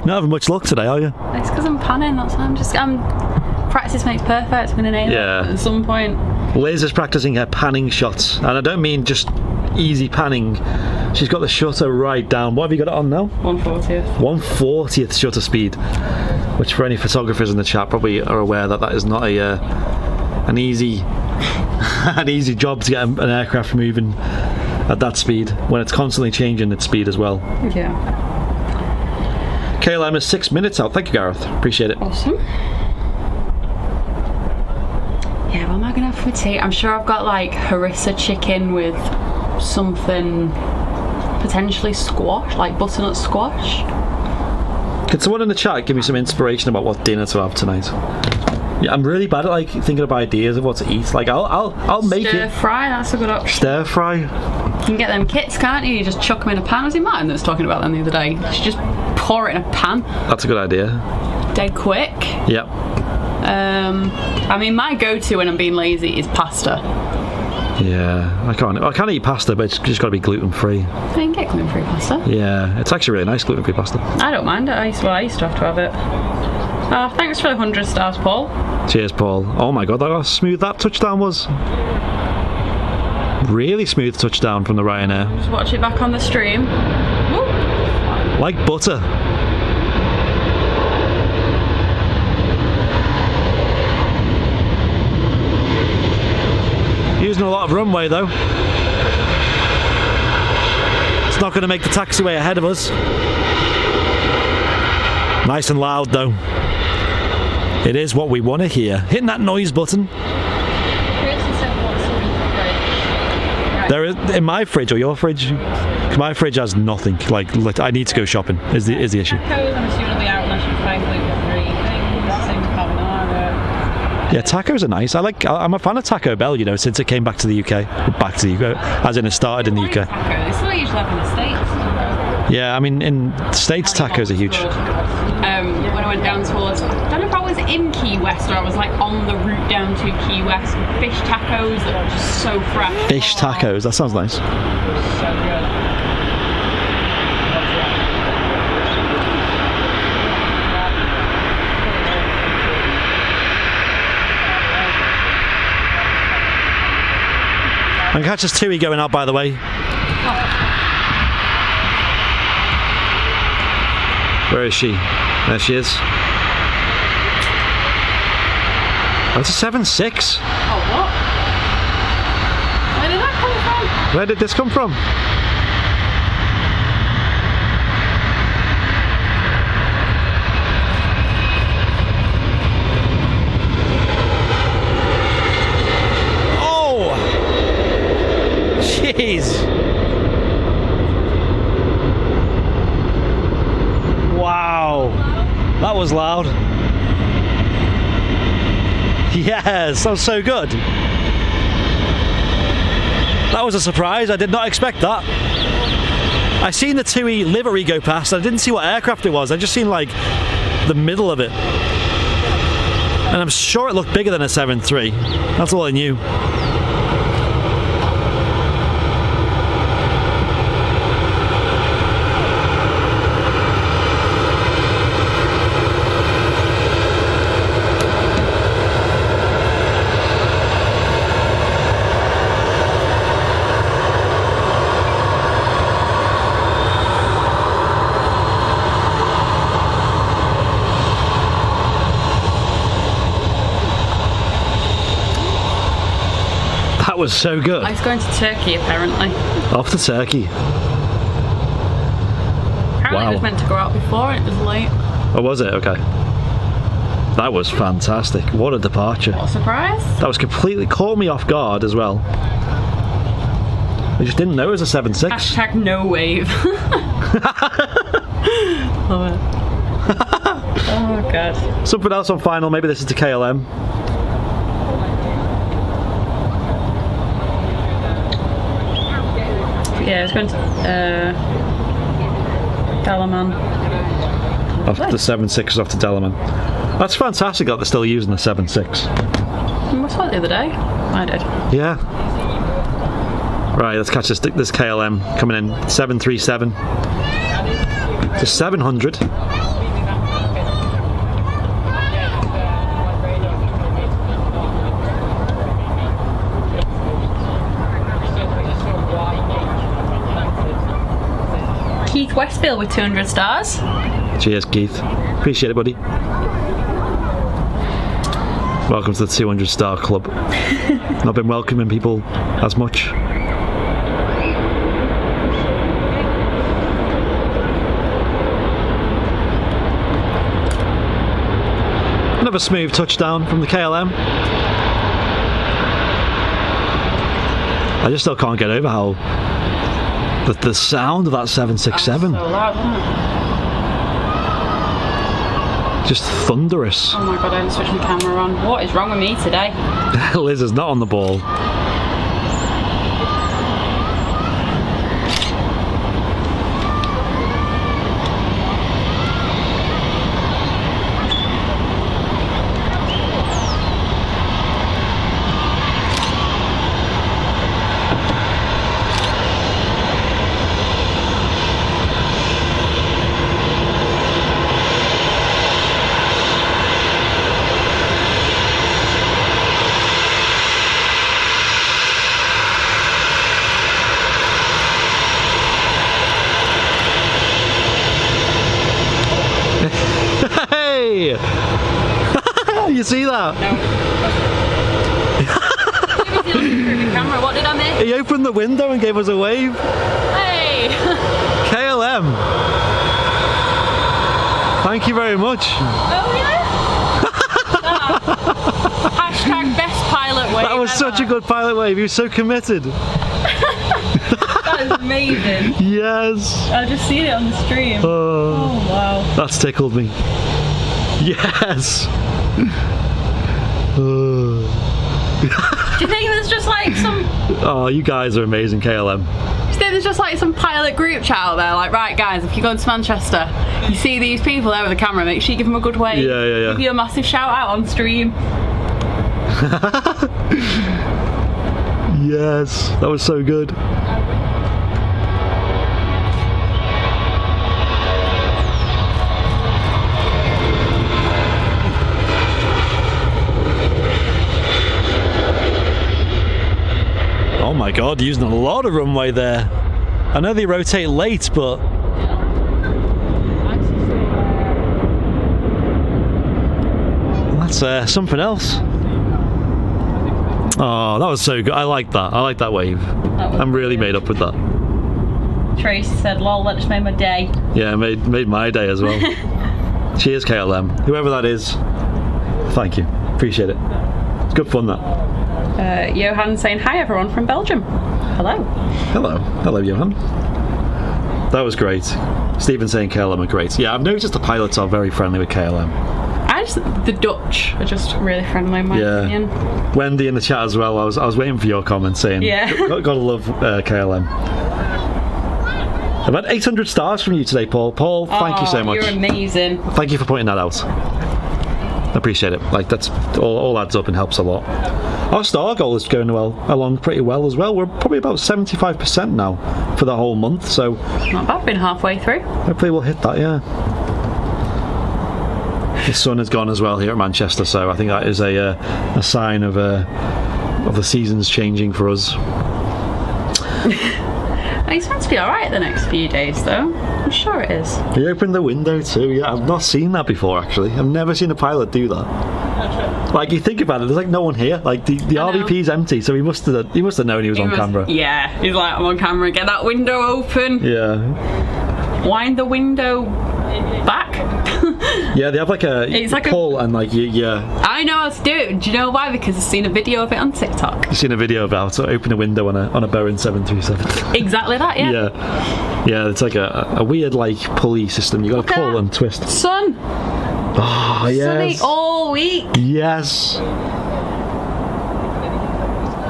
Not having much luck today, are you? It's because I'm panning. That's why I'm practice makes perfect. I'm gonna nail it at some point. Liz is practicing her panning shots, and I don't mean just easy panning. She's got the shutter right down. What have you got it on now? 1/40th. 1/40th shutter speed, which for any photographers in the chat probably are aware that is not an easy an easy job to get an aircraft moving at that speed when it's constantly changing its speed as well. Yeah. KLM is 6 minutes out. Thank you, Gareth. Appreciate it. Awesome. Yeah, what am I gonna have for tea? I'm sure I've got like harissa chicken with something potentially squash, like butternut squash. Can someone in the chat give me some inspiration about what dinner to have tonight? Yeah, I'm really bad at like thinking of ideas of what to eat. Like I'll make it. Stir fry, that's a good option. Stir fry. You can get them kits, can't you? You just chuck them in a pan. Was it Martin that was talking about them the other day? You should just pour it in a pan. That's a good idea. Dead quick. Yep. I mean, my go-to when I'm being lazy is pasta. Yeah, I can't eat pasta, but it's just got to be gluten-free. You can get gluten-free pasta. Yeah, it's actually really nice gluten-free pasta. I don't mind it. I used to have to have it. Oh, thanks for the 100 stars, Paul. Cheers, Paul. Oh my god, how smooth that touchdown was. Really smooth touchdown from the Ryanair. Just watch it back on the stream. Woo. Like butter. Using a lot of runway though. It's not going to make the taxiway ahead of us. Nice and loud though. It is what we want to hear. Hitting that noise button. There is in my fridge or your fridge. My fridge has nothing. Like I need to go shopping. Is the issue? Tacos, I'm assuming it'll be out unless you find gluten-free things. Same carbonara. Yeah, tacos are nice. I'm a fan of Taco Bell. You know, since it came back to the UK, as in it started in the UK. Taco. They still usually have in the States. Yeah, I mean in the States tacos are huge. When I went down towards, I don't know if I was in Key West or I was like on the route down to Key West. Fish tacos that are just so fresh. Fish tacos, that sounds nice. So good. And catch us Tui going out, by the way. Where is she? There she is. Oh, it's a 7.6. Oh, what? Where did that come from? Where did this come from? Oh! Jeez! Wow! That was loud. Yes, that was so good. That was a surprise. I did not expect that. I seen the TUI livery go past. I didn't see what aircraft it was. I just seen like the middle of it. And I'm sure it looked bigger than a 7.3. That's all I knew. That was so good. I was going to Turkey apparently. Off to Turkey. Apparently it was meant to go out before and it was late. Oh, was it? Okay. That was fantastic. What a departure. What a surprise. That was completely caught me off guard as well. I just didn't know it was a 7.6. Hashtag no wave. Love it. Oh god. Something else on final, maybe this is to KLM. Yeah, it's going to Dalaman. Off the 7.6 is off to Delaman. That's fantastic that they're still using the 7.6. I saw it the other day. I did. Yeah. Right, let's catch this KLM coming in 737 to 700. Keith Westbill with 200 stars. Cheers, Keith. Appreciate it, buddy. Welcome to the 200 star club. Not been welcoming people as much. Another smooth touchdown from the KLM. I just still can't get over how the sound of that 767. So loud, isn't it? Just thunderous. Oh my god, I haven't switched my camera on. What is wrong with me today? Liz is not on the ball. Hey! You see that? Camera, what did I miss? He opened the window and gave us a wave. Hey! KLM. Thank you very much. Oh yeah? Hashtag best pilot wave. That was such a good pilot wave. He was so committed. That is amazing. Yes. I just seen it on the stream. Oh wow. That's tickled me. Yes. Do you think there's just like some... Oh, you guys are amazing, KLM. Do you think there's just like some pilot group chat out there? Like, right guys, if you're going to Manchester, you see these people there with a camera, make sure you give them a good wave. Yeah. Give you a massive shout out on stream. Yes, that was so good. Oh my god, using a lot of runway there. I know they rotate late, but that's something else. Oh, that was so good. I like that. I like that wave. I'm really made up with that. Tracy said, lol, that just made my day. Yeah, made my day as well. Cheers, KLM. Whoever that is, thank you. Appreciate it. It's good fun, that. Johan saying hi everyone from Belgium. Hello. Hello, Johan. That was great. Stephen saying KLM are great. Yeah, I've noticed the pilots are very friendly with KLM. The Dutch are just really friendly in my opinion. Wendy in the chat as well. I was waiting for your comment saying, gotta love KLM. I've had 800 stars from you today, Paul. Paul, thank you so much. You're amazing. Thank you for pointing that out. I appreciate it. Like, that's all adds up and helps a lot. Our star goal is going along pretty well as well. We're probably about 75% now for the whole month, so Not bad, been halfway through. hopefully we'll hit that, yeah. The sun has gone as well here at Manchester, so I think that is a sign of the seasons changing for us. It's meant to be alright the next few days though. I'm sure it is. He opened the window too, yeah. I've not seen that before actually. I've never seen a pilot do that. Like, you think about it, there's like no one here. Like, the RVP's empty, so he must have known he was on camera. Yeah, he's like, I'm on camera, get that window open. Yeah. Wind the window back. Yeah, they have like a It's like a- pull and like yeah. I know how to do it. Do you know why? Because I've seen a video of it on TikTok. I've seen a video about to open a window on a Boeing 737. Exactly that, yeah. Yeah, it's like a weird like pulley system. You got to pull and twist. Sun. Oh Sunny yes. all week. Yes.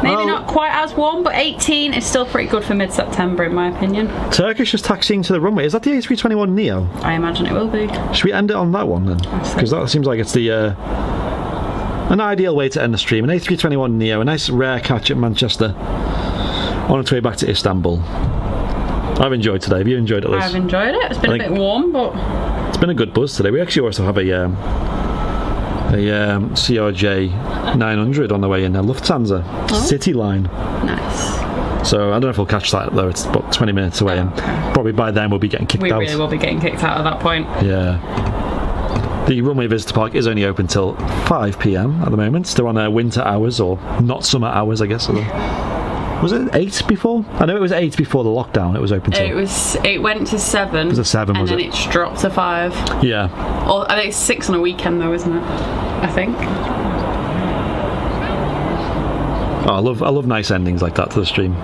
Maybe Well- not quite as warm, but 18 is still pretty good for mid-September in my opinion. Turkish is taxiing to the runway. Is that the A321neo? I imagine it will be. Should we end it on that one then? Because that seems like it's the an ideal way to end the stream. An A321neo, a nice rare catch at Manchester on its way back to Istanbul. I've enjoyed today. Have you enjoyed it, Liz? I've enjoyed it. It's been a bit warm, but It's been a good buzz today. We actually also have a CRJ 900 on the way in, a Lufthansa City line. nice. So I don't know if we'll catch that though. It's about 20 minutes away, and probably by then we'll be getting kicked We out. really will be getting kicked out at that point. Yeah. The Runway Visitor Park is only open till 5 p.m. at the moment. Still on winter hours, or not summer hours, I guess. Was it 8 before? I know it was 8 before the lockdown. It was open till. It went to 7. Was it 7? And Was then it? it's dropped to 5. Yeah. Or I think it's 6 on a weekend though, isn't it? I think. Oh, I love nice endings like that to the stream.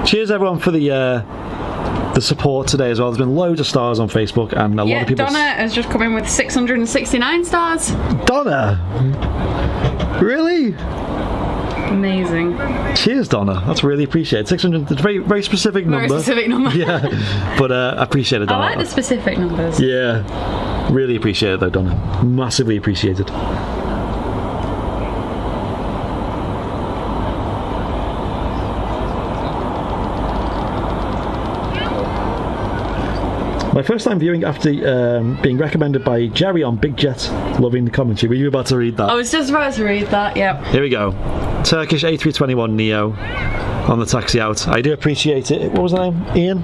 Cheers everyone for the support today as well. There's been loads of stars on Facebook and a lot of people. Donna has just come in with 669 stars. Donna! Really? Amazing. Cheers, Donna. That's really appreciated. 600. It's a very, very specific number. Very specific number. Yeah, but I appreciate it, Donna. I like the specific numbers. Yeah, really appreciate it though, Donna. Massively appreciated. My first time viewing after being recommended by Jerry on Big Jet. Loving the commentary. Were you about to read that? I was just about to read that, yep. Here we go. Turkish A321neo on the taxi out. I do appreciate it. What was the name? Ian?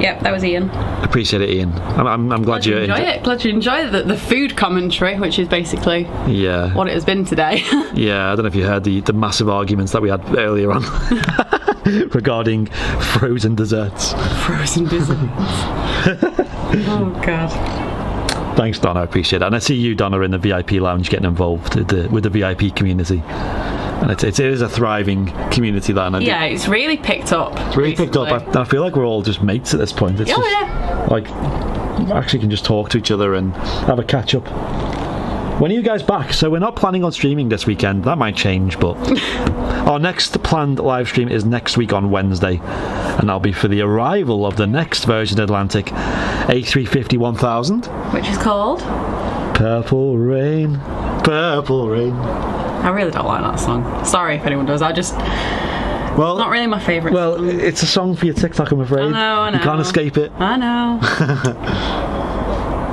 Yep, that was Ian. Appreciate it, Ian. I'm glad you enjoy it. Glad you enjoy the food commentary, which is basically what it has been today. Yeah, I don't know if you heard the massive arguments that we had earlier on regarding frozen desserts. Frozen desserts. Oh God. Thanks, Donna. I appreciate it. And I see you, Donna, in the VIP lounge getting involved with the VIP community. And it is a thriving community, that. And it's really picked up. It's really picked up. I feel like we're all just mates at this point. It's like we actually can just talk to each other and have a catch up. When are you guys back? So we're not planning on streaming this weekend. That might change, but our next planned live stream is next week on Wednesday, and that'll be for the arrival of the next Virgin Atlantic A350 1000, which is called Purple Rain. Purple Rain. I really don't like that song. Sorry if anyone does. Well, not really my favourite. Well, it's a song for your TikTok, I'm afraid. I know. You can't escape it. I know.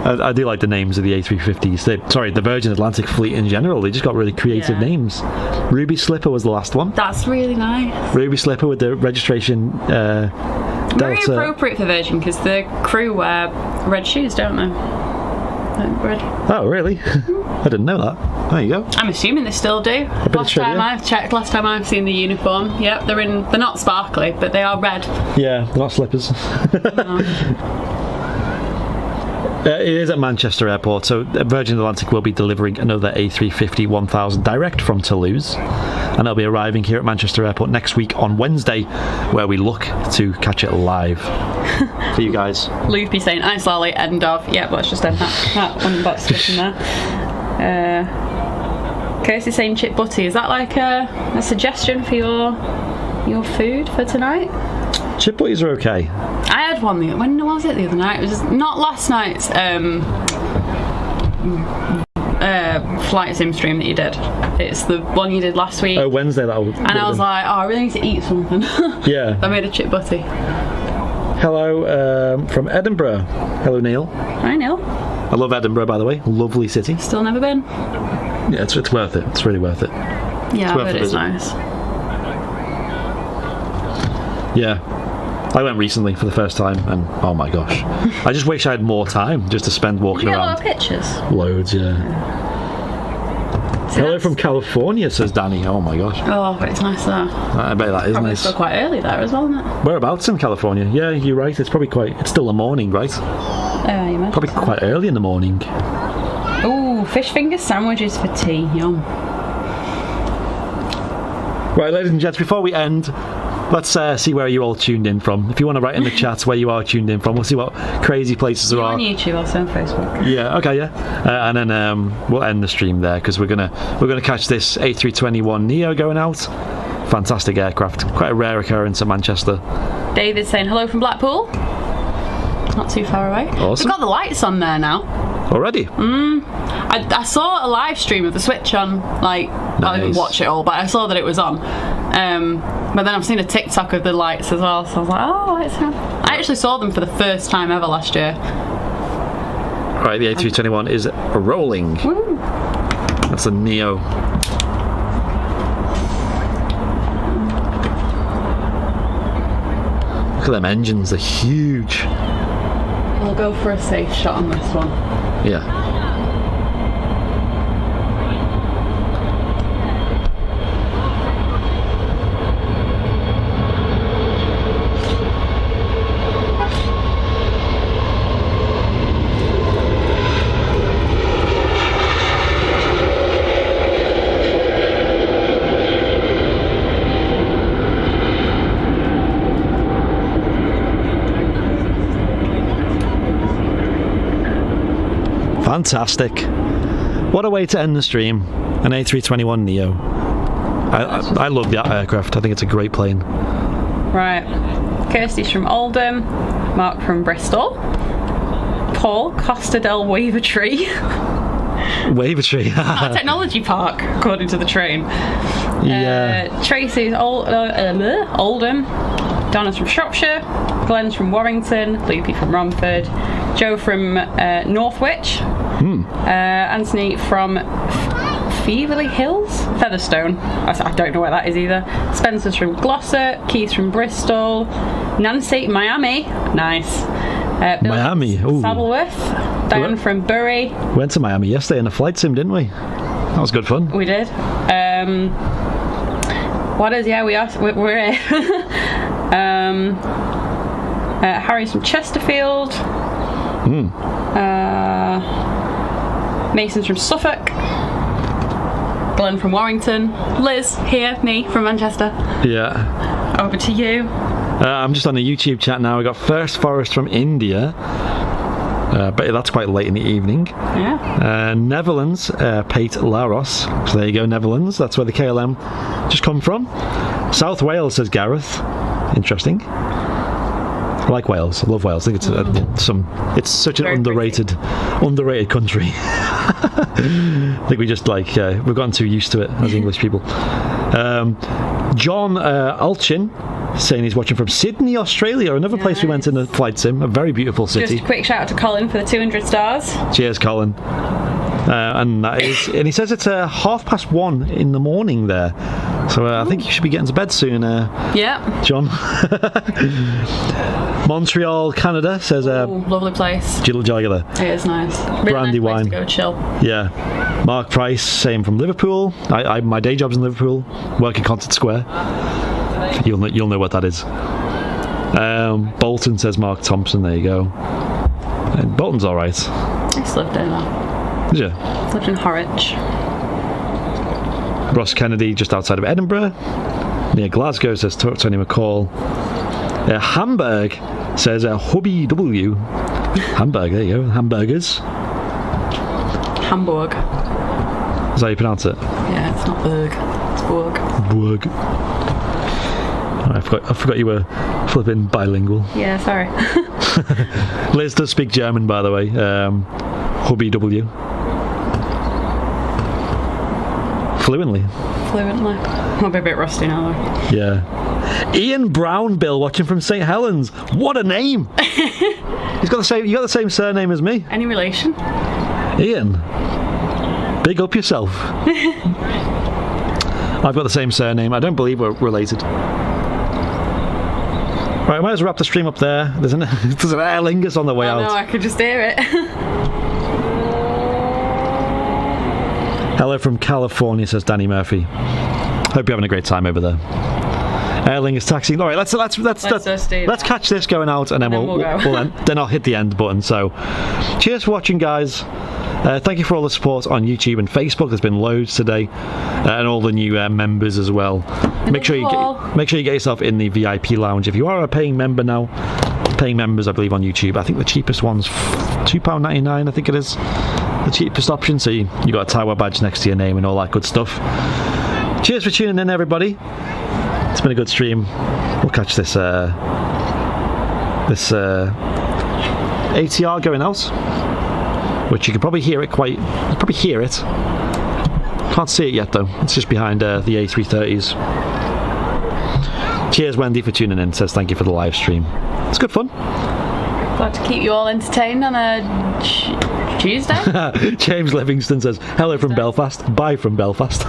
I do like the names of the A350s. The Virgin Atlantic fleet in general. They just got really creative names. Ruby Slipper was the last one. That's really nice. Ruby Slipper with the registration Very Delta. appropriate for Virgin because the crew wear red shoes, don't they? Red. Oh, really? I didn't know that. There you go. I'm assuming they still do. Last time I've checked, last time I've seen the uniform, yep, they're not sparkly, but they are red. Yeah, they're not slippers. It is at Manchester Airport, so Virgin Atlantic will be delivering another A350 1000 direct from Toulouse, and they'll be arriving here at Manchester Airport next week on Wednesday, where we look to catch it live for you guys. Loopy saying, "Ice lolly, end of." Yep, let's just end that one box in there. Kirsty saying chip butty. Is that like a suggestion for your food for tonight? Chip butties are okay. I had one when was it the other night? It was not last night's flight sim stream that you did. It's the one you did last week. Oh, Wednesday that. And I was like, I really need to eat something. Yeah. I made a chip butty. Hello from Edinburgh. Hello, Neil. Hi, Neil. I love Edinburgh, by the way. Lovely city. Still never been. Yeah, it's worth it. It's really worth it. Yeah, I bet it's nice. Yeah. I went recently for the first time, and oh my gosh, I just wish I had more time just to spend walking Did you get around. a lot of pictures? Loads, yeah. Hello from California, says Danny. Oh my gosh. Oh, but it's nice there. I bet that is Probably nice. still quite early there as well, isn't it? Whereabouts in California? Yeah, you're right. It's probably it's still the morning, right? You mentioned Probably quite early in the morning. Ooh, fish finger sandwiches for tea. Yum. Right, ladies and gents, before we end, let's see where you all tuned in from. If you want to write in the chats where you are tuned in from, we'll see what crazy places there are. On YouTube, also on Facebook. Yeah, okay, yeah. And then we'll end the stream there because we're gonna catch this A321neo going out. Fantastic aircraft, quite a rare occurrence at Manchester. David's saying hello from Blackpool. Not too far away. Awesome. We've got the lights on there now. Already? I saw a live stream of the Switch on, like, well, I didn't watch it all, but I saw that it was on. But then I've seen a TikTok of the lights as well, so I was like, oh, lights on. I actually saw them for the first time ever last year. Right, the A321 is rolling. Woo. That's a Neo. Look at them engines, they're huge. I'll go for a safe shot on this one. Yeah. Fantastic. What a way to end the stream. An A321neo. I love that aircraft. I think it's a great plane. Right. Kirsty's from Oldham. Mark from Bristol. Paul, Costa del Wavertree. Wavertree. Technology Park, according to the train. Yeah. Tracy's Oldham. Donna's from Shropshire. Glenn's from Warrington. Loopy from Romford. Joe from Northwich. Anthony from Feverly Hills? Featherstone. I don't know where that is either. Spencer's from Gloucester. Keith from Bristol. Nancy, Miami. Nice. Bill Miami. Ooh. Saddleworth. Diane from Bury. Went to Miami yesterday in a flight sim, didn't we? That was good fun. We did. What is? Yeah, we're here. Harry's from Chesterfield. Mason's from Suffolk. Glenn from Warrington. Liz here, me from Manchester. Yeah. Over to you. I'm just on the YouTube chat now. We got First Forest from India. But that's quite late in the evening. Yeah. Netherlands, Pate Laros. So there you go, Netherlands. That's where the KLM just come from. South Wales, says Gareth. Interesting. I like Wales. I love Wales. I think it's such an underrated country. I think we just we've gotten too used to it as English people. John Alchin saying he's watching from Sydney, Australia, another place we went in a flight sim, a very beautiful city. Just a quick shout out to Colin for the 200 stars. Cheers, Colin. And he says it's 1:30 in the morning there, so I think you should be getting to bed soon. Yeah, John. Montreal, Canada says. lovely place. Jill Jugular. It is nice. Really Brandy nice place wine. to go chill. Yeah. Mark Price, same from Liverpool. My day job's in Liverpool. Work in Concert Square. You'll know what that is. Bolton, says Mark Thompson. There you go. And Bolton's all right. I just lived there now. Did you? Lived in Horwich. Ross Kennedy, just outside of Edinburgh. Near Glasgow, says Tony McCall. Hamburg, says Hubby W. Hamburg, there you go. Hamburgers. Hamburg. Is that how you pronounce it? Yeah, it's not Berg. It's Borg. Borg. I forgot you were flipping bilingual. Yeah, sorry. Liz does speak German, by the way. Hubby W. Fluently. I'll be a bit rusty now though. Yeah. Ian Brown Bill watching from St Helens. What a name! You got the same surname as me. Any relation? Ian. Big up yourself. I've got the same surname. I don't believe we're related. Right, I might as well wrap the stream up there. There's an Aer Lingus on the way out. No, I could just hear it. Hello from California, says Danny Murphy. Hope you're having a great time over there. Airliners taxiing. All right, let's catch this going out, and then we'll go. Then I'll hit the end button. So, cheers for watching, guys. Thank you for all the support on YouTube and Facebook. There's been loads today, and all the new members as well. Make sure you get yourself in the VIP lounge if you are a paying member now. Paying members, I believe, on YouTube. I think the cheapest one's £2.99. I think it is the cheapest option. So you got a tower badge next to your name and all that good stuff. Cheers for tuning in, everybody. It's been a good stream. We'll catch this ATR going out, which you can probably hear it Can't see it yet though. It's just behind the A330s. Cheers, Wendy, for tuning in. Says thank you for the live stream. It's good fun. Glad to keep you all entertained on a Tuesday. James Livingston says hello from Belfast. Bye from Belfast.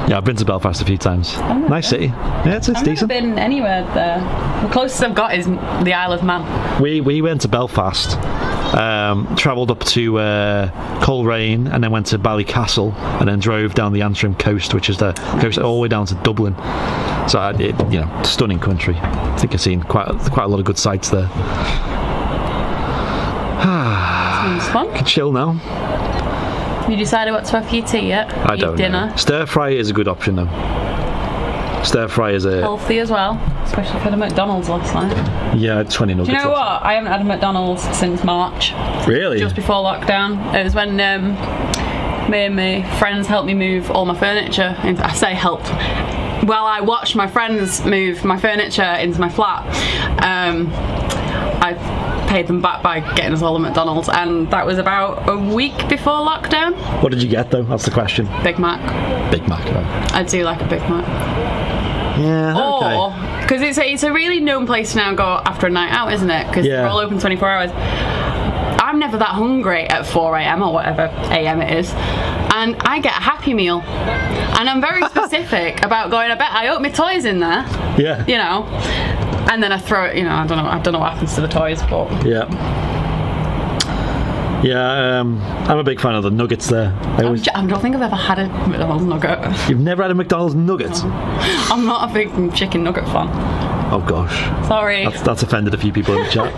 Yeah, I've been to Belfast a few times. Nice city. Yeah, it's decent. I've never been anywhere there. The closest I've got is the Isle of Man. We went to Belfast, travelled up to Coleraine, and then went to Ballycastle, and then drove down the Antrim coast, which is the coast all the way down to Dublin. So, stunning country. I think I've seen quite a lot of good sights there. Sounds fun. Can chill now. You decided what to have for your tea yet? I don't know. Stir fry is a good option though. Stir fry is healthy as well, especially for the McDonald's last night. Yeah, 20 nuggets. Do you know what? I haven't had a McDonald's since March. Really? Just before lockdown. It was when me and my friends helped me move all my furniture. I say helped. Well, I watched my friends move my furniture into my flat. I paid them back by getting us all a McDonald's, and that was about a week before lockdown. What did you get though? That's the question. Big Mac. Big Mac, right? I do like a Big Mac. Yeah, or, because it's a really known place to now go after a night out, isn't it? Because they're all open 24 hours. I'm never that hungry at 4 a.m. or whatever a.m. it is, and I get a Happy Meal, and I'm very specific about going to bed. I open my toys in there. Yeah. You know. And then I throw it, I don't know what happens to the toys, but... Yeah. Yeah, I'm a big fan of the nuggets there. I don't think I've ever had a McDonald's nugget. You've never had a McDonald's nugget? No. I'm not a big chicken nugget fan. Oh gosh. Sorry. That's offended a few people in the chat.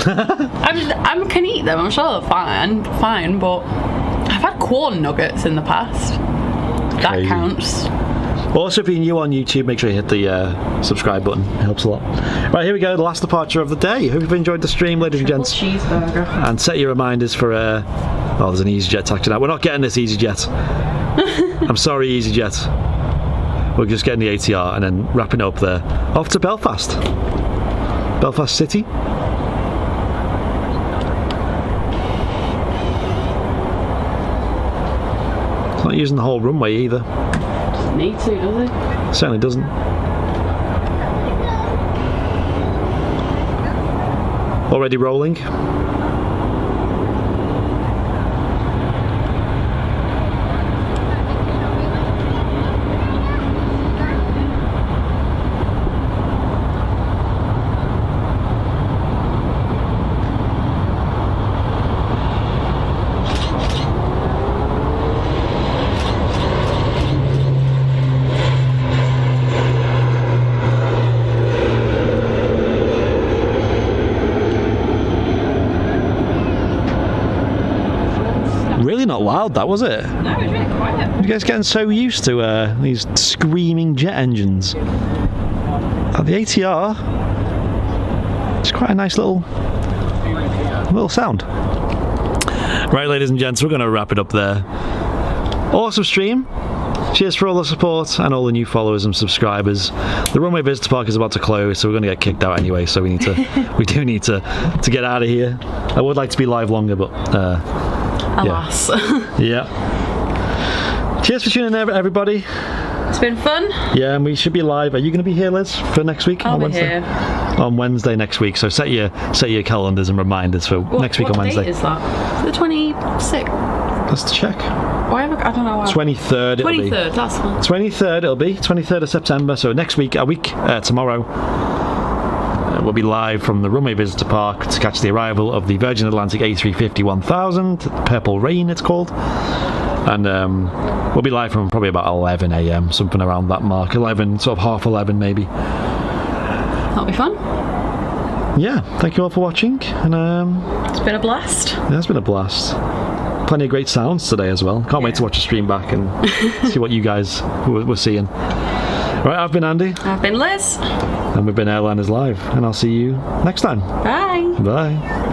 I can eat them, I'm sure they're fine, but I've had corn nuggets in the past. That counts. Also, if you're new on YouTube, make sure you hit the subscribe button. It helps a lot. Right, here we go, the last departure of the day. Hope you've enjoyed the stream, ladies and gents. Cheeseburger. And set your reminders for there's an EasyJet taxi now. We're not getting this EasyJet. I'm sorry, EasyJet. We're just getting the ATR and then wrapping it up there. Off to Belfast. Belfast City. It's not using the whole runway either. Need to, does it? Certainly doesn't. Already rolling. Not loud, that was it? No, it was really quiet. You guys getting so used to these screaming jet engines? The ATR, it's quite a nice little sound. Right, ladies and gents, we're going to wrap it up there. Awesome stream. Cheers for all the support and all the new followers and subscribers. The Runway Vista Park is about to close, so we're going to get kicked out anyway. So we do need to get out of here. I would like to be live longer, but. Alas. Yeah. Cheers for tuning in, everybody. It's been fun. Yeah, and we should be live. Are you going to be here, Liz, for next week? I'll on be Wednesday? Here. On Wednesday next week. So set your calendars and reminders for next week on Wednesday. What date is that? The 26th. Let's check. I don't know. 23rd. 23rd. That's fine. 23rd. It'll be 23rd of September. So next week, a week tomorrow. we'll be live from the Runway Visitor Park to catch the arrival of the Virgin Atlantic A350 1000, Purple Rain it's called. And we'll be live from probably about 11 a.m, something around that mark. 11, sort of half 11 maybe. That'll be fun. Yeah, thank you all for watching. And It's been a blast. yeah, it's been a blast. Plenty of great sounds today as well. Can't wait to watch the stream back and see what you guys were seeing. Right, I've been Andy. I've been Liz. And we've been Airliners Live. And I'll see you next time. Bye. Bye.